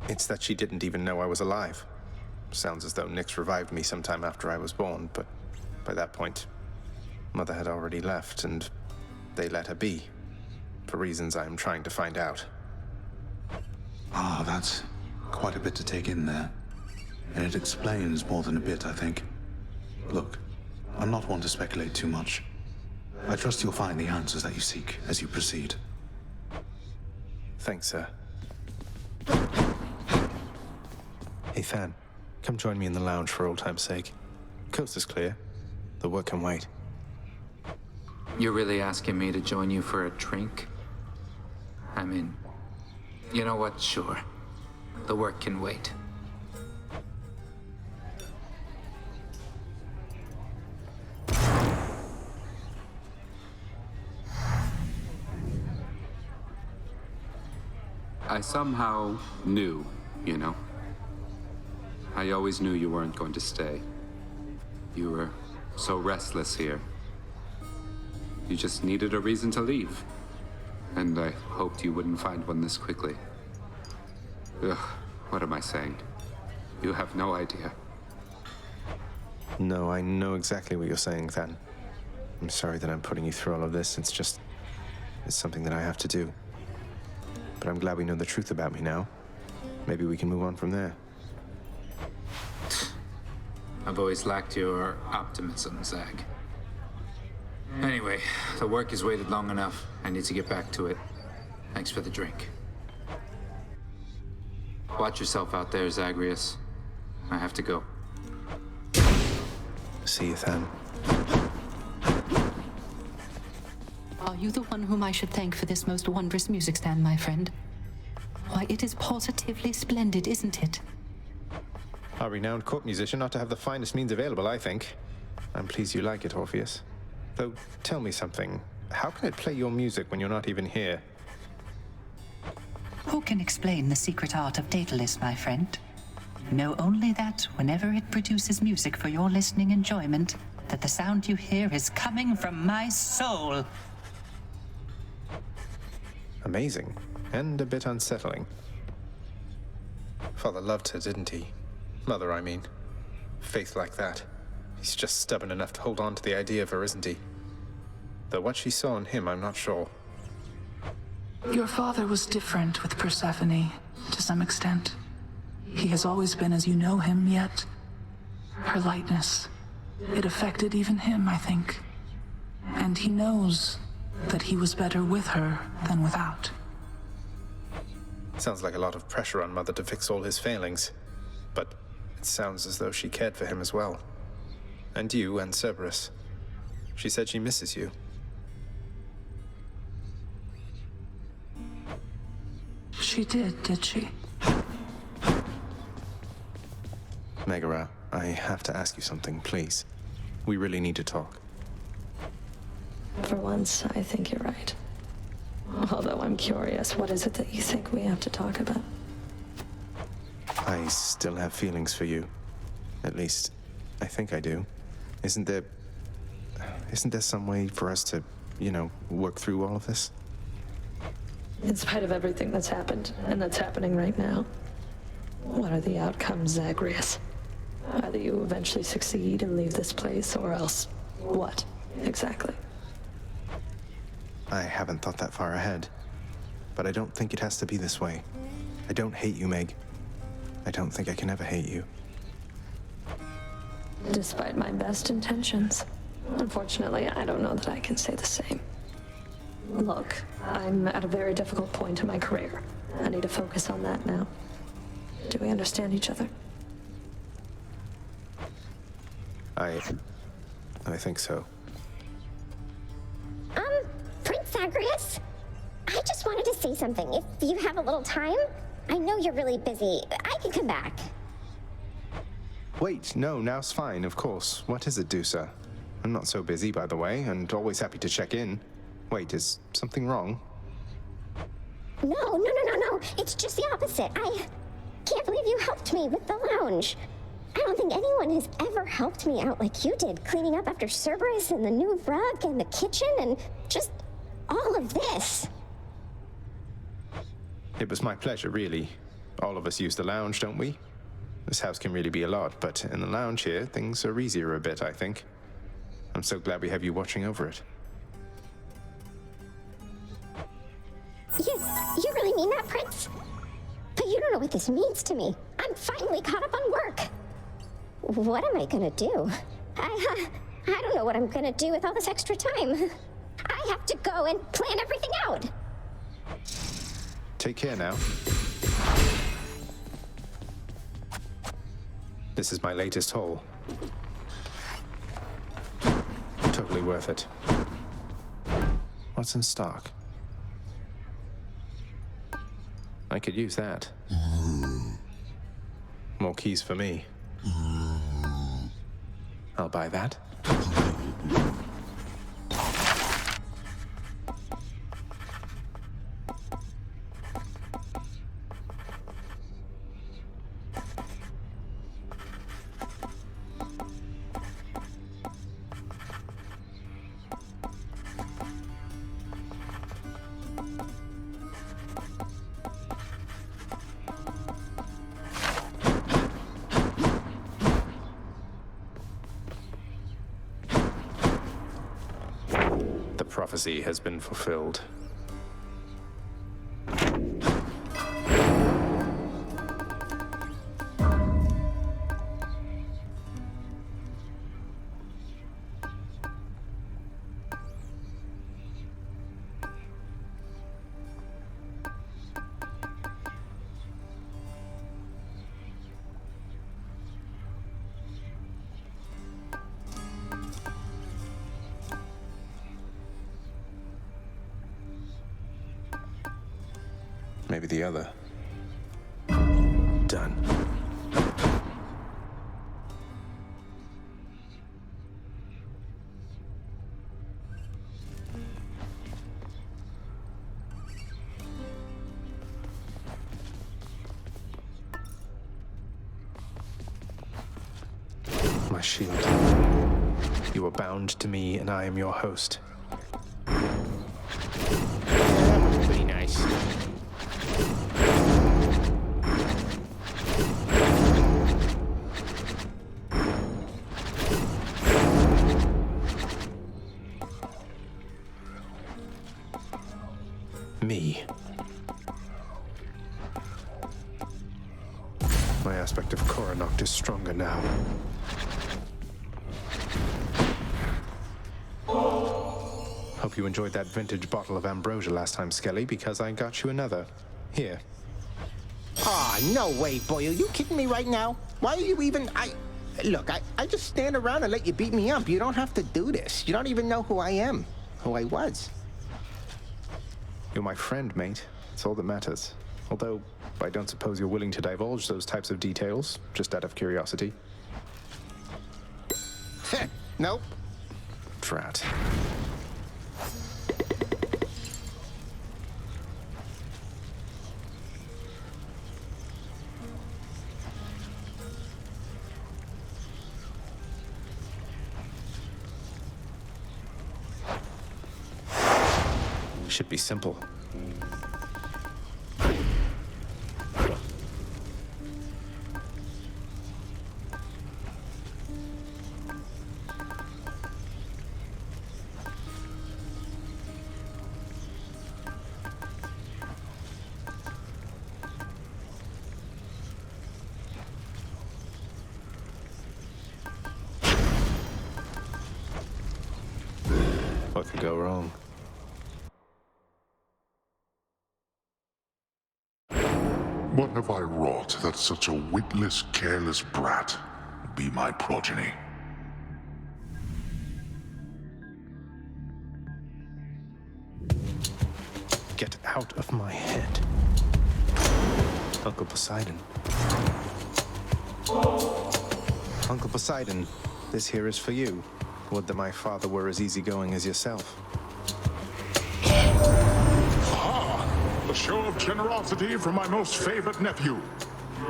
It's that she didn't even know I was alive. Sounds as though Nyx revived me sometime after I was born, but by that point, Mother had already left, and they let her be, for reasons I'm trying to find out.
Ah, that's quite a bit to take in there. And it explains more than a bit, I think. Look, I'm not one to speculate too much. I trust you'll find the answers that you seek as you proceed.
Thanks, sir. Hey, Fan. Come join me in the lounge for old time's sake. Coast is clear. The work can wait.
You're really asking me to join you for a drink? I mean, you know what? Sure. The work can wait.
I somehow knew, you know? I always knew you weren't going to stay. You were so restless here. You just needed a reason to leave. And I hoped you wouldn't find one this quickly. Ugh, what am I saying? You have no idea.
No, I know exactly what you're saying, Than. I'm sorry that I'm putting you through all of this. It's something that I have to do. But I'm glad we know the truth about me now. Maybe we can move on from there.
I've always lacked your optimism, Zag. Anyway, the work has waited long enough. I need to get back to it. Thanks for the drink. Watch yourself out there, Zagreus. I have to go.
See you, Than.
Are you the one whom I should thank for this most wondrous music stand, my friend? Why, it is positively splendid, isn't it?
A renowned court musician ought to have the finest means available, I think. I'm pleased you like it, Orpheus. Though, tell me something. How can it play your music when you're not even here?
Who can explain the secret art of Daedalus, my friend? Know only that whenever it produces music for your listening enjoyment, that the sound you hear is coming from my soul.
Amazing, and a bit unsettling. Father loved her, didn't he? Mother, I mean. Faith like that. He's just stubborn enough to hold on to the idea of her, isn't he? Though what she saw in him, I'm not sure.
Your father was different with Persephone, to some extent. He has always been as you know him, yet her lightness, it affected even him, I think. And he knows that he was better with her than without.
Sounds like a lot of pressure on Mother to fix all his failings. But it sounds as though she cared for him as well. And you and Cerberus. She said she misses you.
She did she?
Megara, I have to ask you something, please. We really need to talk.
For once, I think you're right. Although I'm curious, what is it that you think we have to talk about?
I still have feelings for you. At least, I think I do. Isn't there some way for us to, work through all of this?
In spite of everything that's happened, and that's happening right now, what are the outcomes, Zagreus? Either you eventually succeed and leave this place, or else what, exactly?
I haven't thought that far ahead. But I don't think it has to be this way. I don't hate you, Meg. I don't think I can ever hate you.
Despite my best intentions. Unfortunately, I don't know that I can say the same. Look, I'm at a very difficult point in my career. I need to focus on that now. Do we understand each other?
I think so.
Prince Zagreus? I just wanted to say something. If you have a little time, I know you're really busy. I can come back.
Wait, no, now's fine, of course. What is it, Dusa? I'm not so busy, by the way, and always happy to check in. Wait, is something wrong?
No. It's just the opposite. I can't believe you helped me with the lounge. I don't think anyone has ever helped me out like you did, cleaning up after Cerberus and the new rug and the kitchen and just all of this.
It was my pleasure, really. All of us use the lounge, don't we? This house can really be a lot, but in the lounge here, things are easier a bit, I think. I'm so glad we have you watching over it.
You really mean that, Prince? But you don't know what this means to me. I'm finally caught up on work. What am I gonna do? I don't know what I'm gonna do with all this extra time. I have to go and plan everything out.
Take care now. This is my latest haul. totally worth it. What's in stock? I could use that. More keys for me. I'll buy that. Prophecy has been fulfilled. Maybe the other. Done. My shield. You are bound to me, and I am your host.
That was pretty nice.
Me. My aspect of Koranoct is stronger now. Hope you enjoyed that vintage bottle of ambrosia last time, Skelly, because I got you another. Here.
Aw, no way, boy. Are you kidding me right now? Why are you even... Look, I just stand around and let you beat me up. You don't have to do this. You don't even know who I am. Who I was.
You're my friend, mate. It's all that matters. Although, I don't suppose you're willing to divulge those types of details, just out of curiosity.
Nope.
Drat. Should be simple. What could go wrong?
What have I wrought that such a witless, careless brat would be my progeny?
Get out of my head. Uncle Poseidon. Uncle Poseidon, this here is for you. Would that my father were as easygoing as yourself.
A show of generosity from my most favored nephew.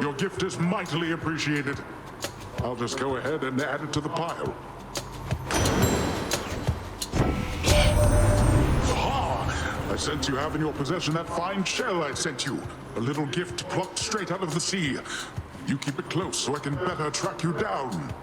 Your gift is mightily appreciated. I'll just go ahead and add it to the pile. I sense you have in your possession that fine shell I sent you. A little gift plucked straight out of the sea. You keep it close so I can better track you down.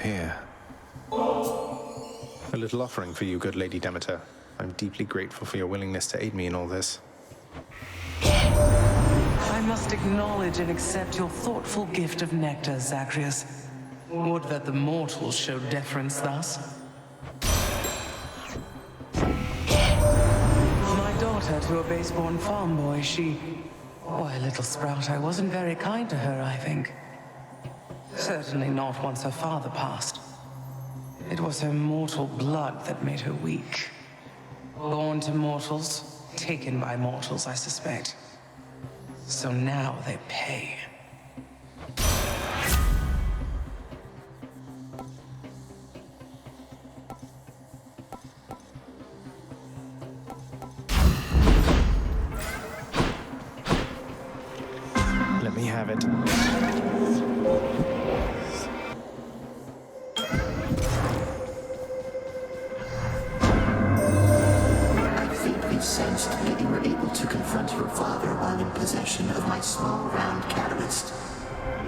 here. A little offering for you, good Lady Demeter. I'm deeply grateful for your willingness to aid me in all this.
I must acknowledge and accept your thoughtful gift of nectar, Zagreus. Would that the mortals showed deference thus. My daughter to a base-born farm boy, Why, little sprout, I wasn't very kind to her, I think. Certainly not once her father passed. It was her mortal blood that made her weak. Born to mortals, taken by mortals, I suspect. So now they pay.
Let me have it.
Sensed that you were able to confront your father while in possession of my small round catalyst.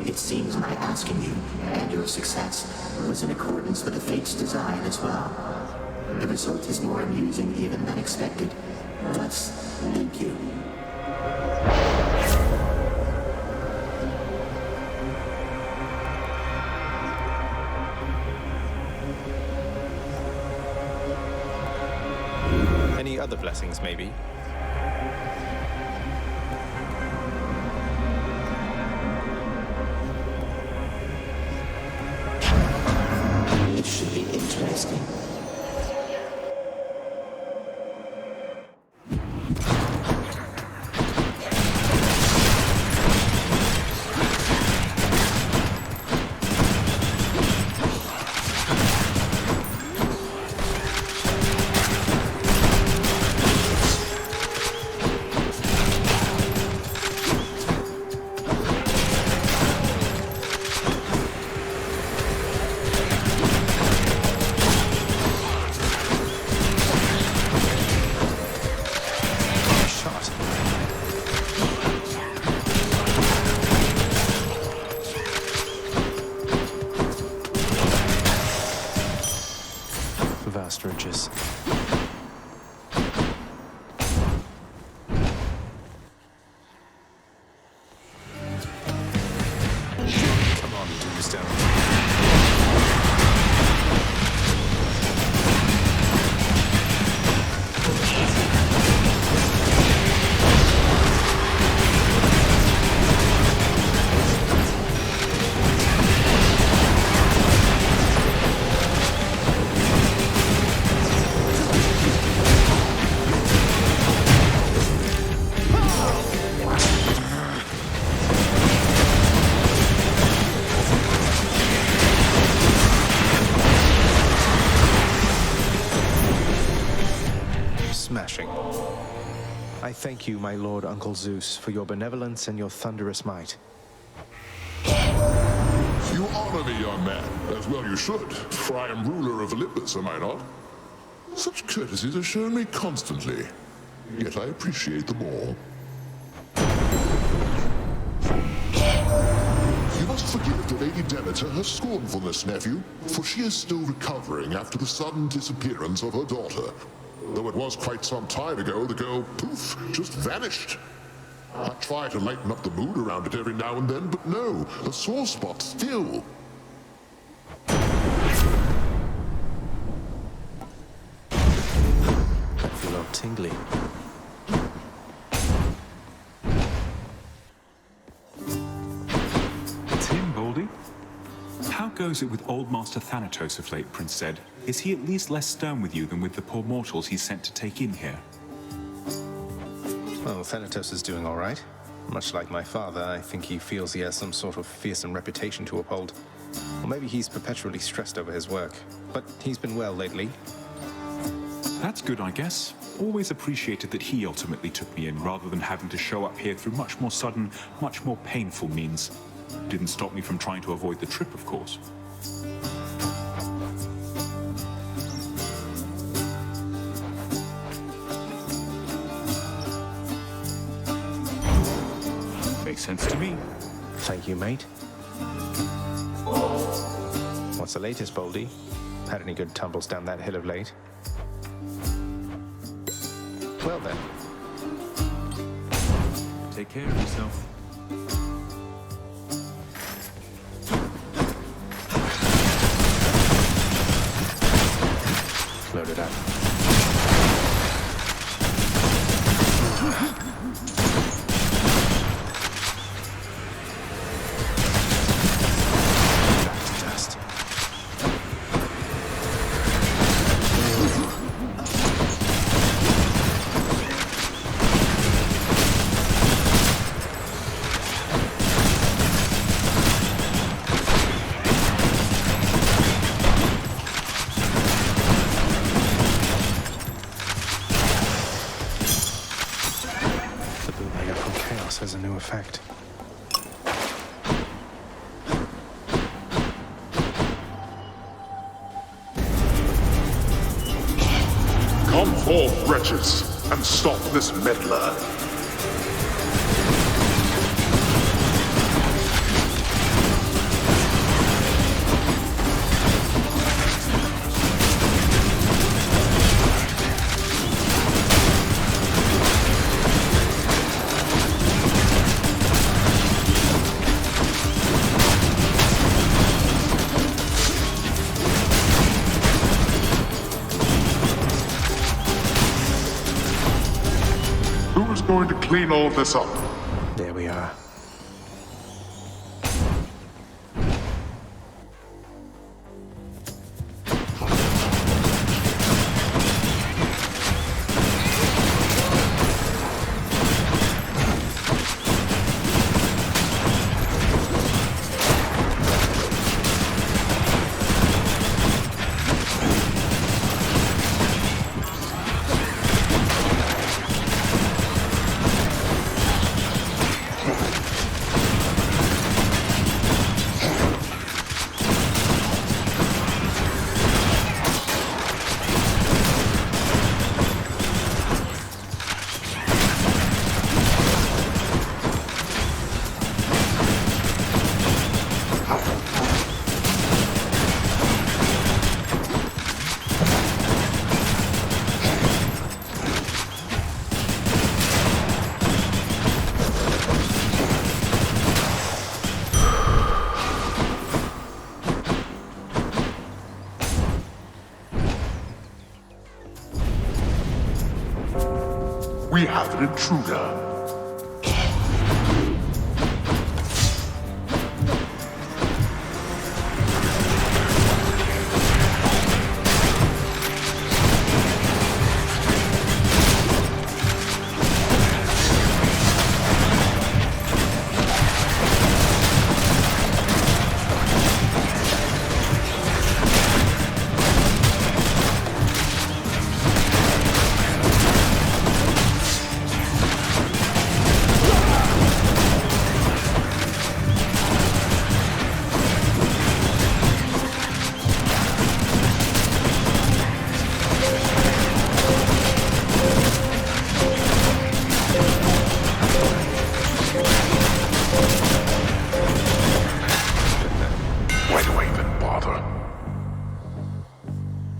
It seems my asking you, and your success, was in accordance with the Fate's design as well. The result is more amusing even than expected. Thus, thank you.
Any other blessings, maybe?
It should be interesting.
Vast riches. Come on, Tombstone. Smashing. I thank you, my lord Uncle Zeus, for your benevolence and your thunderous might.
You honor me, young man, as well you should, for I am ruler of Olympus, am I not? Such courtesies are shown me constantly, yet I appreciate them all. You must forgive the Lady Demeter her scornfulness, nephew, for she is still recovering after the sudden disappearance of her daughter. Though it was quite some time ago, the girl, poof, just vanished. I try to lighten up the mood around it every now and then, but no, a sore spot still.
I feel all tingly.
Tim, Baldy? How goes it with old Master Thanatos of late, Prince Zed? Is he at least less stern with you than with the poor mortals he's sent to take in here?
Well, Thanatos is doing all right. Much like my father, I think he feels he has some sort of fearsome reputation to uphold. Or maybe he's perpetually stressed over his work. But he's been well lately.
That's good, I guess. Always appreciated that he ultimately took me in, rather than having to show up here through much more sudden, much more painful means. Didn't stop me from trying to avoid the trip, of course. Makes sense to me.
Thank you, mate. What's the latest, Boldy? Had any good tumbles down that hill of late? Well then.
Take care of yourself.
Loaded up. Has a new effect.
Come forth, wretches, and stop this meddler. Going to clean all this up.
There we are.
We have an intruder.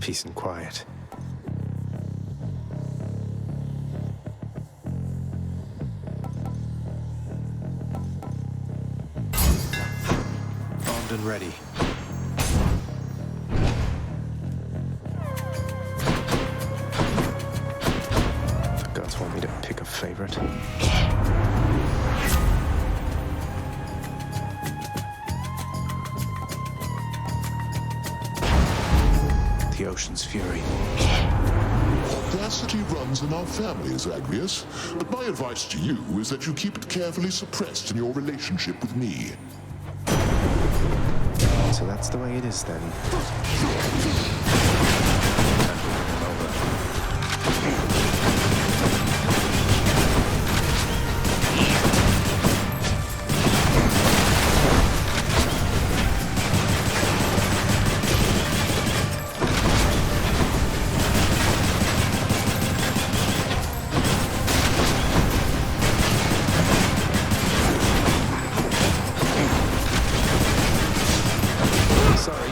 Peace and quiet. Armed and ready. The gods want me to pick a favorite. The ocean's fury.
Audacity runs in our families, Agrius. But my advice to you is that you keep it carefully suppressed in your relationship with me.
So that's the way it is then. Sorry.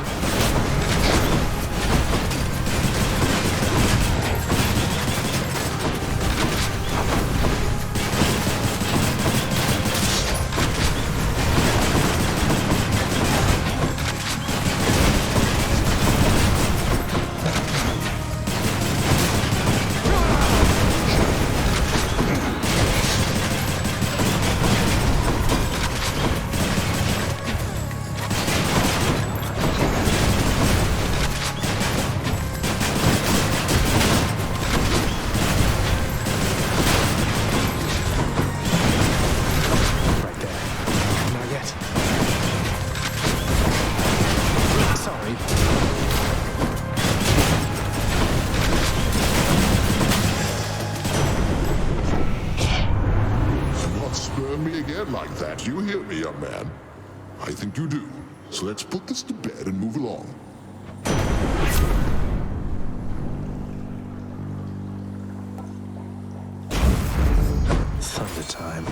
young man. I think you do. So let's put this to bed and move along.
Thunder time.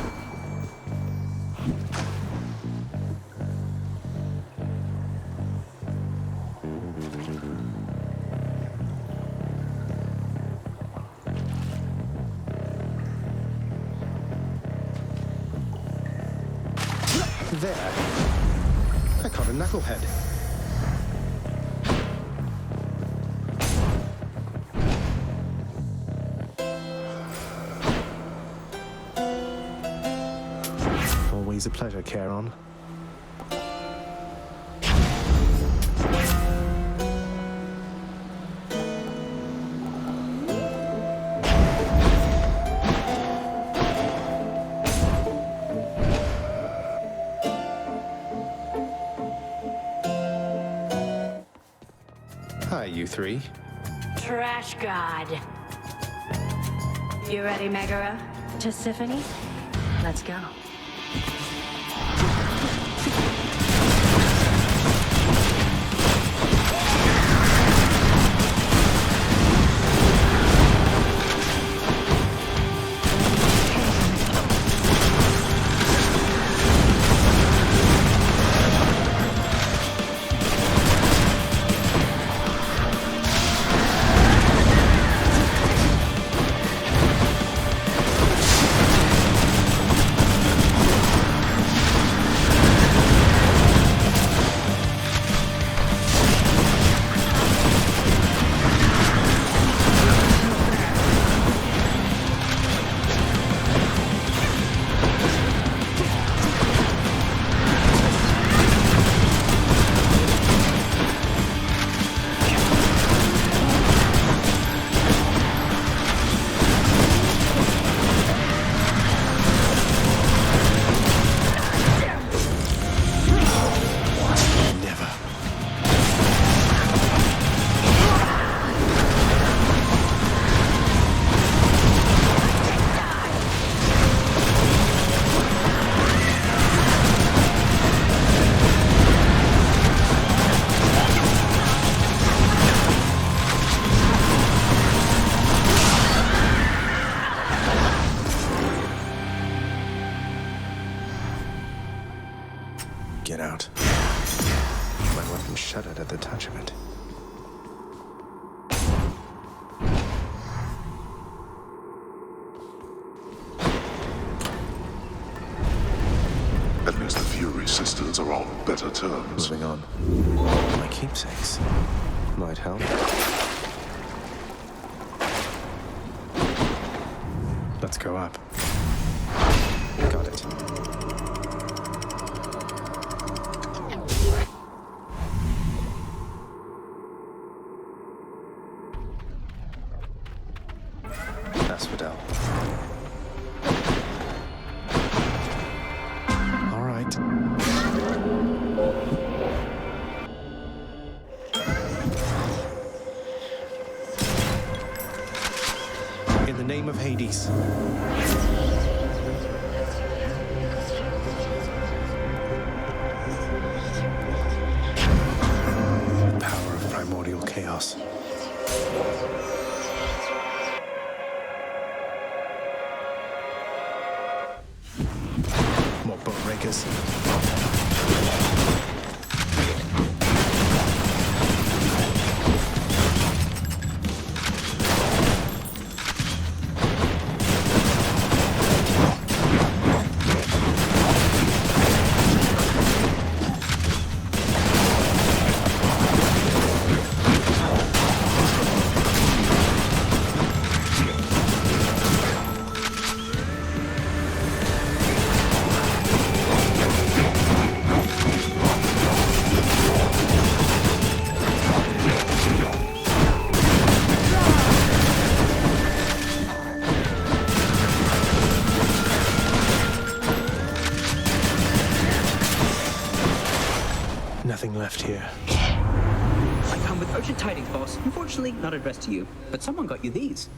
There. I caught a knucklehead. Always a pleasure, Charon. Hi, you three.
Trash God. You ready, Megara? Tisiphone? Let's go.
Get out. My weapon shuddered at the touch of it.
At least the Fury sisters are on better terms.
Moving on. My keepsakes. Might help. Let's go up. Got it. Asphodel. All right.
In the name of Hades.
Power of primordial chaos.
More boat rakers.
Nothing left here.
I come with urgent tidings, boss. Unfortunately, not addressed to you, but someone got you these.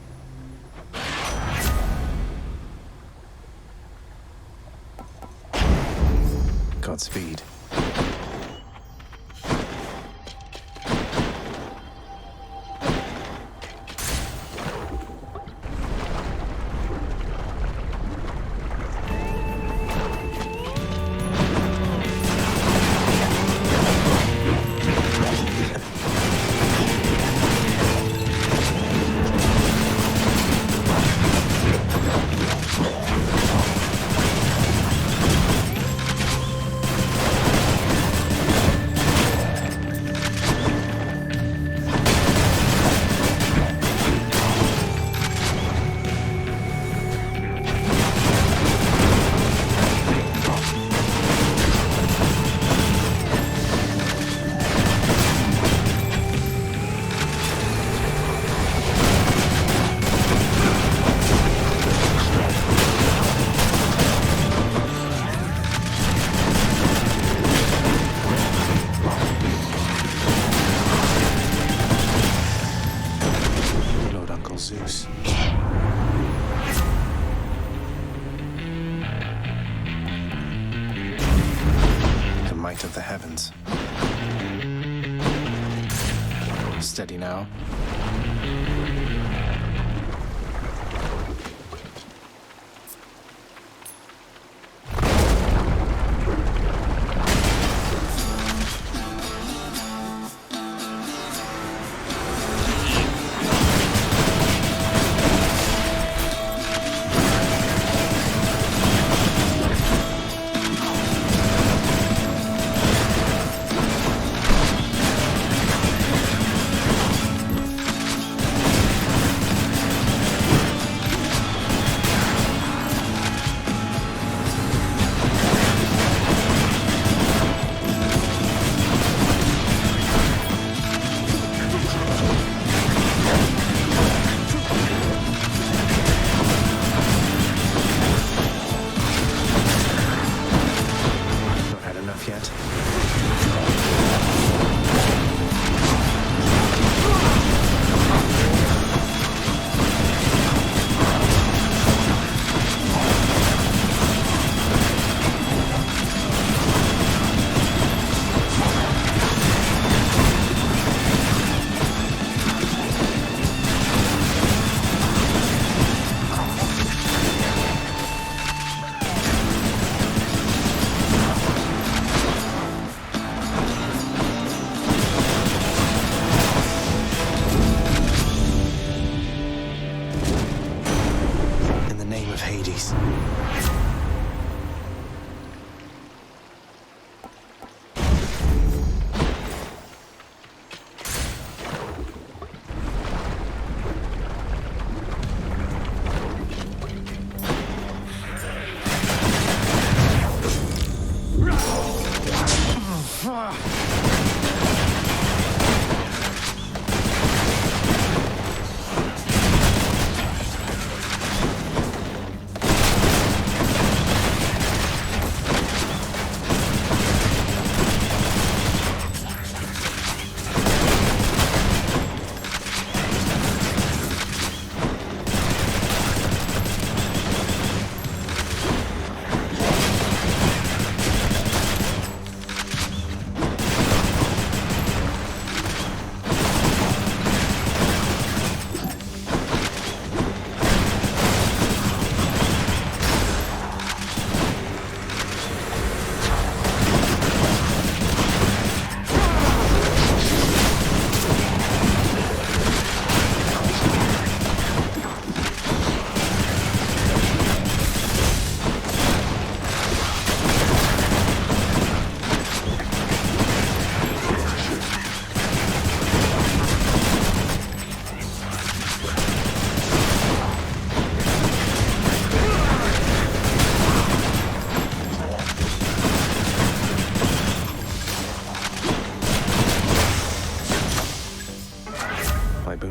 Godspeed. Zeus. The might of the heavens. Steady now.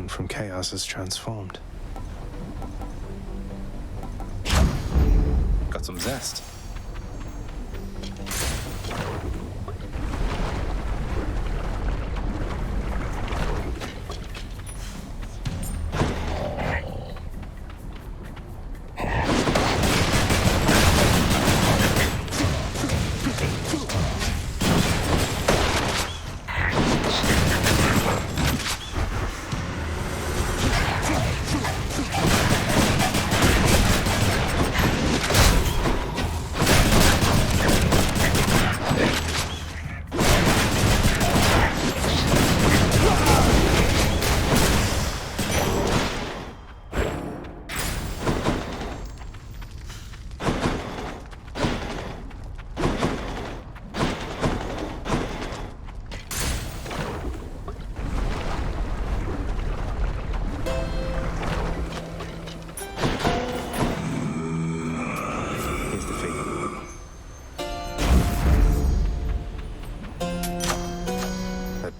From chaos is transformed. Got some zest.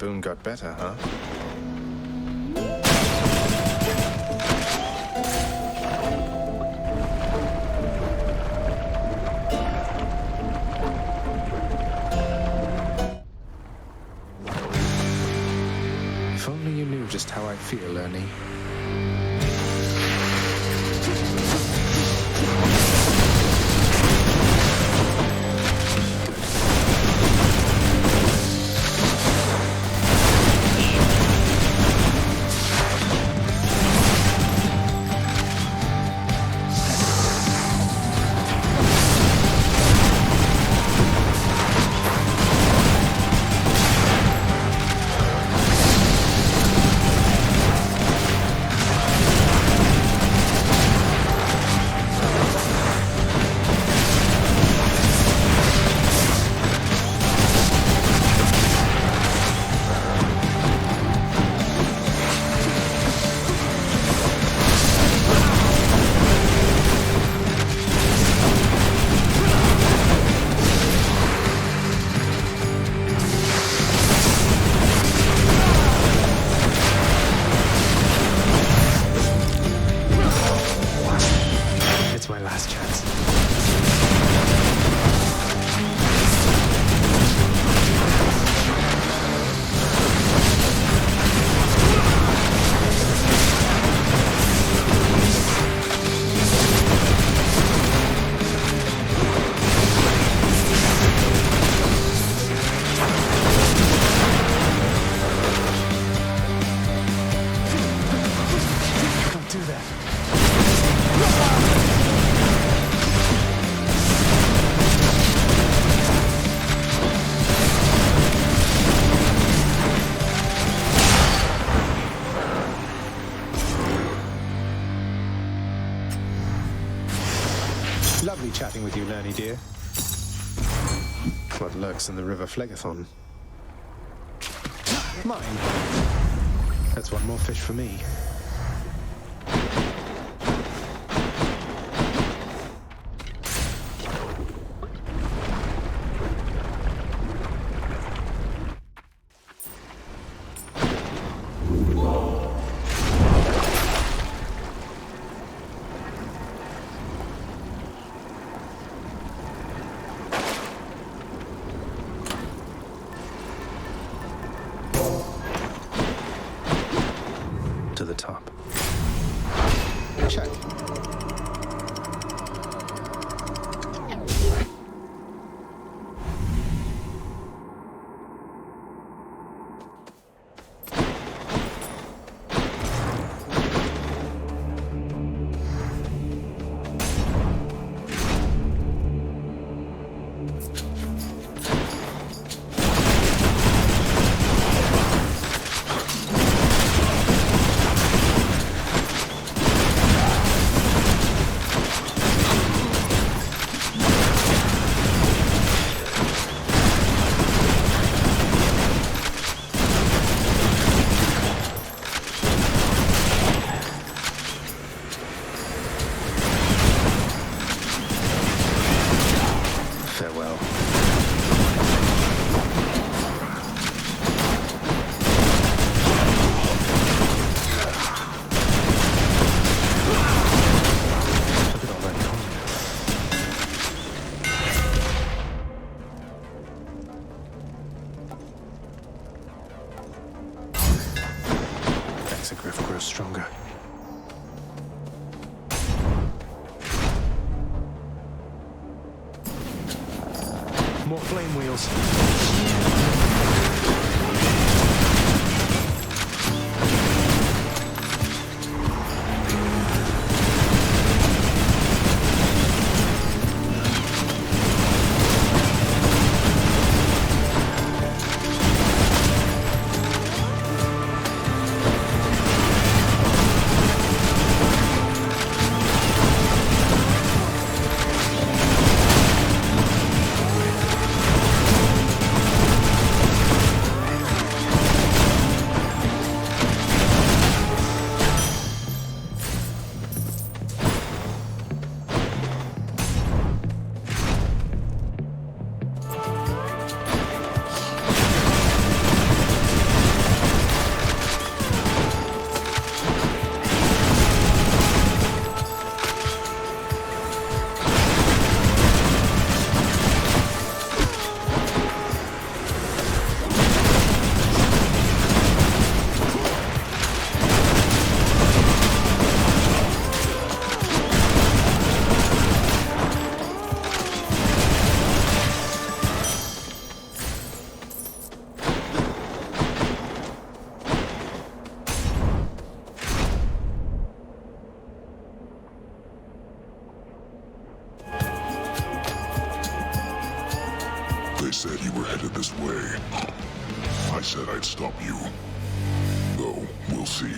Boon got better, huh? If only you knew just how I feel, Ernie. Lovely chatting with you, Lernie dear. What lurks in the river Phlegathon? Mine. That's one more fish for me. To the top. Check. Stronger. More flame wheels.
headed this way. I said I'd stop you. Though, we'll see.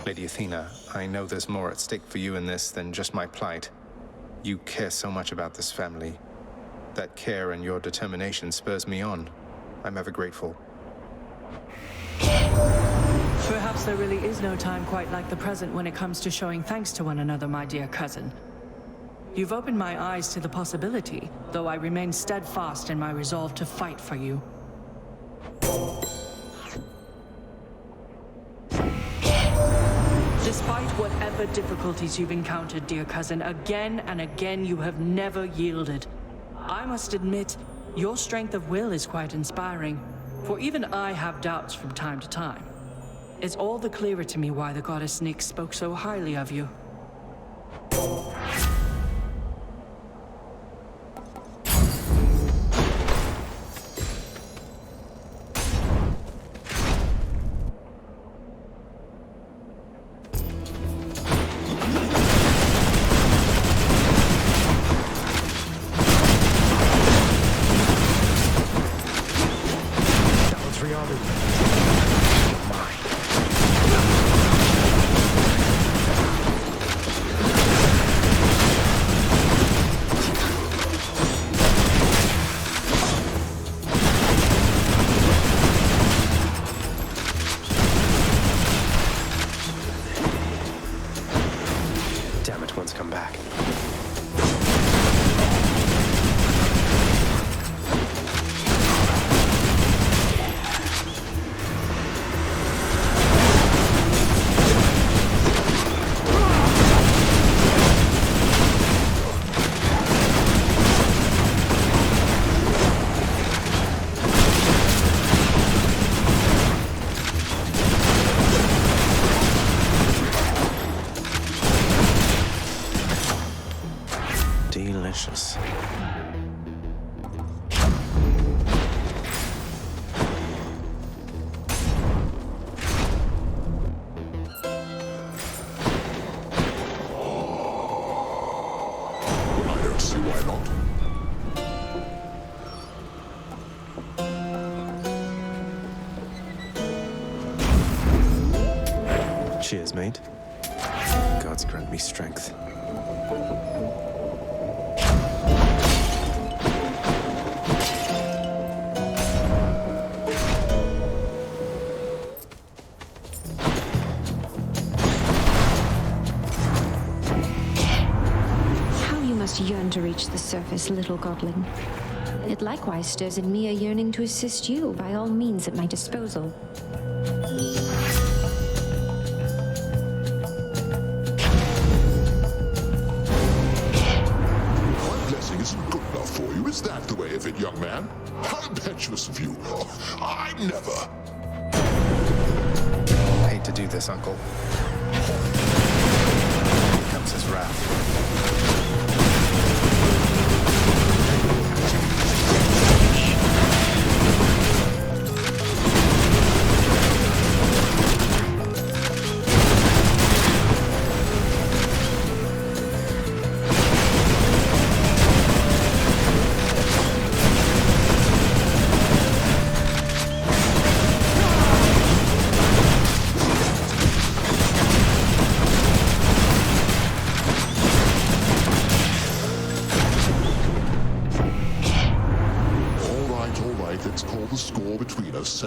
Lady Athena, I know there's more at stake for you in this than just my plight. You care so much about this family. That care and your determination spurs me on. I'm ever grateful.
Perhaps there really is no time quite like the present when it comes to showing thanks to one another, my dear cousin. You've opened my eyes to the possibility, though I remain steadfast in my resolve to fight for you. Despite whatever difficulties you've encountered, dear cousin, again and again you have never yielded. I must admit, your strength of will is quite inspiring, for even I have doubts from time to time. It's all the clearer to me why the goddess Nyx spoke so highly of you.
Delicious.
I don't see why not.
Cheers, mate. Gods grant me strength.
Yearn to reach the surface, little godling. It likewise stirs in me a yearning to assist you by all means at my disposal.
My blessing isn't good enough for you. Is that the way of it, young man? How impetuous of you. I never.
I hate to do this, Uncle. Here comes his wrath.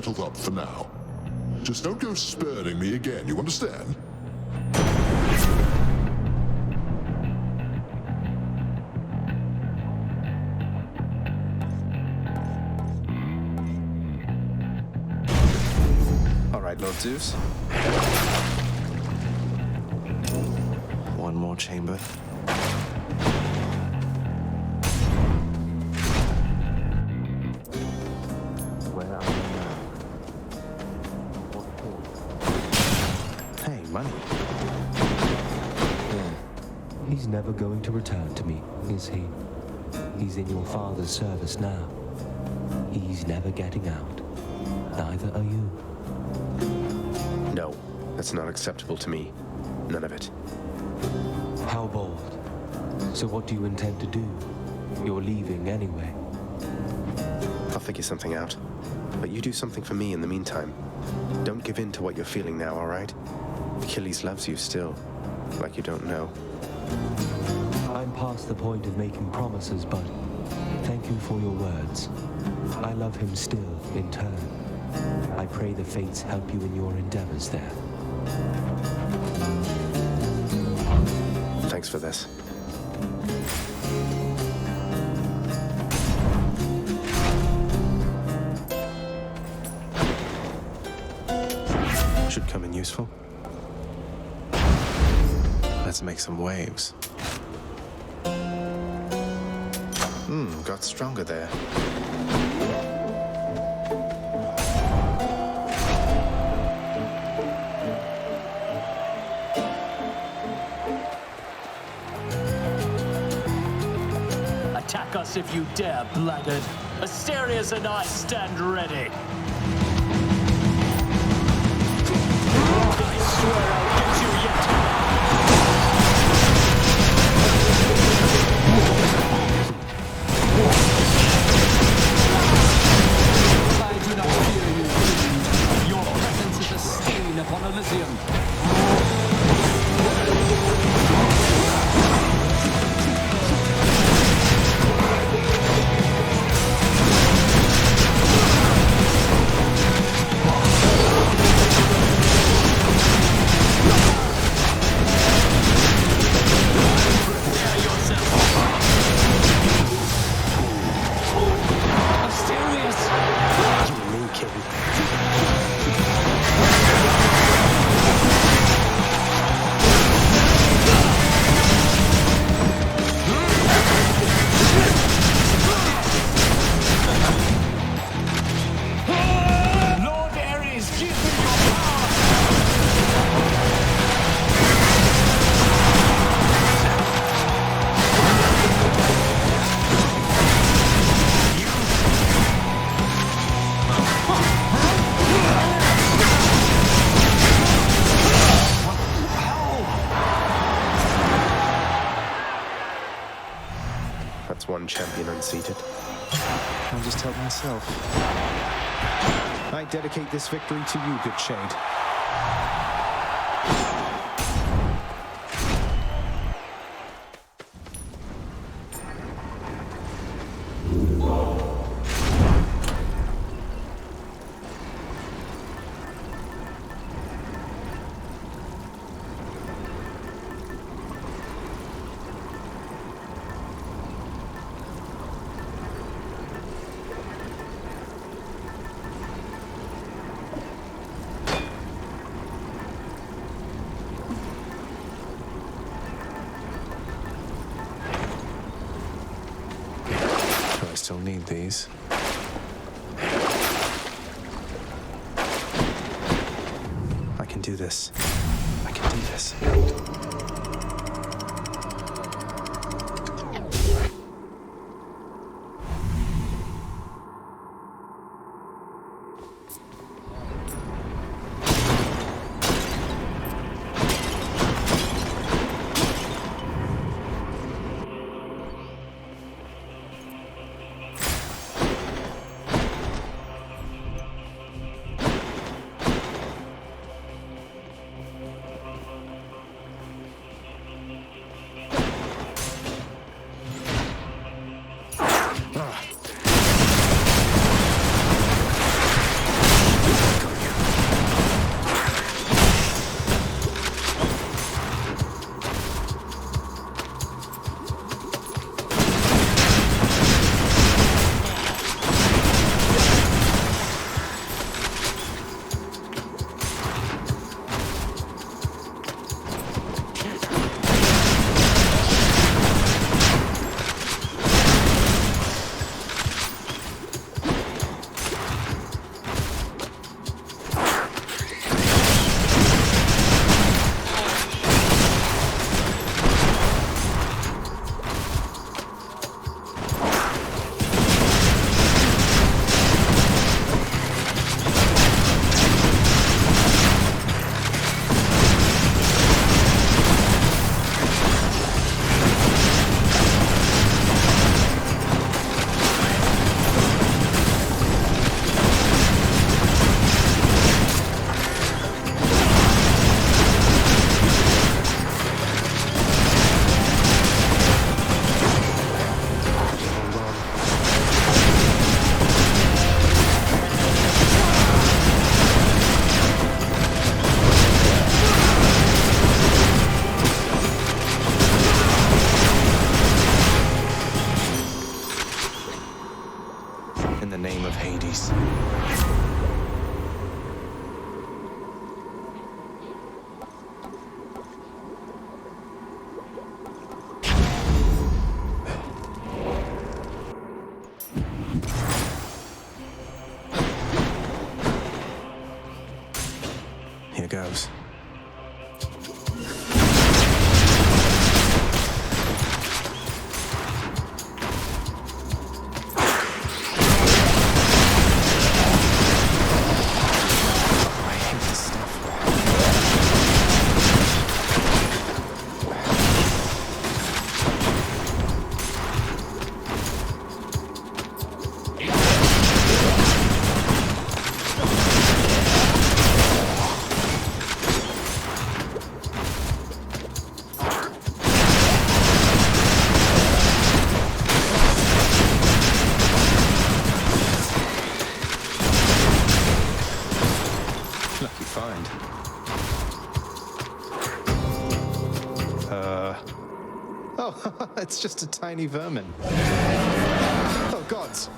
settled up for now. Just don't go spurning me again, you understand?
All right, Lord Zeus. One more chamber. Where are you now? What for? Hey, money.
Yeah. He's never going to return to me, is he? He's in your father's service now. He's never getting out. Neither are you.
No, that's not acceptable to me. None of it.
How bold. So what do you intend to do? You're leaving anyway.
I'll figure something out. But you do something for me in the meantime. Don't give in to what you're feeling now, all right? Achilles loves you still, like you don't know.
I'm past the point of making promises, but thank you for your words. I love him still, in turn. I pray the fates help you in your endeavors there.
Thanks for this. Should come in useful. Let's make some waves. Got stronger there.
Attack us if you dare, blackguard. Asterius and I stand ready. I swear I'll get you yet. I do not fear you. Your presence is a stain upon Elysium.
One champion unseated. I'll just help myself. I dedicate this victory to you, good shade. Still need these. I can do this. I can do this. Here goes.
It's just a tiny vermin. Oh, gods!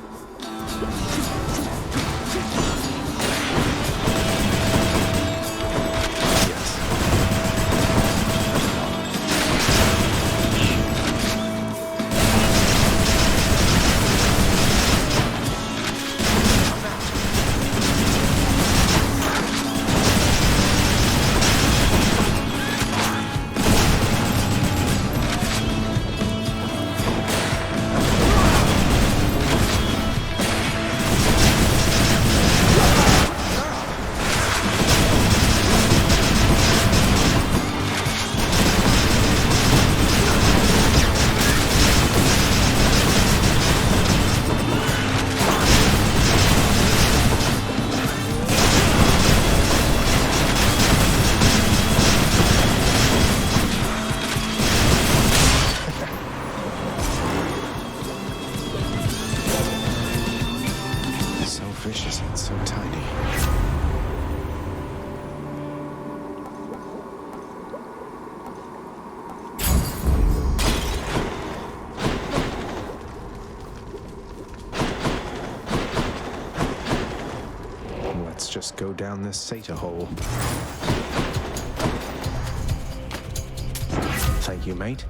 Just go down this satyr hole. Thank you, mate.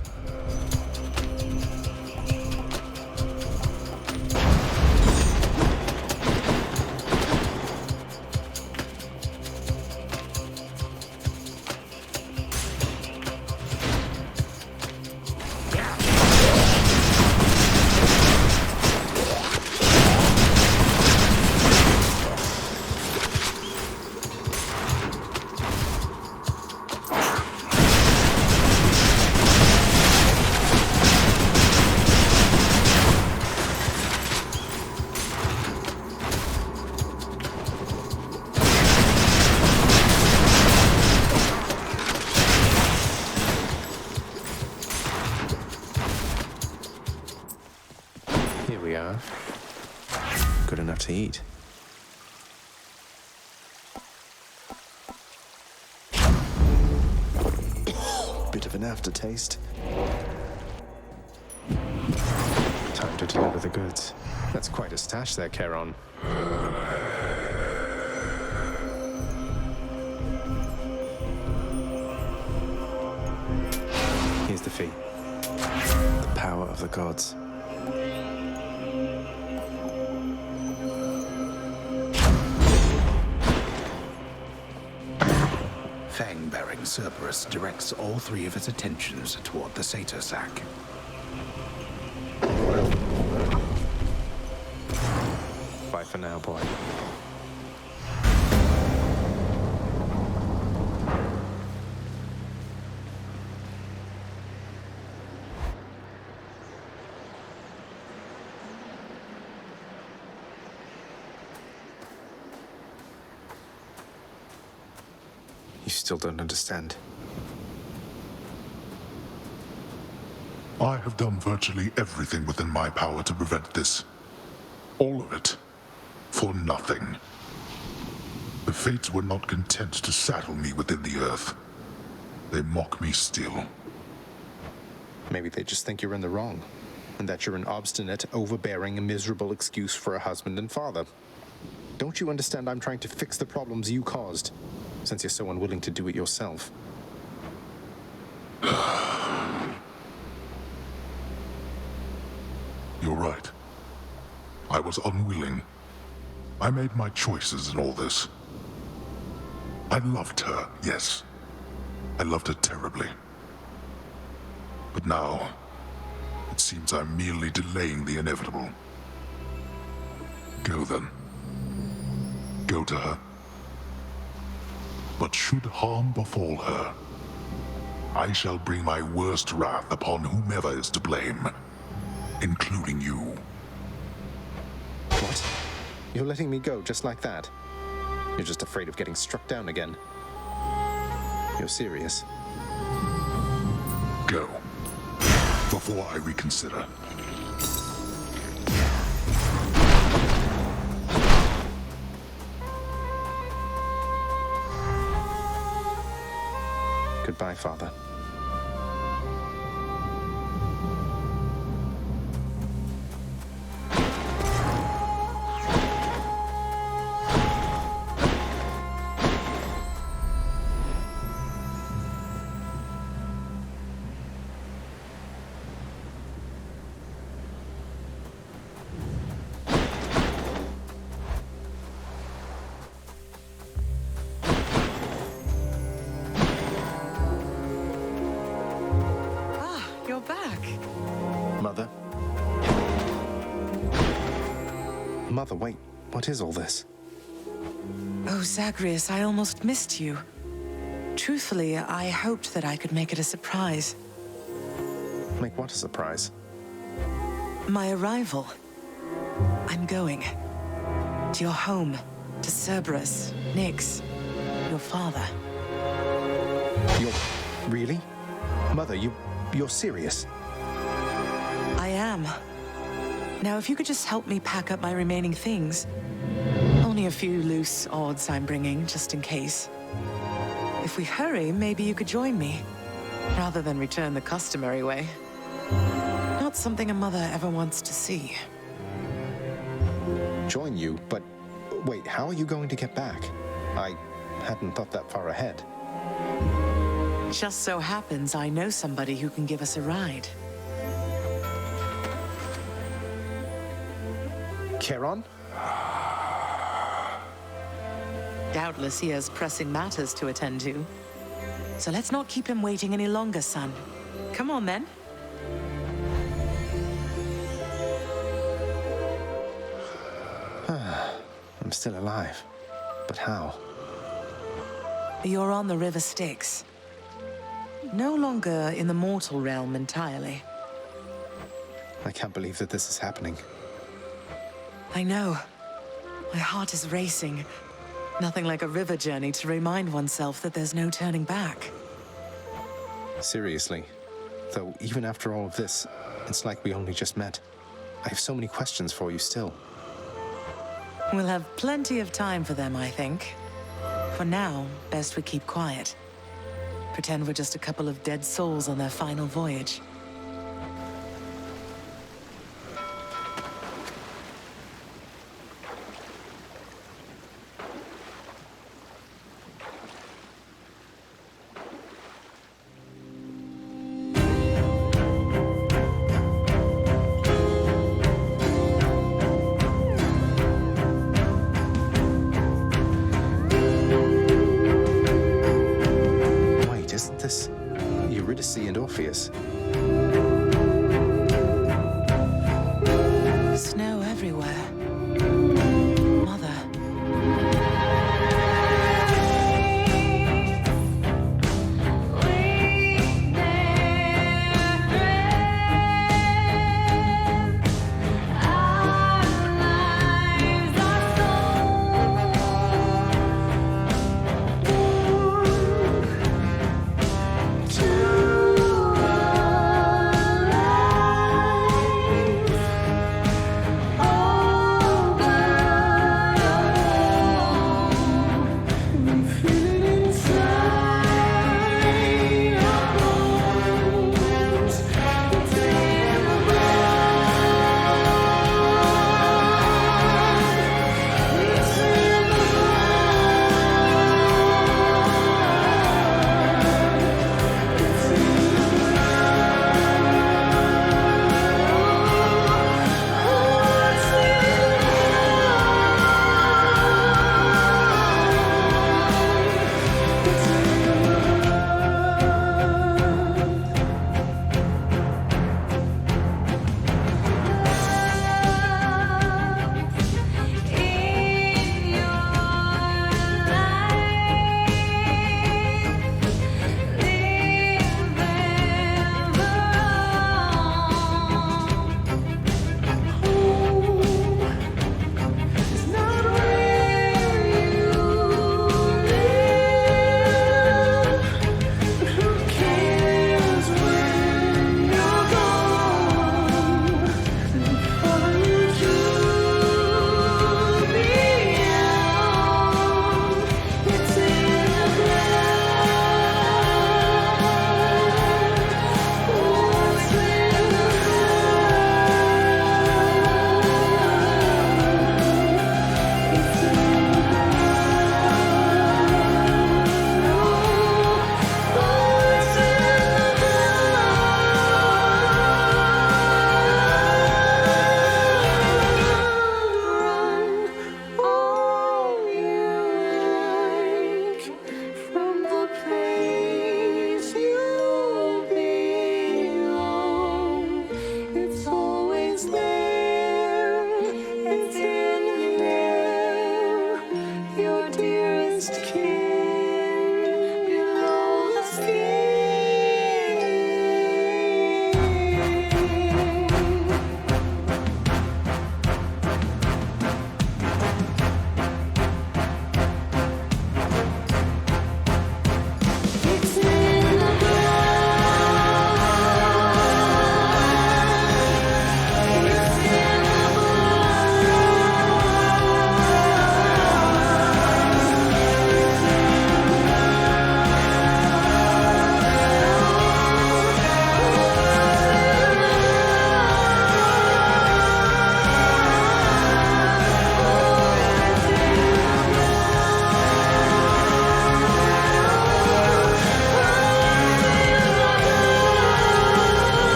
Good enough to eat. Bit of an aftertaste. Time to deliver the goods. That's quite a stash there, Charon. Here's the fee. The power of the gods.
Fang-bearing Cerberus directs all three of its attentions toward the satyr sack.
Bye for now, boy. You still don't understand.
I have done virtually everything within my power to prevent this. All of it. For nothing. The Fates were not content to saddle me within the earth. They mock me still.
Maybe they just think you're in the wrong, and that you're an obstinate, overbearing, and miserable excuse for a husband and father. Don't you understand I'm trying to fix the problems you caused, since you're so unwilling to do it yourself?
You're right. I was unwilling. I made my choices in all this. I loved her, yes. I loved her terribly. But now, it seems I'm merely delaying the inevitable. Go then. Go to her. But should harm befall her, I shall bring my worst wrath upon whomever is to blame, including you.
What? You're letting me go just like that? You're just afraid of getting struck down again. You're serious?
Go. Before I reconsider.
Goodbye, Father. Mother, wait. What is all this?
Oh, Zagreus, I almost missed you. Truthfully, I hoped that I could make it a surprise.
Make what a surprise?
My arrival. I'm going. To your home. To Cerberus, Nyx, your father.
You're... really? Mother, you're serious?
I am. Now, if you could just help me pack up my remaining things. Only a few loose odds I'm bringing, just in case. If we hurry, maybe you could join me. Rather than return the customary way. Not something a mother ever wants to see.
Join you? But... wait, how are you going to get back? I hadn't thought that far ahead.
Just so happens I know somebody who can give us a ride.
Charon?
Doubtless he has pressing matters to attend to. So let's not keep him waiting any longer, son. Come on, then.
I'm still alive. But how?
You're on the River Styx. No longer in the mortal realm entirely.
I can't believe that this is happening.
I know. My heart is racing. Nothing like a river journey to remind oneself that there's no turning back.
Seriously. Though, even after all of this, it's like we only just met. I have so many questions for you still.
We'll have plenty of time for them, I think. For now, best we keep quiet. Pretend we're just a couple of dead souls on their final voyage.
And Orpheus.
Snow everywhere. Mother.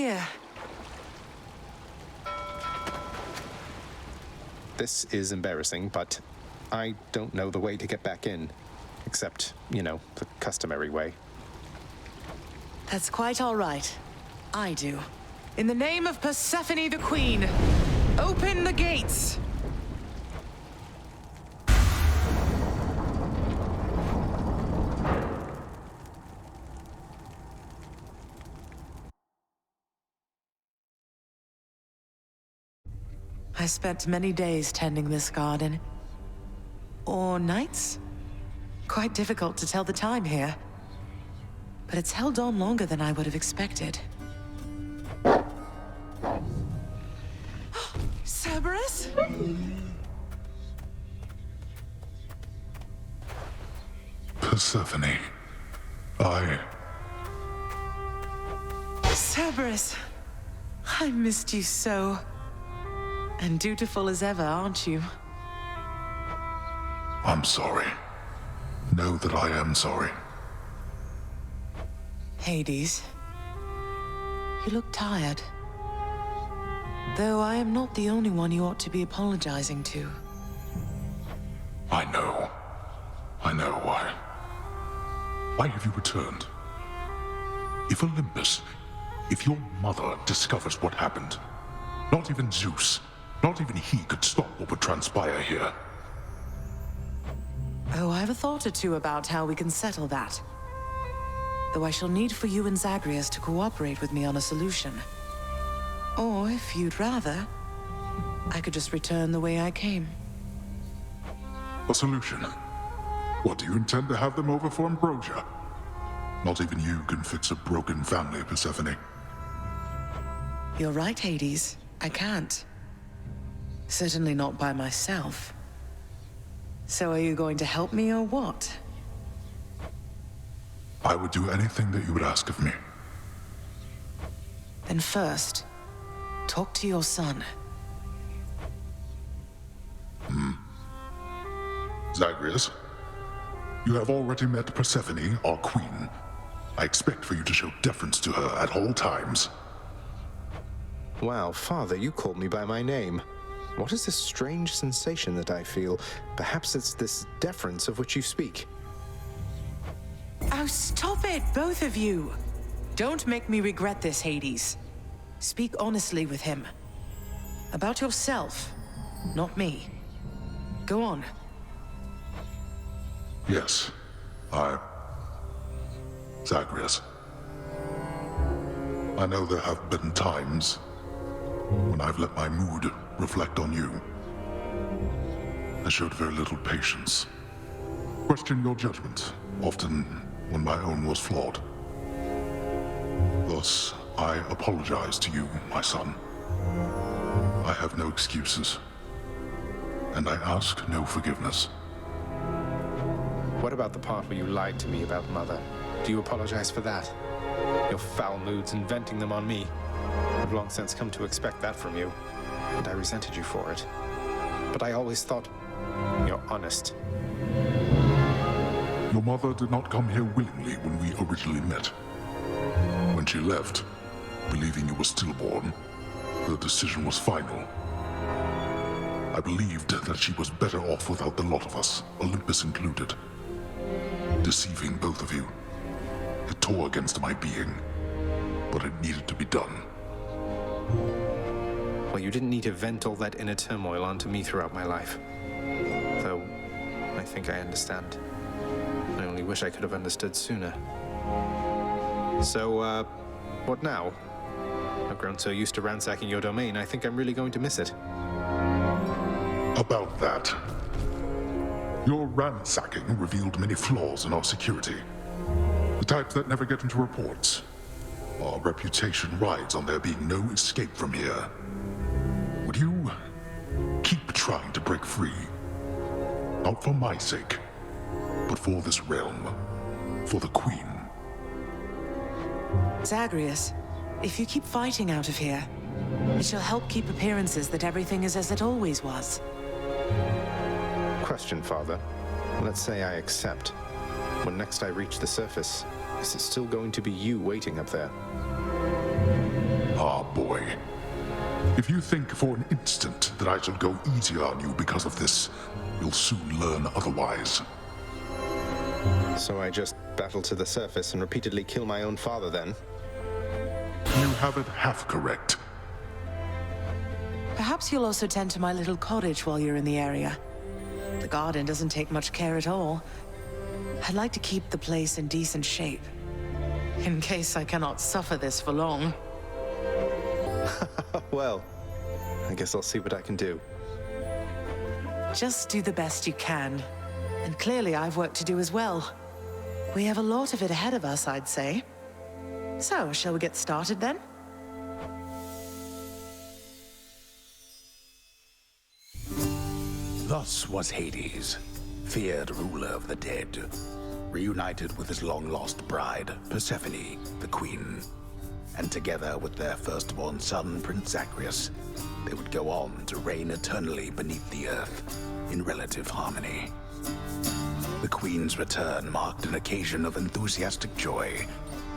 here.
This is embarrassing, but I don't know the way to get back in. Except, you know, the customary way.
That's quite all right. I do. In the name of Persephone the Queen, open the gates! I spent many days tending this garden. Or nights? Quite difficult to tell the time here. But it's held on longer than I would have expected. Cerberus?
Persephone,
Cerberus, I missed you so. And dutiful as ever, aren't you?
I'm sorry. Know that I am sorry.
Hades, you look tired. Though I am not the only one you ought to be apologizing to.
I know. I know why. Why have you returned? If Olympus, if your mother discovers what happened, not even Zeus, not even he could stop what would transpire here.
Oh, I have a thought or two about how we can settle that. Though I shall need for you and Zagreus to cooperate with me on a solution. Or, if you'd rather, I could just return the way I came.
A solution? What, do you intend to have them over for ambrosia? Not even you can fix a broken family, Persephone.
You're right, Hades. I can't. Certainly not by myself. So are you going to help me or what?
I would do anything that you would ask of me.
Then first, talk to your son.
Zagreus, you have already met Persephone, our queen. I expect for you to show deference to her at all times.
Wow, Father, you called me by my name. What is this strange sensation that I feel? Perhaps it's this deference of which you speak.
Oh, stop it, both of you! Don't make me regret this, Hades. Speak honestly with him. About yourself, not me. Go on.
Yes, Zagreus. I know there have been times when I've let my mood reflect on you. I showed very little patience. Questioned your judgment, often when my own was flawed. Thus, I apologize to you, my son. I have no excuses, and I ask no forgiveness.
What about the part where you lied to me about Mother? Do you apologize for that? Your foul moods and venting them on me. I've long since come to expect that from you, and I resented you for it. But I always thought you're honest.
Your mother did not come here willingly when we originally met. When she left, believing you were stillborn, her decision was final. I believed that she was better off without the lot of us, Olympus included. Deceiving both of you. It tore against my being, but it needed to be done.
Well, you didn't need to vent all that inner turmoil onto me throughout my life. Though, I think I understand. I only wish I could have understood sooner. So, what now? I've grown so used to ransacking your domain, I think I'm really going to miss it.
About that. Your ransacking revealed many flaws in our security. The types that never get into reports. Our reputation rides on there being no escape from here. Would you keep trying to break free? Not for my sake, but for this realm. For the Queen.
Zagreus, if you keep fighting out of here, it shall help keep appearances that everything is as it always was.
Question, Father. Let's say I accept. When next I reach the surface, is it still going to be you waiting up there?
If you think for an instant that I shall go easier on you because of this, you'll soon learn otherwise.
So I just battle to the surface and repeatedly kill my own father then?
You have it half correct.
Perhaps you'll also tend to my little cottage while you're in the area. The garden doesn't take much care at all. I'd like to keep the place in decent shape, in case I cannot suffer this for long.
Well, I guess I'll see what I can do.
Just do the best you can. And clearly I've work to do as well. We have a lot of it ahead of us, I'd say. So, shall we get started then?
Thus was Hades, feared ruler of the dead, reunited with his long-lost bride, Persephone, the queen. And together with their firstborn son, Prince Zagreus, they would go on to reign eternally beneath the earth, in relative harmony. The queen's return marked an occasion of enthusiastic joy,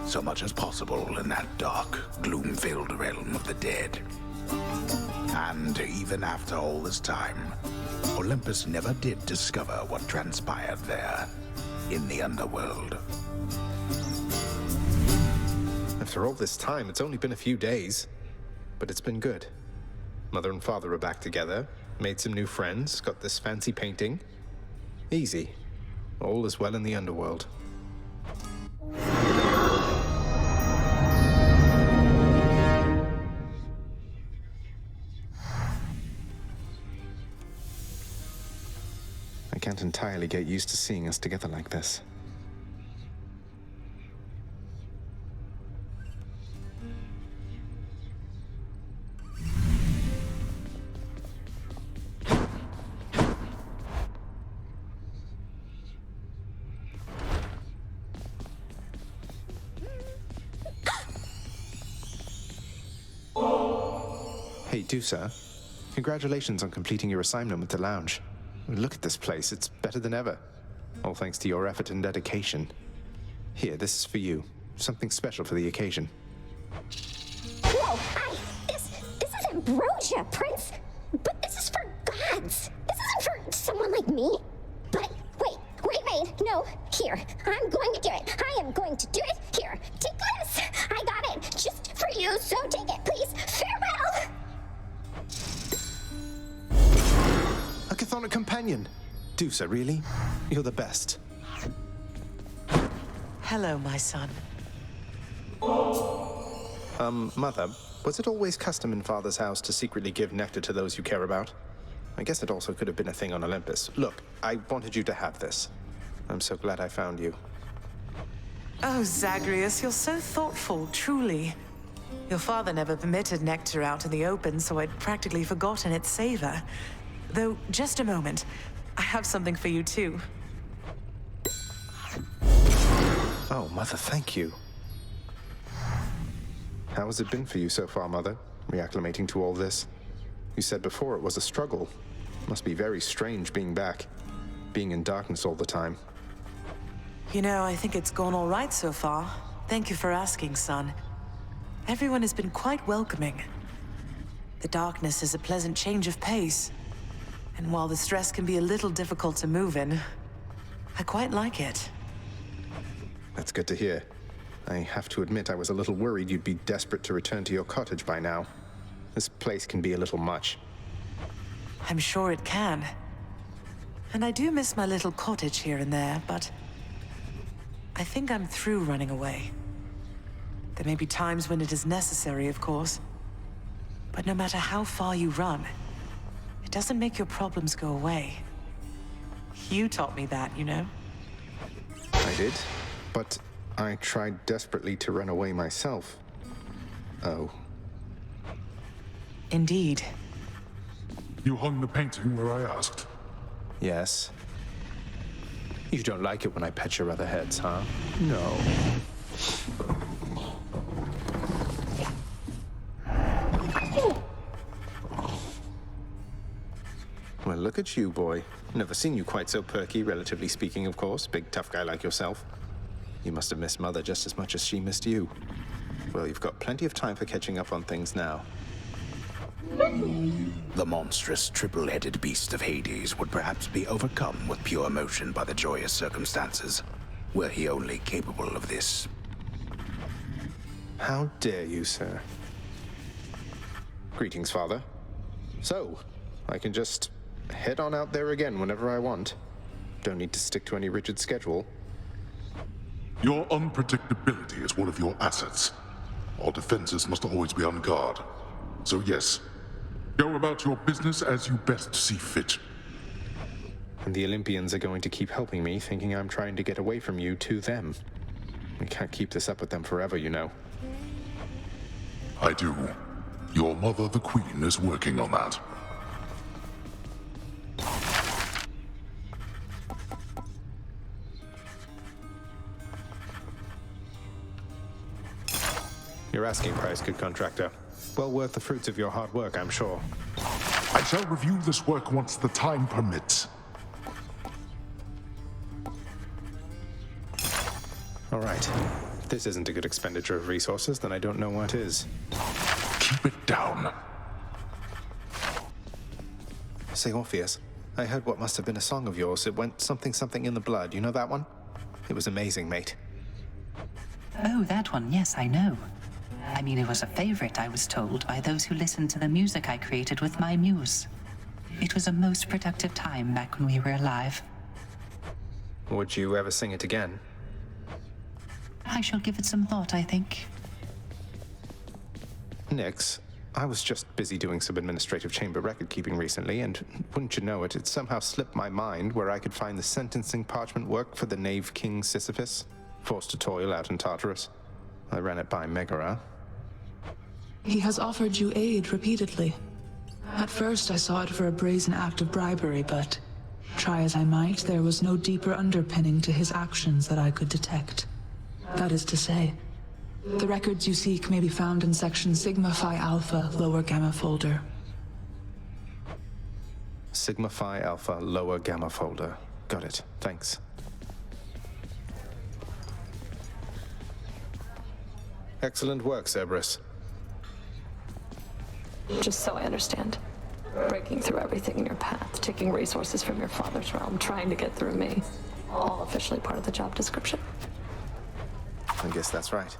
so much as possible in that dark, gloom-filled realm of the dead. And even after all this time, Olympus never did discover what transpired there, in the Underworld.
After all this time, it's only been a few days. But it's been good. Mother and father are back together, made some new friends, got this fancy painting. Easy. All is well in the Underworld. I can't entirely get used to seeing us together like this. Hey, Dusa. Congratulations on completing your assignment with the lounge. Look at this place, it's better than ever. All thanks to your effort and dedication. Here, this is for you. Something special for the occasion.
Whoa, this is ambrosia, Prince. But this is for gods. This isn't for someone like me. But wait, no, here. I'm going to do it. I am going to do it. Here, take this. I got it, just for you, so take it, please. Farewell.
A chthonic companion. Dusa, really? You're the best.
Hello, my son.
Mother, was it always custom in Father's house to secretly give nectar to those you care about? I guess it also could have been a thing on Olympus. Look, I wanted you to have this. I'm so glad I found you.
Oh, Zagreus, you're so thoughtful, truly. Your father never permitted nectar out in the open, so I'd practically forgotten its savor. Though, just a moment. I have something for you, too.
Oh, Mother, thank you. How has it been for you so far, Mother? Reacclimating to all this? You said before it was a struggle. Must be very strange being back. Being in darkness all the time.
You know, I think it's gone all right so far. Thank you for asking, son. Everyone has been quite welcoming. The darkness is a pleasant change of pace. And while the stress can be a little difficult to move in, I quite like it.
That's good to hear. I have to admit I was a little worried you'd be desperate to return to your cottage by now. This place can be a little much.
I'm sure it can. And I do miss my little cottage here and there, but I think I'm through running away. There may be times when it is necessary, of course. But no matter how far you run, it doesn't make your problems go away. You taught me that, you know?
I did, but I tried desperately to run away myself. Oh.
Indeed.
You hung the painting where I asked?
Yes. You don't like it when I pet your other heads, huh? No. Well, look at you, boy. Never seen you quite so perky, relatively speaking, of course. Big, tough guy like yourself. You must have missed Mother just as much as she missed you. Well, you've got plenty of time for catching up on things now.
The monstrous triple-headed beast of Hades would perhaps be overcome with pure emotion by the joyous circumstances, were he only capable of this.
How dare you, sir? Greetings, Father. So, I can just head on out there again whenever I want. Don't need to stick to any rigid schedule.
Your unpredictability is one of your assets. Our defenses must always be on guard. So yes, go about your business as you best see fit.
And the Olympians are going to keep helping me, thinking I'm trying to get away from you to them. We can't keep this up with them forever, you know.
I do. Your mother, the Queen, is working on that.
Your asking price, good contractor. Well worth the fruits of your hard work, I'm sure.
I shall review this work once the time permits.
All right. If this isn't a good expenditure of resources, then I don't know what is.
Keep it down.
Say, Orpheus, I heard what must have been a song of yours. It went something something in the blood. You know that one? It was amazing, mate.
Oh, that one. Yes, I know. I mean, it was a favorite, I was told, by those who listened to the music I created with my muse. It was a most productive time back when we were alive.
Would you ever sing it again?
I shall give it some thought, I think.
Nix, I was just busy doing some administrative chamber record keeping recently, and wouldn't you know it, it somehow slipped my mind where I could find the sentencing parchment work for the knave king Sisyphus, forced to toil out in Tartarus. I ran it by Megara.
He has offered you aid repeatedly. At first I saw it for a brazen act of bribery, but try as I might, there was no deeper underpinning to his actions that I could detect. That is to say, the records you seek may be found in section Sigma Phi Alpha, lower gamma folder.
Sigma Phi Alpha, lower gamma folder. Got it. Thanks. Excellent work, Cerberus.
Just so I understand. Breaking through everything in your path, taking resources from your father's realm, trying to get through me. All officially part of the job description.
I guess that's right.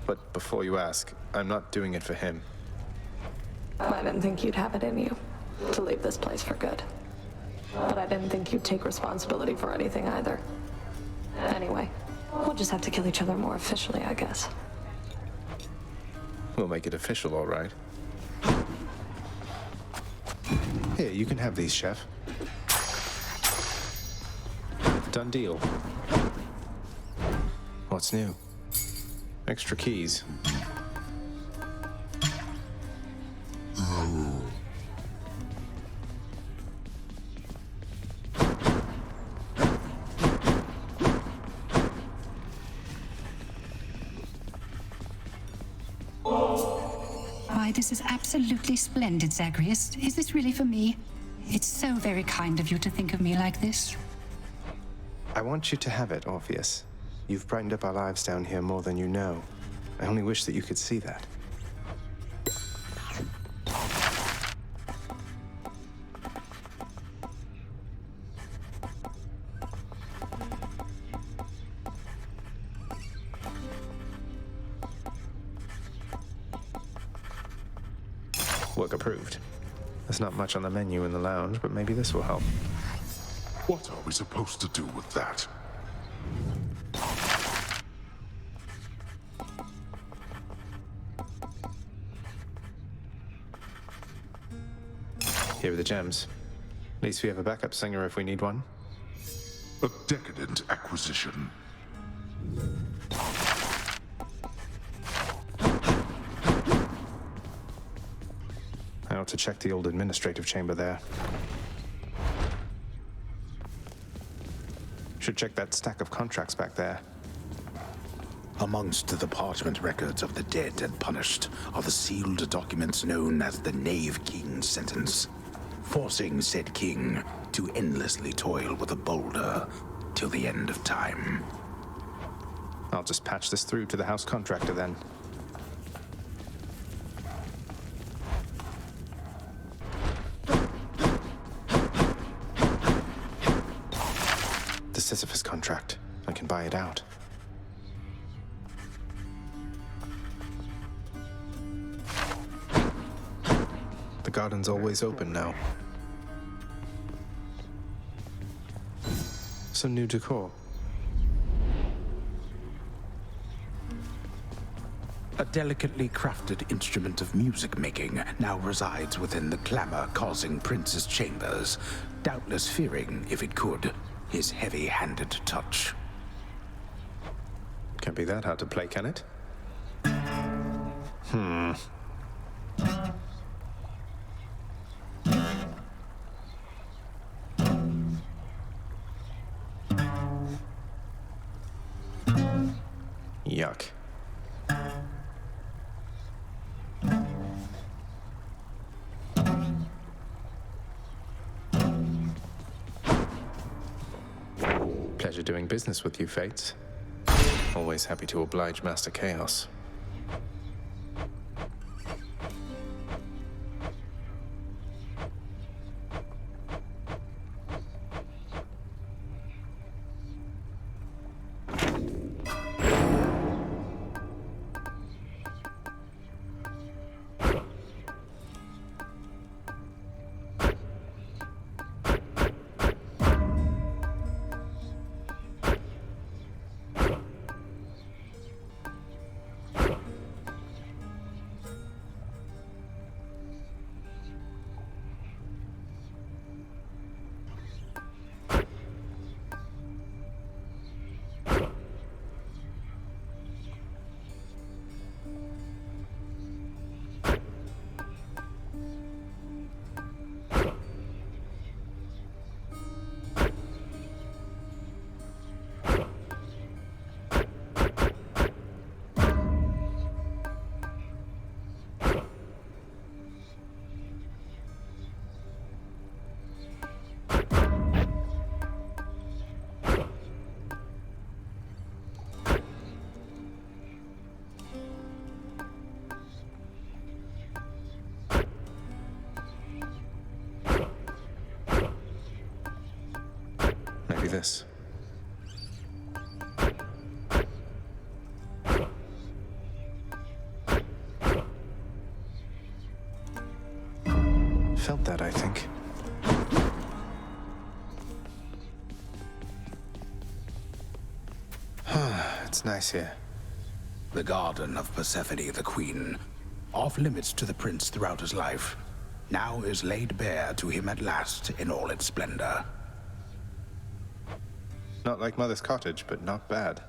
But before you ask, I'm not doing it for him.
I didn't think you'd have it in you to leave this place for good. But I didn't think you'd take responsibility for anything either. Anyway, we'll just have to kill each other more officially, I guess.
We'll make it official, all right. Here, you can have these, Chef. Done deal. What's new? Extra keys.
Why, this is absolutely splendid, Zagreus. Is this really for me? It's so very kind of you to think of me like this.
I want you to have it, Orpheus. You've brightened up our lives down here more than you know. I only wish that you could see that. Work approved. There's not much on the menu in the lounge, but maybe this will help.
What are we supposed to do with that?
Here are the gems. At least we have a backup singer if we need one.
A decadent acquisition.
I ought to check the old administrative chamber there. Should check that stack of contracts back there.
Amongst the parchment records of the dead and punished are the sealed documents known as the Knave King's sentence, forcing said king to endlessly toil with a boulder till the end of time.
I'll just patch this through to the house contractor then. the Sisyphus contract. I can buy it out. The garden's always open now. Some new decor.
A delicately crafted instrument of music making now resides within the clamor-causing prince's chambers, doubtless fearing, if it could, his heavy-handed touch.
Can't be that hard to play, can it? Yuck. Pleasure doing business with you, Fates. Always happy to oblige Master Chaos. Maybe this. Felt that, I think. It's nice here.
The garden of Persephone the Queen, off limits to the prince throughout his life, now is laid bare to him at last in all its splendor.
Not like Mother's cottage, but not bad.